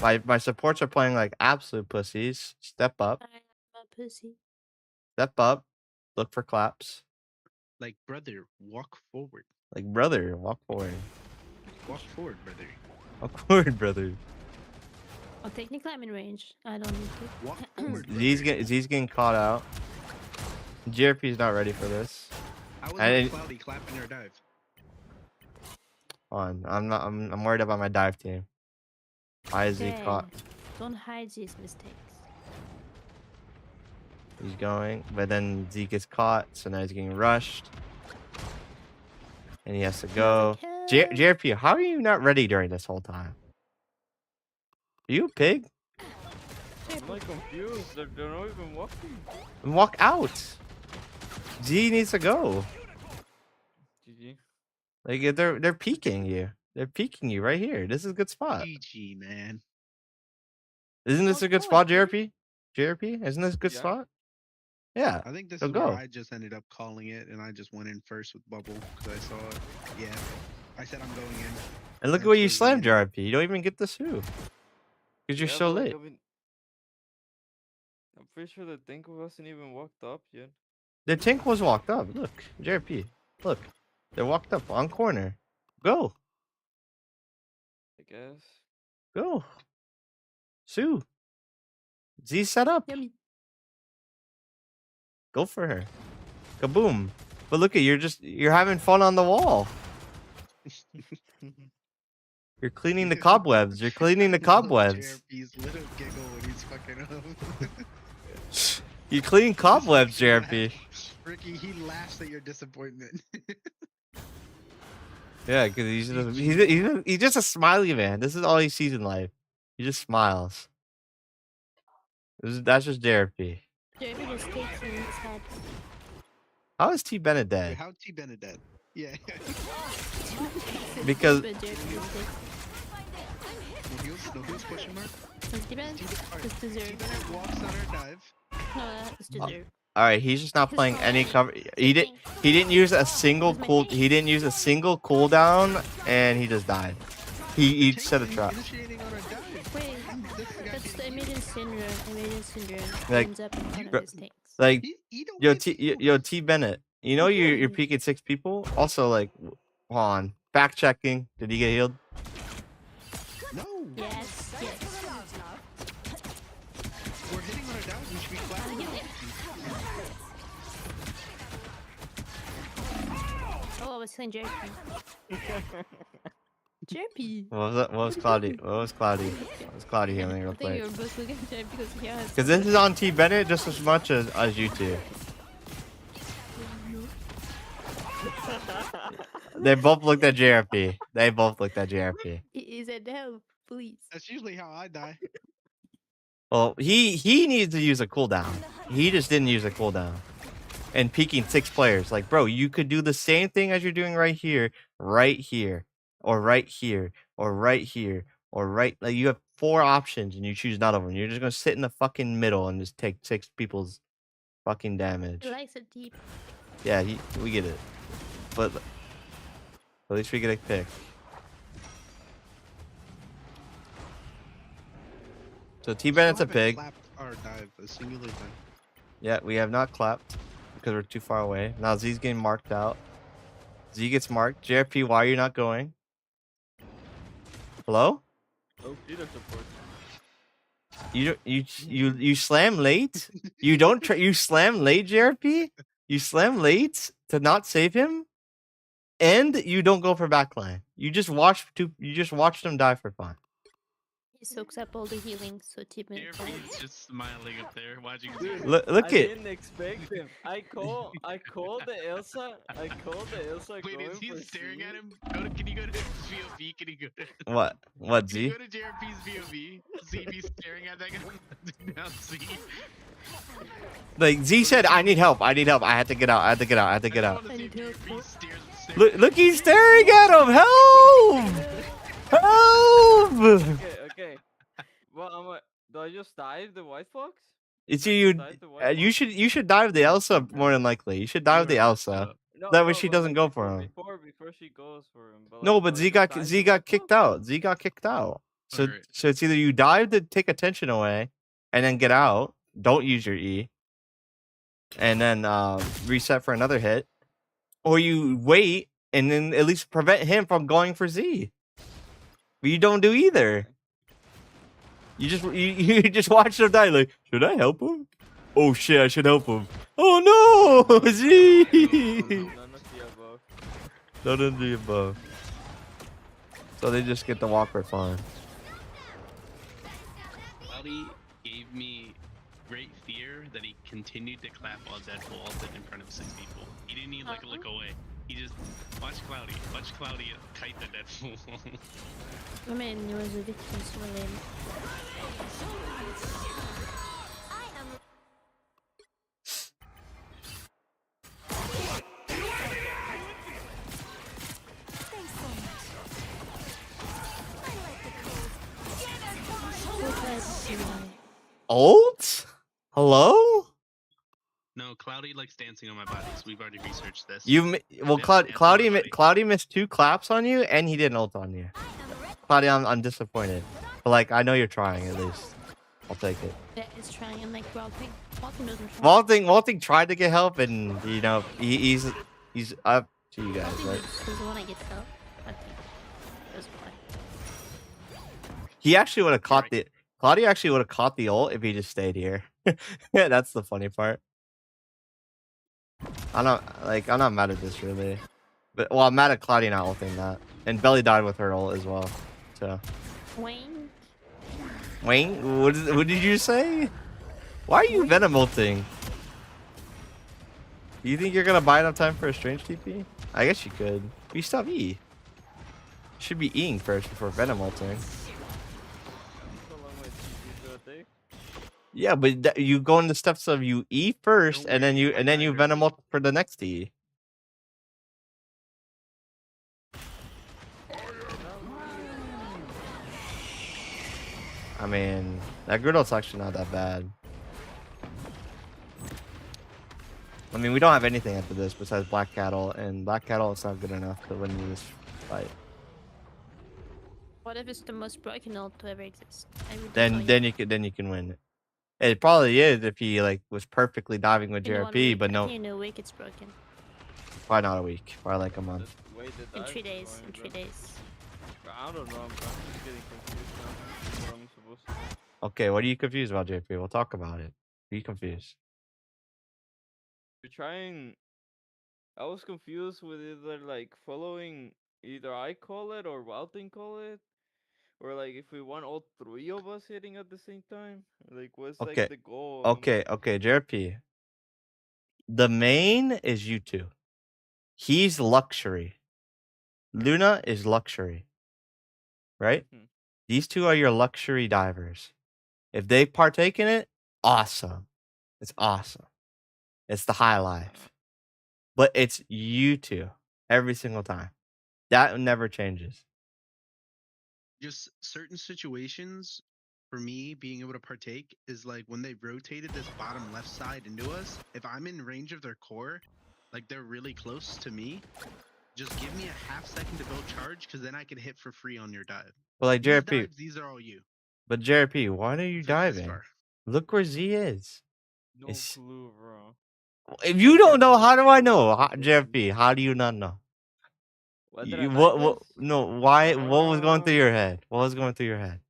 bro. My supports are playing like absolute pussies. Step up. I'm a pussy. Step up. Look for claps. Like, brother, walk forward. Like, brother, walk forward. Walk forward, brother. Walk forward, brother. Oh, technically I'm in range. I don't need to. Walk forward. Z's getting caught out. GRP's not ready for this. I was I on didn't- Cloudy clapping her dive. On. I'm worried about my dive team. Why is he caught? Okay, don't hide these mistakes. He's going, but then Z gets caught, so now he's getting rushed. And he has to go. Kill. JRP, how are you not ready during this whole time? Are you a pig? I'm like confused. They're not even walking. Then walk out. Z needs to go. GG. Like they're peeking you. They're peeking you right here. This is a good spot. GG, man. Isn't this a good spot, JRP? JRP? Isn't this a good Yeah. spot? Yeah. I think this So is go. where I just ended up calling it, and I just went in first with Bubble because I saw it. Yeah. I said I'm going in. And look at what you Absolutely. slammed, JRP. You don't even get this who. Because you're Yeah, so but, like, late. I mean, I'm pretty sure the tank wasn't even walked up yet. The tank was walked up. Look, JRP. Look. They're walked up on corner. Go. I guess. Go. Sue. Z set up. Yummy. Go for her. Kaboom. But look at you're having fun on the wall. You're cleaning the cobwebs. You're cleaning the cobwebs. JRP's little giggle when he's fucking up. You clean cobwebs, JRP. Ricky, he laughs at your disappointment. Yeah, because he's just a smiley man. This is all he sees in life. He just smiles. That's just JRP. Jeremy just takes in his head. How is T Bennett Wait, dead? how T Bennett dead? Yeah. Because- But Jeremy just takes. No heels question mark? It's depends. It's T deserved. Bennett walks on her dive. No, it's deserved. All right, he's just not playing any cover. He didn't use a single He didn't use a single cooldown, and he just died. He set a trap. Initiating on her dive. Wait, This guy that's the being- Imagine Syndrome. Imagine Syndrome Like, ends up in one bro- of his things. Like, He don't yo, get yo, T Bennett. You know you're peeking 6 people. Also, like, hold on. Fact checking. Did he get healed? No. Yes, yes. We're hitting on her dive. We should be clapping. Oh, I was saying JP. JP. What was Cloudy? What was Cloudy healing real I think you quick? were both looking at JP because he has. Because this is on T Bennett just as much as you two. They both looked at JRP. They both looked at JRP. He said no, please. That's usually how I die. Well, he needs to use a cooldown. He just didn't use a cooldown. And peeking 6 players. Like, bro, you could do the same thing as you're doing right here, or right here, or right here, or right. Like, you have 4 options and you choose none of them. You're just gonna sit in the fucking middle and just take 6 people's fucking damage. He likes it deep. Yeah, we get it. But at least we get a pick. So T Bennett's a Still haven't pig. clapped our dive a singular time. Yeah, we have not clapped because we're too far away. Now Z's getting marked out. Z gets marked. JRP, why are you not going? Hello? Oh, Peter support. You slam late? You don't you slam late, JRP? You slam late to not save him? And you don't go for backline. You just watched them die for fun. He soaks up all the healing, so Tip and JRP's just smiling up there, watching his video. Look I at didn't expect him. I called the Elsa. Wait, going is he for staring C. at him? Can you go to his VOV? Can you go to... what Can you Z? go to JRP's VOV? See if he's staring at that guy. Now see. Like Z said, I need help. I need help. I had to get out. I had to get out. I had to get out. I need help. Look, he's staring at him. Help! Help! Okay. Well, do I just dive the White Fox? It's Do I you. just dive the White Fox? You should dive the Elsa more than likely. You should dive the Elsa. No, That way no, she but, doesn't like, go for him. Before she goes for him. But, No, like, but do I Z just got dive Z the got White kicked Fox? out. Z got kicked out. So Alright. so it's either you dive to take attention away, and then get out. Don't use your E. And then reset for another hit, or you wait and then at least prevent him from going for Z. But you don't do either. You just watch him die. Like, should I help him? Oh shit, I should help him. Oh no, Z. None of the above. None of the above. So they just get the Walker fine. Cloudy gave me great fear that he continued to clap while Deadpool ulted in front of 6 people. He didn't even like look away. He just watch Cloudy kite the Deadpool. I mean, it was ridiculous, really. I am Thanks so much. I like the cold. Ult? Hello? No, Cloudy likes dancing on my body, so we've already researched this. Well, Cloudy missed 2 claps on you, and he didn't ult on you. Cloudy, I'm disappointed. But like, I know you're trying at least. I'll take it. Yeah, it's trying and like Vaulting doesn't try. Vaulting tried to get help, and you know he's up to you guys, Vaulting right? doesn't want to get help. I think that's why. He actually would have caught the Cloudy actually would have caught the ult if he just stayed here. Yeah, that's the funny part. I'm not mad at this really, but well, I'm mad at Cloudy not ulting that, and Belly died with her ult as well. So Wayne. Wayne, what did you say? Why are you Venom ulting? Do you think you're gonna buy enough time for a strange TP? I guess you could. But you still have E. You should be Eing first before Venom ulting. Yeah, but you go in the steps of you E first, and then you Venom ult for the next E. I mean, that grid ult's actually not that bad. I mean, we don't have anything after this besides Black Cattle, and Black Cattle is not good enough to win this fight. What if it's the most broken ult to ever exist? Then you can win it. It probably is if he like was perfectly diving with In 1 JRP, week, but I no, think in a week it's broken. probably not a week, probably like a month. In 3 days. In 3 days. I don't know. I'm just getting confused now. What I'm supposed to do. Okay, what are you confused about, JP? We'll talk about it. Be confused. You're trying. I was confused with either like following either I call it or Walting call it, or like if we want all 3 of us hitting at the same time. Like what's Okay, like the goal? Okay, JRP. The main is you two. He's luxury. Luna is luxury. Right? These two are your luxury divers. If they partake in it, awesome. It's awesome. It's the high life. But it's you two every single time. That never changes. Just certain situations, for me, being able to partake is like when they rotated this bottom left side into us. If I'm in range of their core, like they're really close to me, just give me a half second to build charge, because then I can hit for free on your dive. But like These JRP, dives, these are all you. but JRP, why are you So this diving? far. Look where Z is. No It's- clue, bro. If you don't know, how do I know? JRP, how do you not know? What did I What like this? no, why what was going through your head? What was going through your head?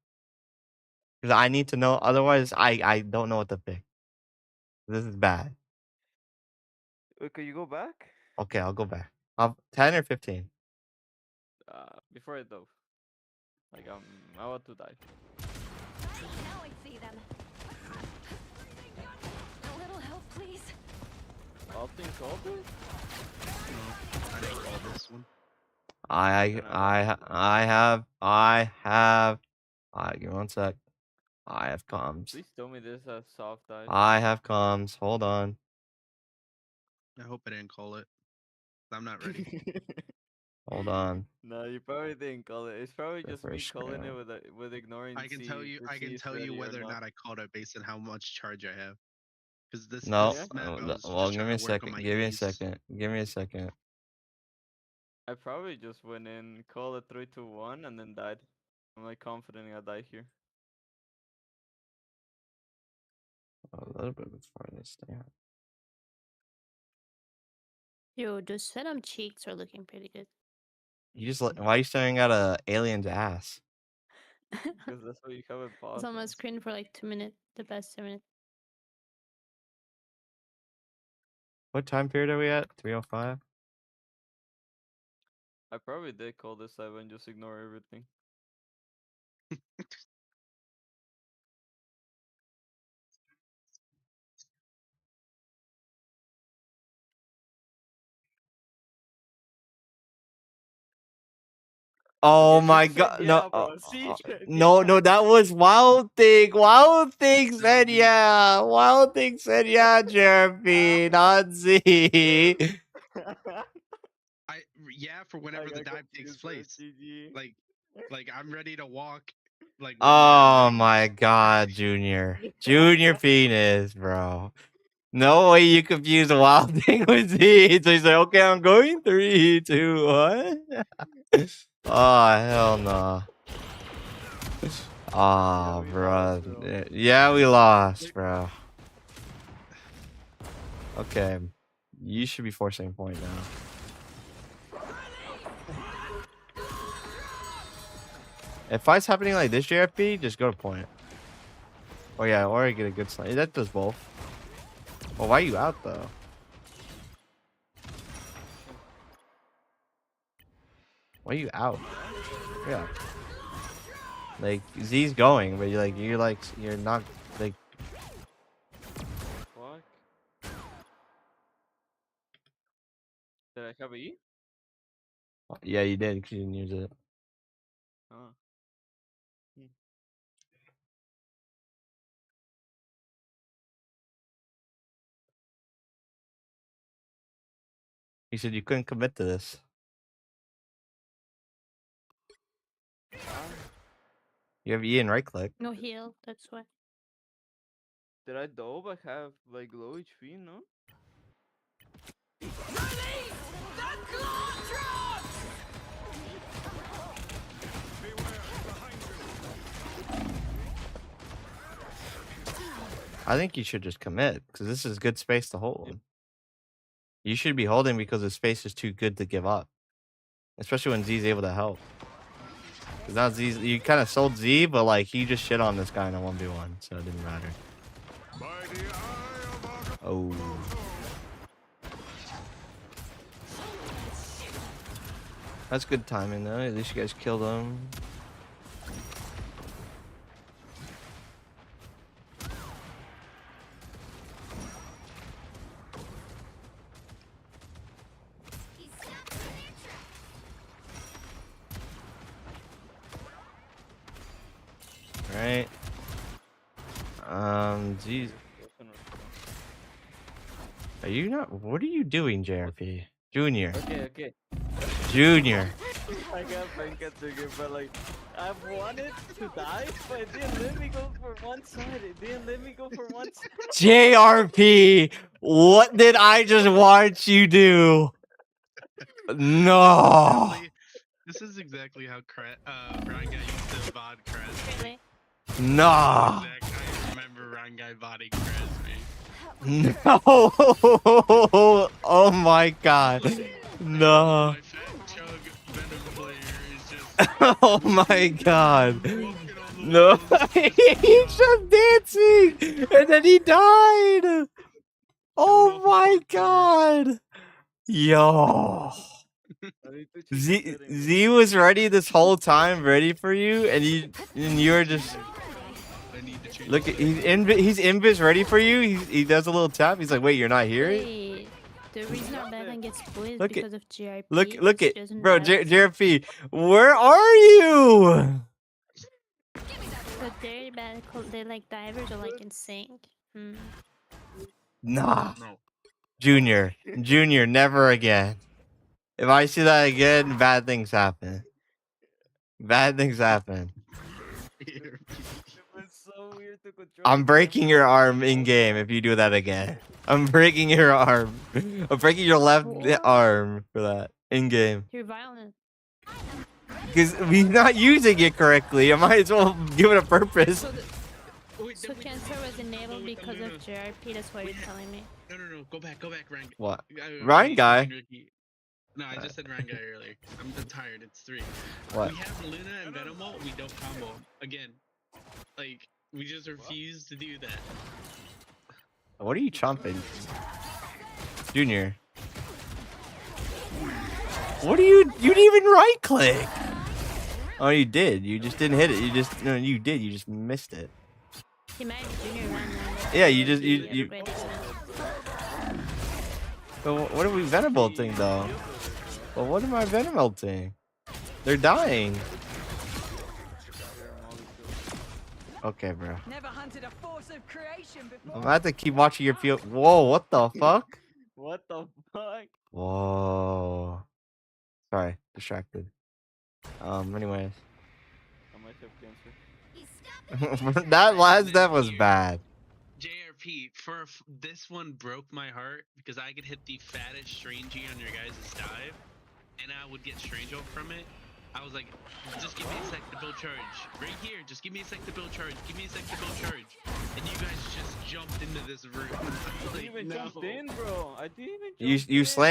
Because I need to know, otherwise I don't know what to pick. This is bad. Wait, could you go back? Okay, I'll go back. 10 or 15. Before I dove. Like I'm about to die. Now I see them. A little help, please. Walting called it? No, I didn't call this one. I have give me one sec. I have comms. Please tell me this has soft dive. I have comms. Hold on. I hope I didn't call it. I'm not ready. Hold on. No, you probably didn't call it. It's probably The just me first calling it round. with ignoring. I can C tell you. to I see can it's tell you ready whether or not I called it based on how much charge I have. Because this No. this map, I was Well, just give me trying a to work on second. my Give me a E's. second. Give me a second. I probably just went in, called it 3, 2, 1, and then died. I'm like confident I die here. A little bit before this thing. Yo, those Venom cheeks are looking pretty good. You just why are you staring at a alien's ass? Because that's what you have with boss. It's on my screen for like 2 minutes, the past 2 minutes. What time period are we at? 3:05. I probably did call this 7, just ignore everything. Oh Okay, my CG said god! yeah, No, bro. CG said no, yeah. no, that was Wild Thing. Wild Thing said yeah. Wild Thing said yeah, Jeremy, not Z. Yeah, for whenever the dive takes place. GG. Like I'm ready to walk. Like Oh my god, Junior. Junior penis, bro. No way you confuse a Wild Thing with Z. So he's like, okay, I'm going 3, 2, 1. Oh hell no. Oh, we bro. lost, though. Yeah, we lost, bro. Okay. You should be forcing a point now. If fight's happening like this, JFB, just go to point. Oh yeah, or get a good snipe. That does both. Well, why are you out though? Why are you out? Yeah. Like Z's going, but you're not like. Fuck. Did I have a E? Yeah, you did because you didn't use it. Oh. You said you couldn't commit to this. You have E and right click. No heal, that's why. Did I dove? I have like low HP, no? I think you should just commit because this is good space to hold. You should be holding because the space is too good to give up, especially when Z's able to help. Because now Z, you kind of sold Z, but like he just shit on this guy in a 1v1, so it didn't matter. Oh. That's good timing though. At least you guys killed him. Right. Geez. Are you not? What are you doing, JRP? Junior. Okay. Junior. I got Venka trigger, but like, I wanted to die, but it didn't let me go for one side. It didn't let me go for one side. JRP, what did I just watch you do? No. This is exactly how Ryan Guy used to VOD Krez. Really? No. I remember Ryan Guy VODing Krez, man. No. Oh my god. No. My fat chug Venom player is just Oh my god. walking on the No. walls. He's just dancing and then he died. Oh my god. Yo. Z was ready this whole time, ready for you, and you were just I need to change look at the he's invis ready for you. He does a little tap. He's like, wait, you're not here. Wait, the reason our backline gets split is Look at- because of GRP. Look which at doesn't bro, matter. JRP. Where are you? So they're bad. They like divers or like in sync. Hmm. Nah, No. Junior, Junior, never again. If I see that again, bad things happen. Bad things happen. It was so weird to control. I'm the breaking your camera arm the in whole game time. if you do that again. I'm breaking your arm. I'm breaking your left What? arm for that in game. You're violent. Because we're not using it correctly. I might as well give it a purpose. So, Wait, so cancer was enabled because of JRP. That's what you're telling me. No. Go back, Ryan. What? Uh, Ryan wait, guy? Ricky. No, I just said Ryan guy earlier. I'm tired. It's 3. What? We have Luna and Venomolt. We don't combo again. Like we just refuse to do that. What are you chomping? Junior. What are you didn't even right click. Oh, you did. You just didn't hit it. You did. You just missed it. He might be Junior one. Yeah, you. So what are we Venobolting though? Well, what am I Venobolting? They're dying. Okay, bro. Never hunted a force of creation before. I'm gonna have to keep watching your field. Whoa, what the fuck? What the fuck? Whoa. Sorry, distracted. Anyways. I might have cancer. That last death was bad. JRP, this one broke my heart because I could hit the fattest Strangey on your guys' dive, and I would get Strange Ult from it. I was like, just give me a sec to build charge. Right here, just give me a sec to build charge. Give me a sec to build charge. And you guys just jumped into this room. I didn't even jump in, bro. I didn't even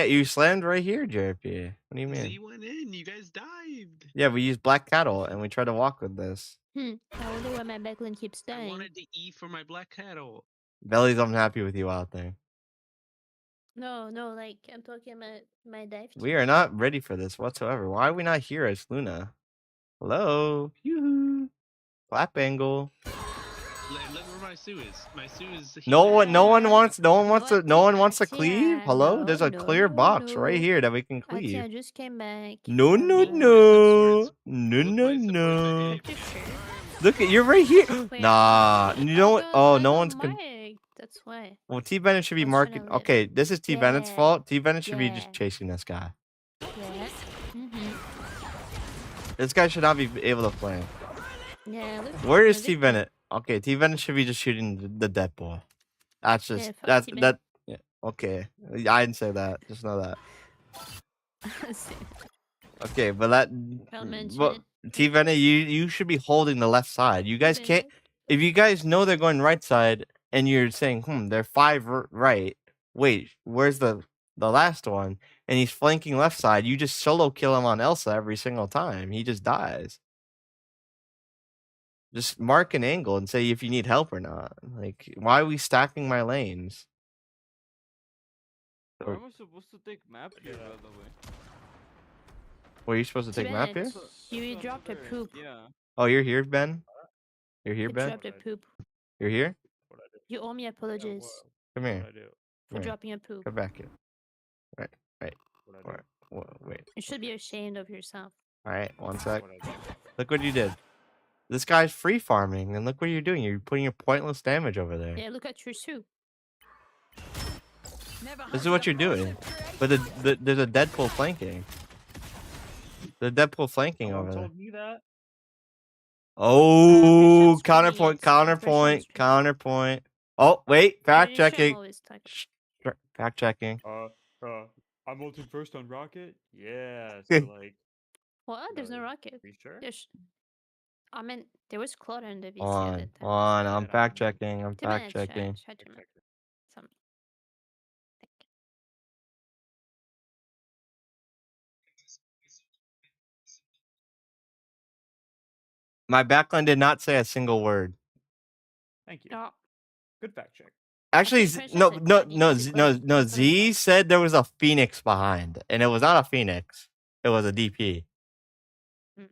You slammed right here, JRP. What do you mean? Z went in, you guys dived. Yeah, we used Black Cattle and we tried to walk with this. I wonder why my backline keeps I dying. wanted to E for my Black Cattle. Belly's unhappy with you, Wild Thing. No, like I'm talking about my dive. We are not ready for this whatsoever. Why are we not here as Luna? Hello? Yoo-hoo. Clap angle. Look where my Sue is. My Sue is. No one wants to Atia, cleave. Hello? There's a clear box right here that we can Atia, cleave. I just came back. No. Look at you're right here. Wait, Nah, you know what? Oh, no one's mic. That's why. Well, T Bennett should be What's marking. gonna live? Okay, this is T Bennett's Yeah. fault. T Bennett should be Yeah. just chasing this guy. Yeah. This guy should not be able to play. Yeah. Look, Where is look T at- Bennett? Okay, T Bennett should be just shooting the dead ball. That's just fuck that's T. that. Bennett. Yeah, okay, I didn't say that. Just know that. Okay, but that. I'll mention But it. T Bennett, you should be holding the left side. You guys can't. If you guys know they're going right side and you're saying, they're 5 right. Wait, where's the last one? And he's flanking left side. You just solo kill him on Elsa every single time. He just dies. Just mark an angle and say if you need help or not. Like, why are we stacking my lanes? Where am I supposed to take map here, by the way? Were you supposed to take map here? Bennett, you dropped a poop. Yeah. Oh, you're here, Ben? You're here, You Ben? dropped a poop. You're here? You owe me apologies Come here. for Come here. dropping a poop. Come back here. Right. Wait. You should be ashamed of yourself. Alright, one sec. Look what you did. This guy's free farming, and look what you're doing. You're putting your pointless damage over there. Yeah, look at your suit. This is what you're doing. But there's a Deadpool flanking. The Deadpool flanking over there. me that? Oh, Christian's funny, counterpoint. Christian's Oh, wait, fact Pretty sure I'm checking. always talking. Fact checking. I'm ulting first on Rocket. Yeah, so, like. What? There's no rocket. Are you sure? There's. I mean, there was Claude in the VC at On, that time. I'm Yeah, fact checking. I'm 2 fact minutes, checking. try 2 minutes. Something. My backline did not say a single word. Thank you. Oh, Good fact check. Actually, think Prince said Daddy did it, but- Z said there was a Phoenix behind, and it was not a Phoenix. It was a DP. Mm.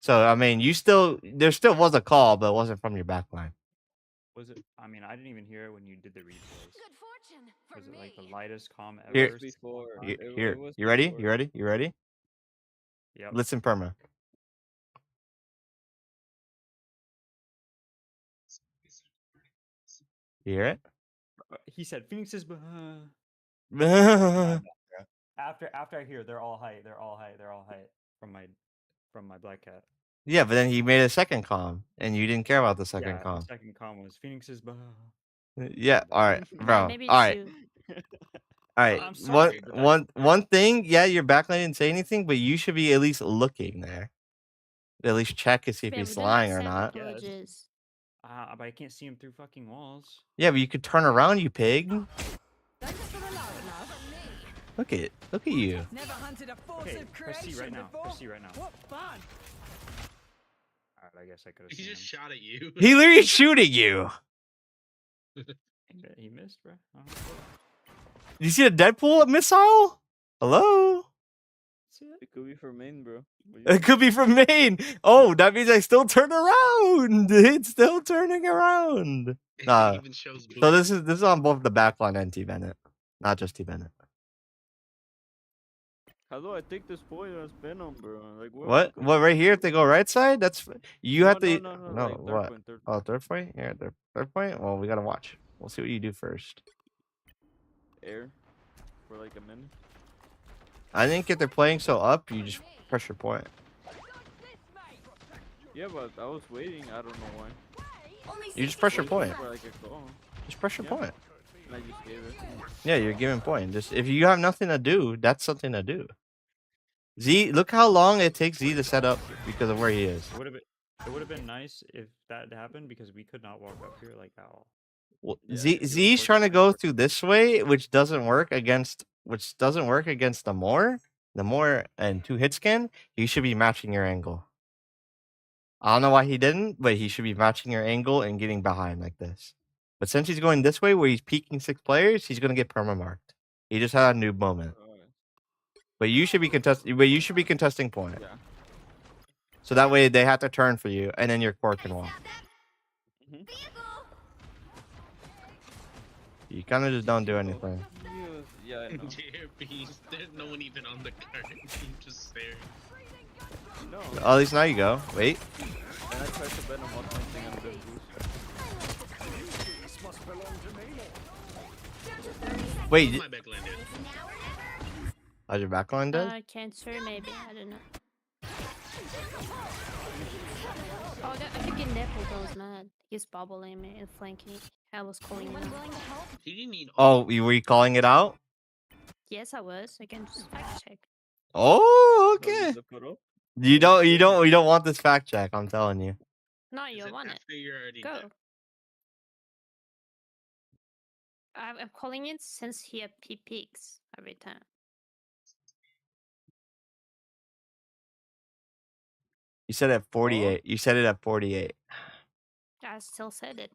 So, I mean, there still was a call, but it wasn't from your backline. Was it? I mean, I didn't even hear it when you did the replays. Good fortune for Was it like the me. lightest comm ever? Here- Before. Here, you ready? You ready? You ready? Yep. Listen, Perma. You hear it? He said Phoenix is. Yeah, After I hear they're all height, they're all height from my black cat. but then he made a second comm, and you didn't care about the second The comm. second com was Phoenix is. Yeah, all right, bro. Maybe All it's right, you. all right. I'm sorry, but One thing. Yeah, your backline didn't say anything, but you should be at least looking there. At least check to see if Yeah, he's we do not lying or accept not. Yes. apologies. But I can't see him through fucking walls. Yeah, but you could turn around, you pig. Look at you. Never hunted a force Okay, of press creation C right now. before. Press C right now. What fun! Alright, I guess I could have He seen just him. shot at you. He literally shooting you. He missed, bro. You see a Deadpool missile? Hello? It could be for main, bro. It could be from Maine. Oh, that means I still turn around. It's still turning around. It Nah. even shows blue. So this is on both the backline and T Bennett, not just T Bennett. How do I take this point as Venom, bro? Like What? What? Right here? If they go right side, that's you have to. No, No, like, third what? point, third Oh, third point. Yeah, third point. Well, we gotta watch. We'll see what you do first. air for like a minute. I think if they're playing so up, you just pressure point. Yeah, but I was waiting. I don't know why. You just pressure point. For like a goal. Just pressure Yeah. point. And I just gave it. Yeah, you're giving point. Just if you have nothing to do, that's something to do. Z, look how long it takes Z to set up because of where he is. It would have been nice if that had happened because we could not walk up here like that. Well, Yeah, Z it was Z's trying to working go backwards. through this way, which doesn't work against the more and 2 hit scan. He should be matching your angle. I don't know why he didn't, but he should be matching your angle and getting behind like this. But since he's going this way where he's peeking 6 players, he's gonna get perma-marked. He just had a noob moment. Alright. But you should be contesting point. Yeah. So that way they have to turn for you, and then your core can walk. Mhm. You kind of just don't do anything. Yeah, I know. JRP, there's no one even on the card. I'm just staring. No. At least now you go. Wait. And I tried to bet on one thing and then boost. Wait, My back landed. how's your backline dead? Cancer, maybe. I don't know. Oh, I think in Nepal was mad. He's bobbling me and flanking. I was calling him. out. He didn't need. Oh, were you calling it out? Yes, I was. I can just fact check. Oh, What is okay. the photo? You don't want this fact check. I'm telling you. No, Is you it want it. after you're already Go. dead? I'm calling it since he had peaks every time. You said at 48. You said it at 48. I still said it.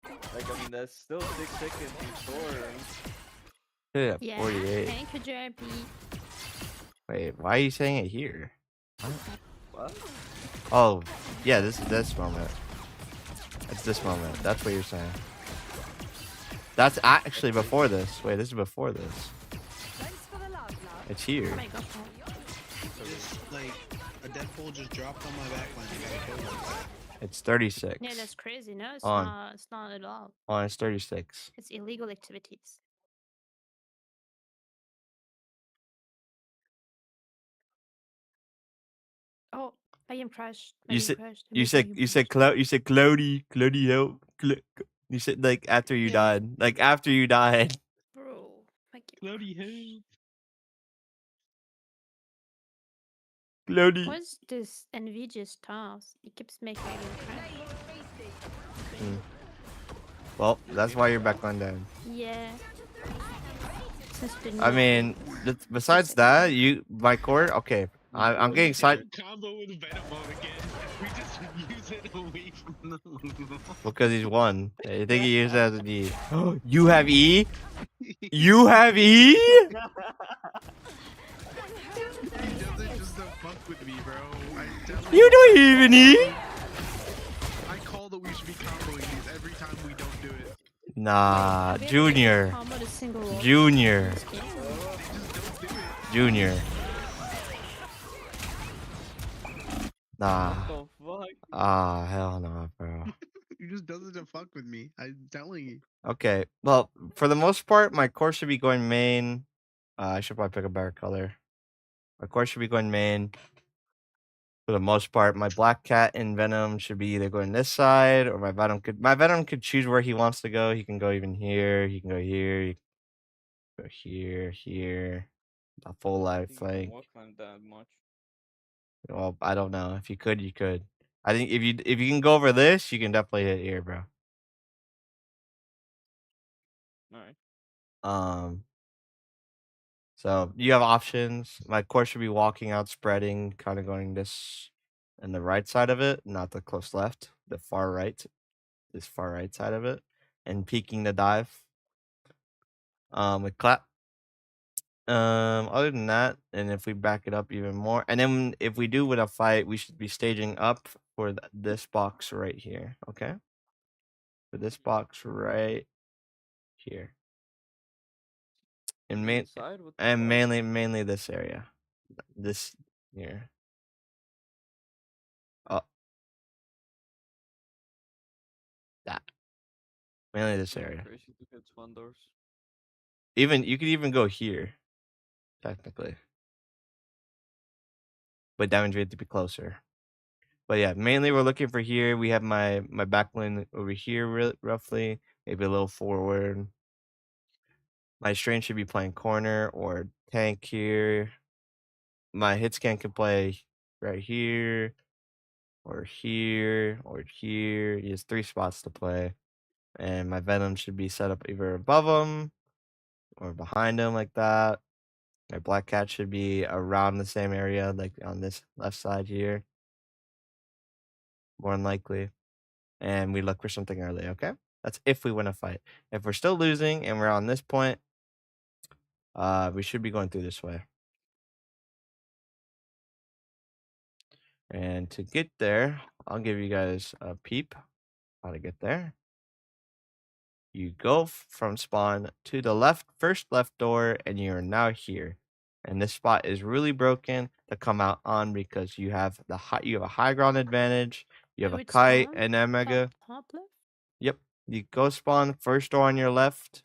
Like, I mean, that's still 6 seconds before. You said it at Yeah. 48. Thank you, JRP. Wait, why are you saying it here? What? Oh, yeah, this moment. It's this moment. That's what you're saying. That's actually before this. Wait, this is before this. Thanks for the love, love. It's here. Oh my god. Just like a Deadpool just dropped on my backline. I gotta kill him. It's 36. Yeah, that's crazy. No, it's On. not. It's not at all. Oh, it's 36. It's illegal activities. Oh, I am crashed. I You am said crashed. you said Cloudy help. You said like after you died. Like after you died. Bro, I get Bloody crashed. hell. Cloudy. What's this NVIDIA stars? It keeps making me crash. Well, that's why you're back on down. Yeah. Since the I new- mean, besides that, my core. Okay, I'm getting side Combo with Venom mode again. We just use it away from them. because he's one. I think he used it as an E. You have E. You have E. He does it just to fuck with me, bro. I tell You don't even E. I call that we should be comboing these every time we don't do it. Nah, We have to Junior. combo the single wall Junior. in this game. Just don't do it. Junior. Nah. What the fuck? Ah, hell no, bro. He just does it to fuck with me. I'm telling you. Okay. Well, for the most part, my core should be going main. I should probably pick a better color. My core should be going main. For the most part, my Black Cat and Venom should be either going this side, or my Venom could choose where he wants to go. He can go even here. He can go here. He can go here, here. A full life, like. Walk climb that much. Well, I don't know. If you could, you could. I think if you can go over this, you can definitely hit here, bro. Alright. So you have options. My core should be walking out, spreading, kind of going this and the right side of it, not the close left, the far right, this far right side of it, and peeking the dive. With clap. Other than that, and if we back it up even more, and then if we do win a fight, we should be staging up for this box right here. Okay. For this box right here. And mainly this area. This here. Oh. That. Mainly this area. Crazy to get spawn doors. Even you could even go here, technically. But damage rate to be closer. But yeah, mainly we're looking for here. We have my backline over here roughly, maybe a little forward. My Strain should be playing corner or tank here. My hit scan can play right here, or here, or here. He has 3 spots to play. And my Venom should be set up either above him or behind him like that. My Black Cat should be around the same area, like on this left side here. More than likely. And we look for something early, okay? That's if we win a fight. If we're still losing and we're on this point, we should be going through this way. And to get there, I'll give you guys a peep how to get there. You go from spawn to the left, first left door, and you're now here. And this spot is really broken to come out on because you have a high ground advantage. You have a kite and a mega. Top left? Yep. You go spawn first door on your left.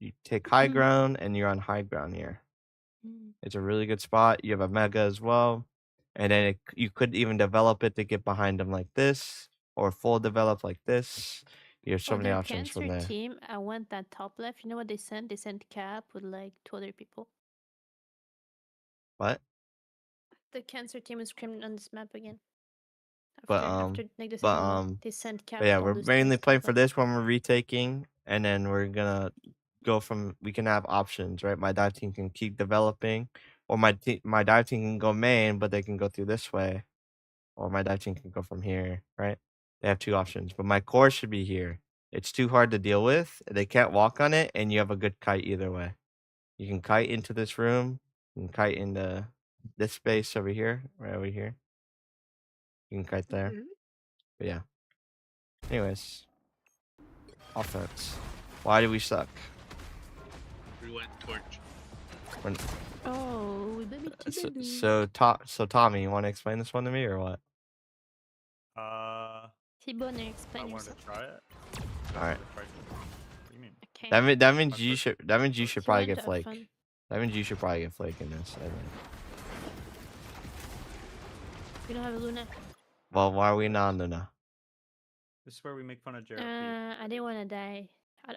You take high ground and you're on high ground here. It's a really good spot. You have a mega as well. And then you could even develop it to get behind them like this, or full develop like this. You have so many options from there. Team, I want that top left. You know what they sent? They sent Cap with like 2 other people. What? The Cancer team is screaming on this map again. They sent Cap. But yeah, we're mainly playing for this one. We're retaking, and then we're gonna go from. We can have options, right? My dive team can keep developing, or my dive team can go main, but they can go through this way, or my dive team can go from here, right? They have 2 options, but my core should be here. It's too hard to deal with. They can't walk on it, and you have a good kite either way. You can kite into this room. You can kite into this space over here, right over here. You can kite there. But yeah. Anyways. Offense. Why do we suck? We went torch. Oh, baby. So Tommy, you want to explain this one to me or what? T-Boner, explain yourself. To try it. All right. What do you mean? Okay. That means you should probably get have flake. fun. That means you should probably get flake in this. I think. We don't have a Luna. Well, why are we not on Luna? This is where we make fun of Jared. I didn't want to die.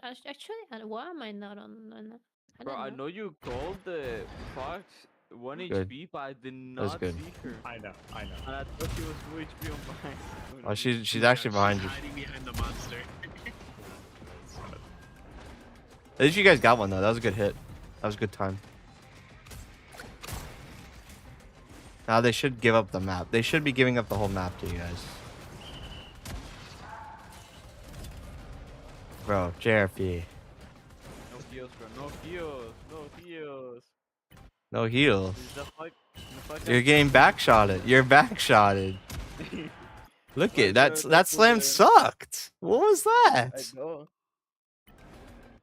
Actually, why am I not on Luna? Bro, I know you called the Fox 1 Good. HP, but I did not good. see her. I know. And I thought she was 2 HP on mine. Oh, she's actually behind you. Hiding behind the monster. At least you guys got one though. That was a good hit. That was a good time. Now they should give up the map. They should be giving up the whole map to you guys. Bro, JRP. No heals, bro. No heals. No heals. No heals. Is the fuck You're getting backshotted. You're backshotted. Look at that slam sucked. What was that? I know.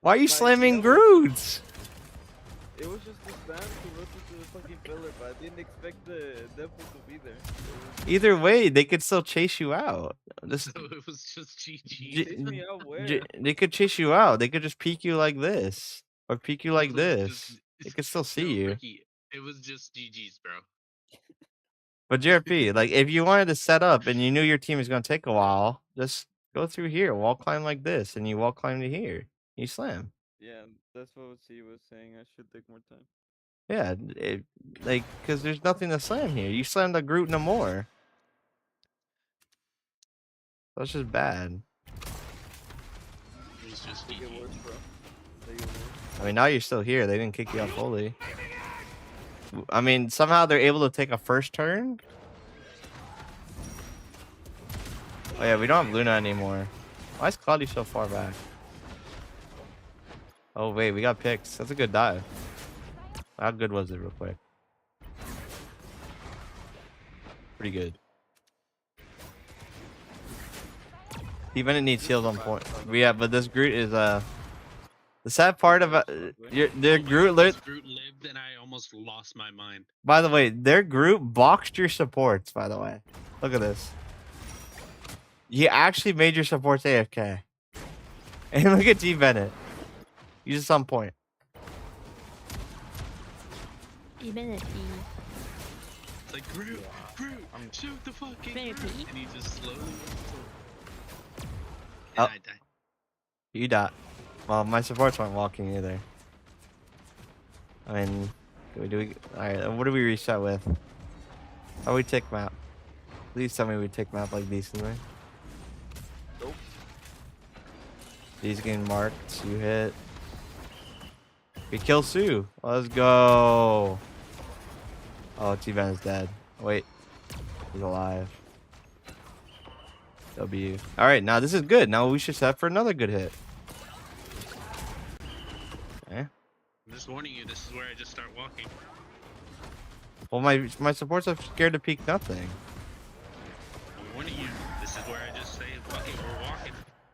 Why are you slamming Groods? It was just the spam to rotate to the fucking pillar, but I didn't expect the Deadpool to be there. Either way, they could still chase you out. This So it was just GG. Chase me out where? they could chase you out. They could just peek you like this, or peek you like It was this. just- They could still see No, you. Ricky, it was just GG's, bro. But JRP, like if you wanted to set up and you knew your team was gonna take a while, just go through here, wall climb like this, and you wall climb to here. You slam. Yeah, that's what C was saying. I should take more time. Yeah, like because there's nothing to slam here. You slam the Groot no more. That's just bad. It was just They get GG. worse, bro. They get worse. I mean, now you're still here. They didn't kick you out fully. I mean, somehow they're able to take a first turn. Oh yeah, we don't have Luna anymore. Why is Cloudy so far back? Oh wait, we got picks. That's a good dive. How good was it, real quick? Pretty good. Even it needs heals on point. Yeah, but this Groot is the sad part about their Groot. Groot lived, and I almost lost my mind. By the way, their Groot boxed your supports. By the way, look at this. He actually made your supports AFK. And look at G Bennett. He's just on point. Even if he It's like Groot, shoot the fucking Maybe. Groot, and he just slowly. And Oh. I died. You died. Well, my supports weren't walking either. I mean, do we? Alright, what do we reset with? How do we tick map? Please tell me we tick map like decently. Nope. These getting marked. You hit. We kill Sue. Let's go. Oh, T-Van is dead. Wait. He's alive. W. Alright, now this is good. Now we should set for another good hit. Okay. I'm just warning you. This is where I just start walking. Well, my supports are scared to peek nothing. I'm warning you. This is where I just say, "Fuck it, we're walking."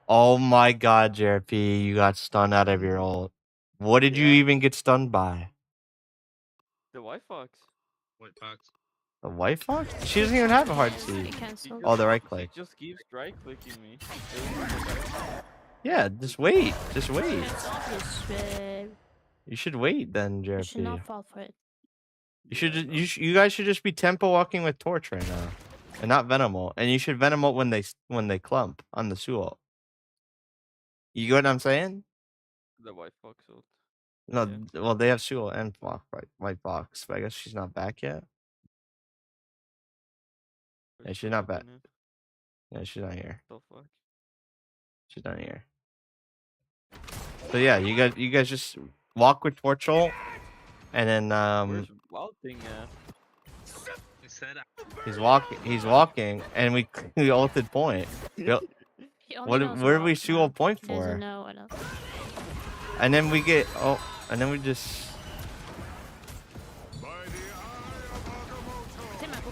Oh my god, JRP, you got stunned out of your ult. What did you Yeah. even get stunned by? The White Fox. White Fox. The White Fox? She doesn't even have a hard I C. cancelled. Oh, the right He click. just keeps right clicking me. It was Yeah, just wait. Just wait. Yes, You should wait then, you should not JRP. fall for it. You should you guys should just be tempo walking with Torch right now. And not Venom ult. And you should Venom ult when they clump on the Su ult. You get what I'm saying? the White Fox ult. No, Yeah. well they have Su ult and White Fox, but I guess she's not back yet. Yeah, she's not bad. Yeah, she's not here. The fuck? She's not here. So yeah, you guys just walk with Torch ult, and then Where's Wild Thing at? I said he's walking, and we ulted point. Yep. He only knows What did what we else Su now. ult point He doesn't for? know what else. And then we get and then we just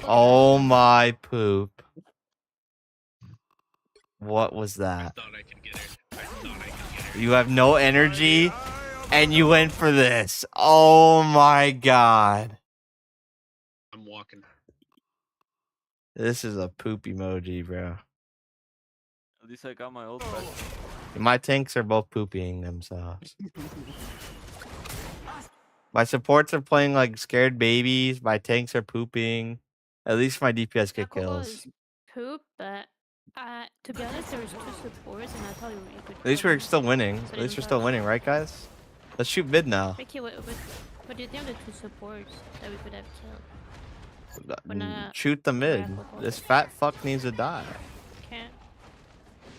oh my poop. What was that? thought I could get her. I thought I could get her. You have no energy and you went for this. Oh my god. I'm walking. This is a poop emoji, bro. At least I got my ult back. My tanks are both pooping themselves. My supports are playing like scared babies. My tanks are pooping. At least my DPS get Nakoba kills. is poop, but to be honest, there was 2 supports, and I thought you were good. At least we're still winning. At least we're still winning, right, guys? Let's shoot mid now. Ricky, what do you think of the 2 supports that we could have killed? When, Shoot the mid. grapple goal. This fat fuck needs to die. Can't.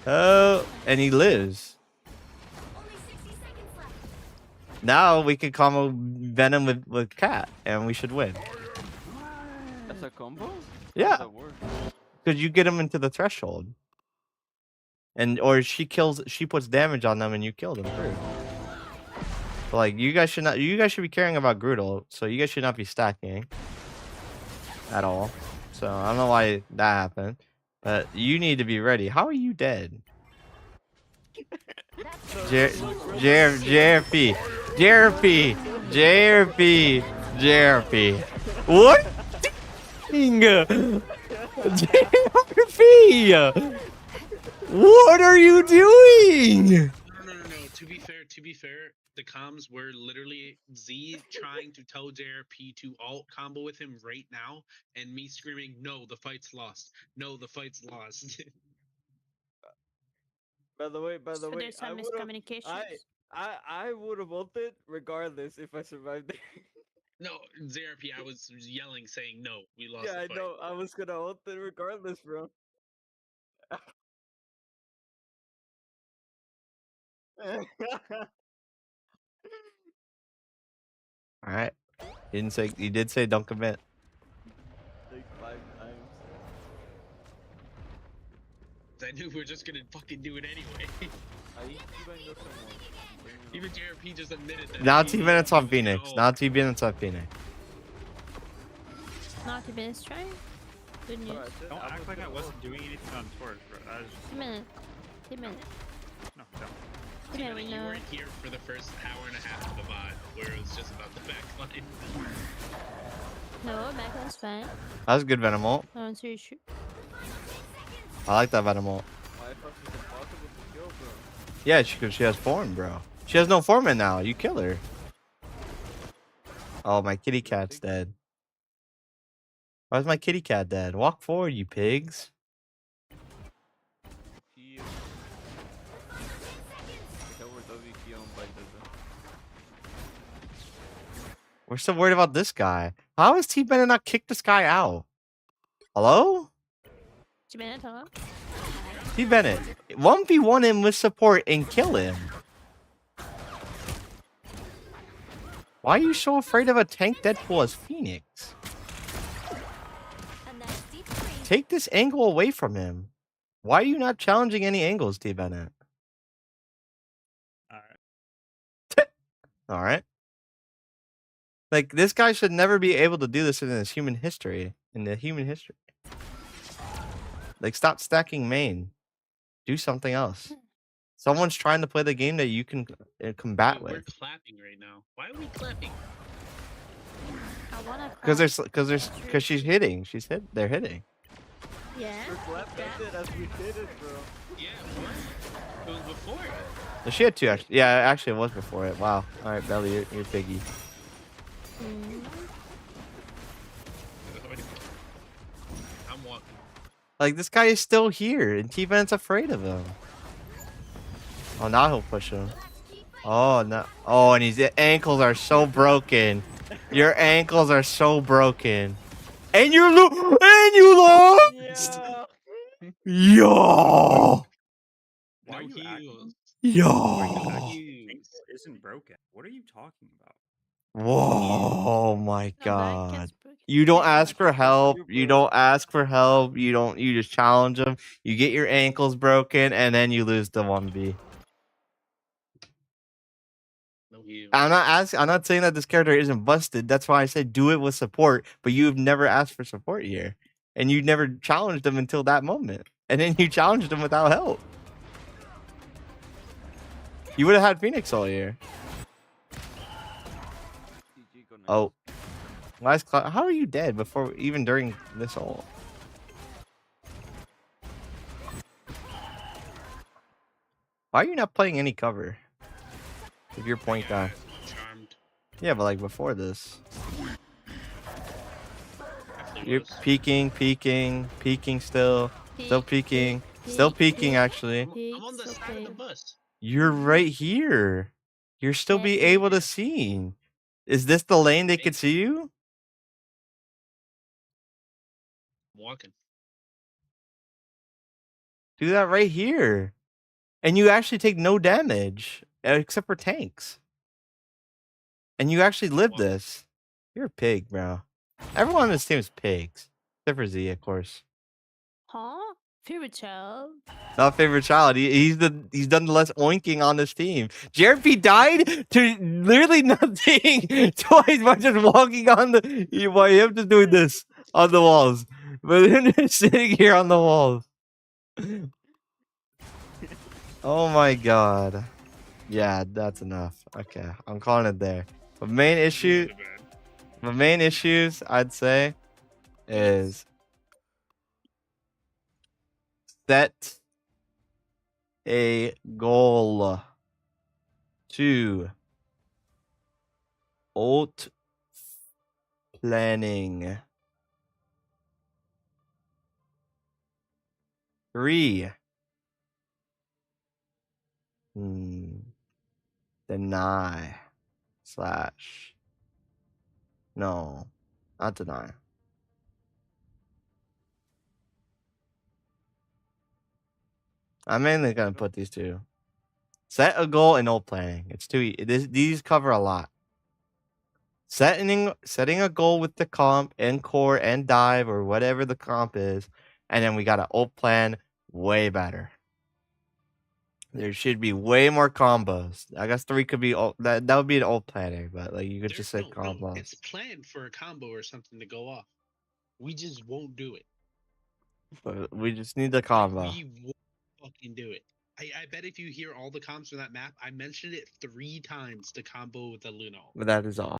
Oh, and he lives. Only 60 seconds left. Now we can combo Venom with Cat, and we should win. That's a combo? How Yeah. does that work? Because you get him into the threshold. Or she puts damage on them and you kill them too. But like you guys should be caring about Groodle, so you guys should not be stacking at all. So I don't know why that happened. But you need to be ready. How are you dead? JRP. What? JRP. What are you doing? No. To be fair, the comms were literally Z trying to tell JRP to alt combo with him right now, and me screaming, "No, the fight's lost. No, the fight's lost." By the way, So there's some miscommunications. I would have ulted regardless if I survived it. No, JRP, I was yelling, saying, "No, we lost Yeah, the I fight." know. I was gonna ult it regardless, bro. All right. You did say don't commit. Like 5 times. I knew we were just gonna fucking do it anyway. Even JRP just admitted that. Now he 2 minutes on was gonna Phoenix. ult. Now 2 minutes on Phoenix. Not even a try. Good news. Don't act like I wasn't doing anything on Torch, bro. I was just... 2 minutes. 2 minutes. No, don't. Yeah, we You know. weren't here for the first hour and a half of the VOD, where it was just about the backline. No, backline's fine. That was a good Venom ult. I don't see issue. I like that Venom ult. My fuck is impossible to kill, bro. Yeah, she has form, bro. She has no form in now. You kill her. Oh, my kitty cat's dead. Why's my kitty cat dead? Walk forward, you pigs. We're still worried about this guy. How has T Bennett not kicked this guy out? Hello? 2 minutes, huh? T Bennett, 1v1 him with support and kill him. Why are you so afraid of a tank Deadpool as Phoenix? Take this angle away from him. Why are you not challenging any angles, T Bennett? Alright. Like, this guy should never be able to do this in his human history. Like, stop stacking main. Do something else. Someone's trying to play the game that you can combat We're with. clapping right now. Why are we clapping? I wanna Because she's hitting. They're hitting. Yeah. We're clapping it as we did it, bro. Yeah, what? It was before. No, she had 2 actually. Yeah, actually it was before it. Wow. Alright, Belly, you're piggy. I'm walking. Like, this guy is still here, and T-Bennett's afraid of him. Oh, now he'll push him. Oh, no. Oh, and his ankles are so broken. Your ankles are so broken. And you lost! Yo! Why are No you acting? heals. Yo! Isn't broken. What are you talking about? Whoa, my No, that god. gets broken. You don't ask for help. You don't ask for help. You just challenge them. You get your ankles broken, and then you lose the 1v. No heals. I'm not saying that this character isn't busted. That's why I said do it with support, but you've never asked for support here. And you never challenged them until that moment. And then you challenged them without help. You would have had Phoenix all year. Oh. How are you dead before even during this ult? Why are you not playing any cover? If you're point guy. Charmed. Yeah, but like before this. After You're this. peeking still. Still peeking. Still peeking actually. I'm on the side of the bus. You're right here. You're still be able to see. Is this the lane they could see you? I'm walking. Do that right here. And you actually take no damage. Except for tanks. And you actually live this. You're a pig, bro. Everyone on this team is pigs. Except for Z, of course. Huh? Favorite child. Not favorite child. He's done the less oinking on this team. JRP died to literally nothing twice by just walking on by him just doing this on the walls. But him just sitting here on the walls. Oh my god. Yeah, that's enough. Okay, I'm calling it there. The main issues I'd say is set a goal to ult planning. 3. Deny slash. No, not deny. I'm mainly gonna put these two. Set a goal and ult planning. It's too. These cover a lot. Setting a goal with the comp and core and dive or whatever the comp is, and then we got an ult plan way better. There should be way more combos. I guess 3 could be that would be an ult planning, but like you could just say combos. It's planned for a combo or something to go off. We just won't do it. But we just need the combo. We won't fucking do it. I bet if you hear all the comps for that map, I mentioned it 3 times to combo with the Luno. But that is all.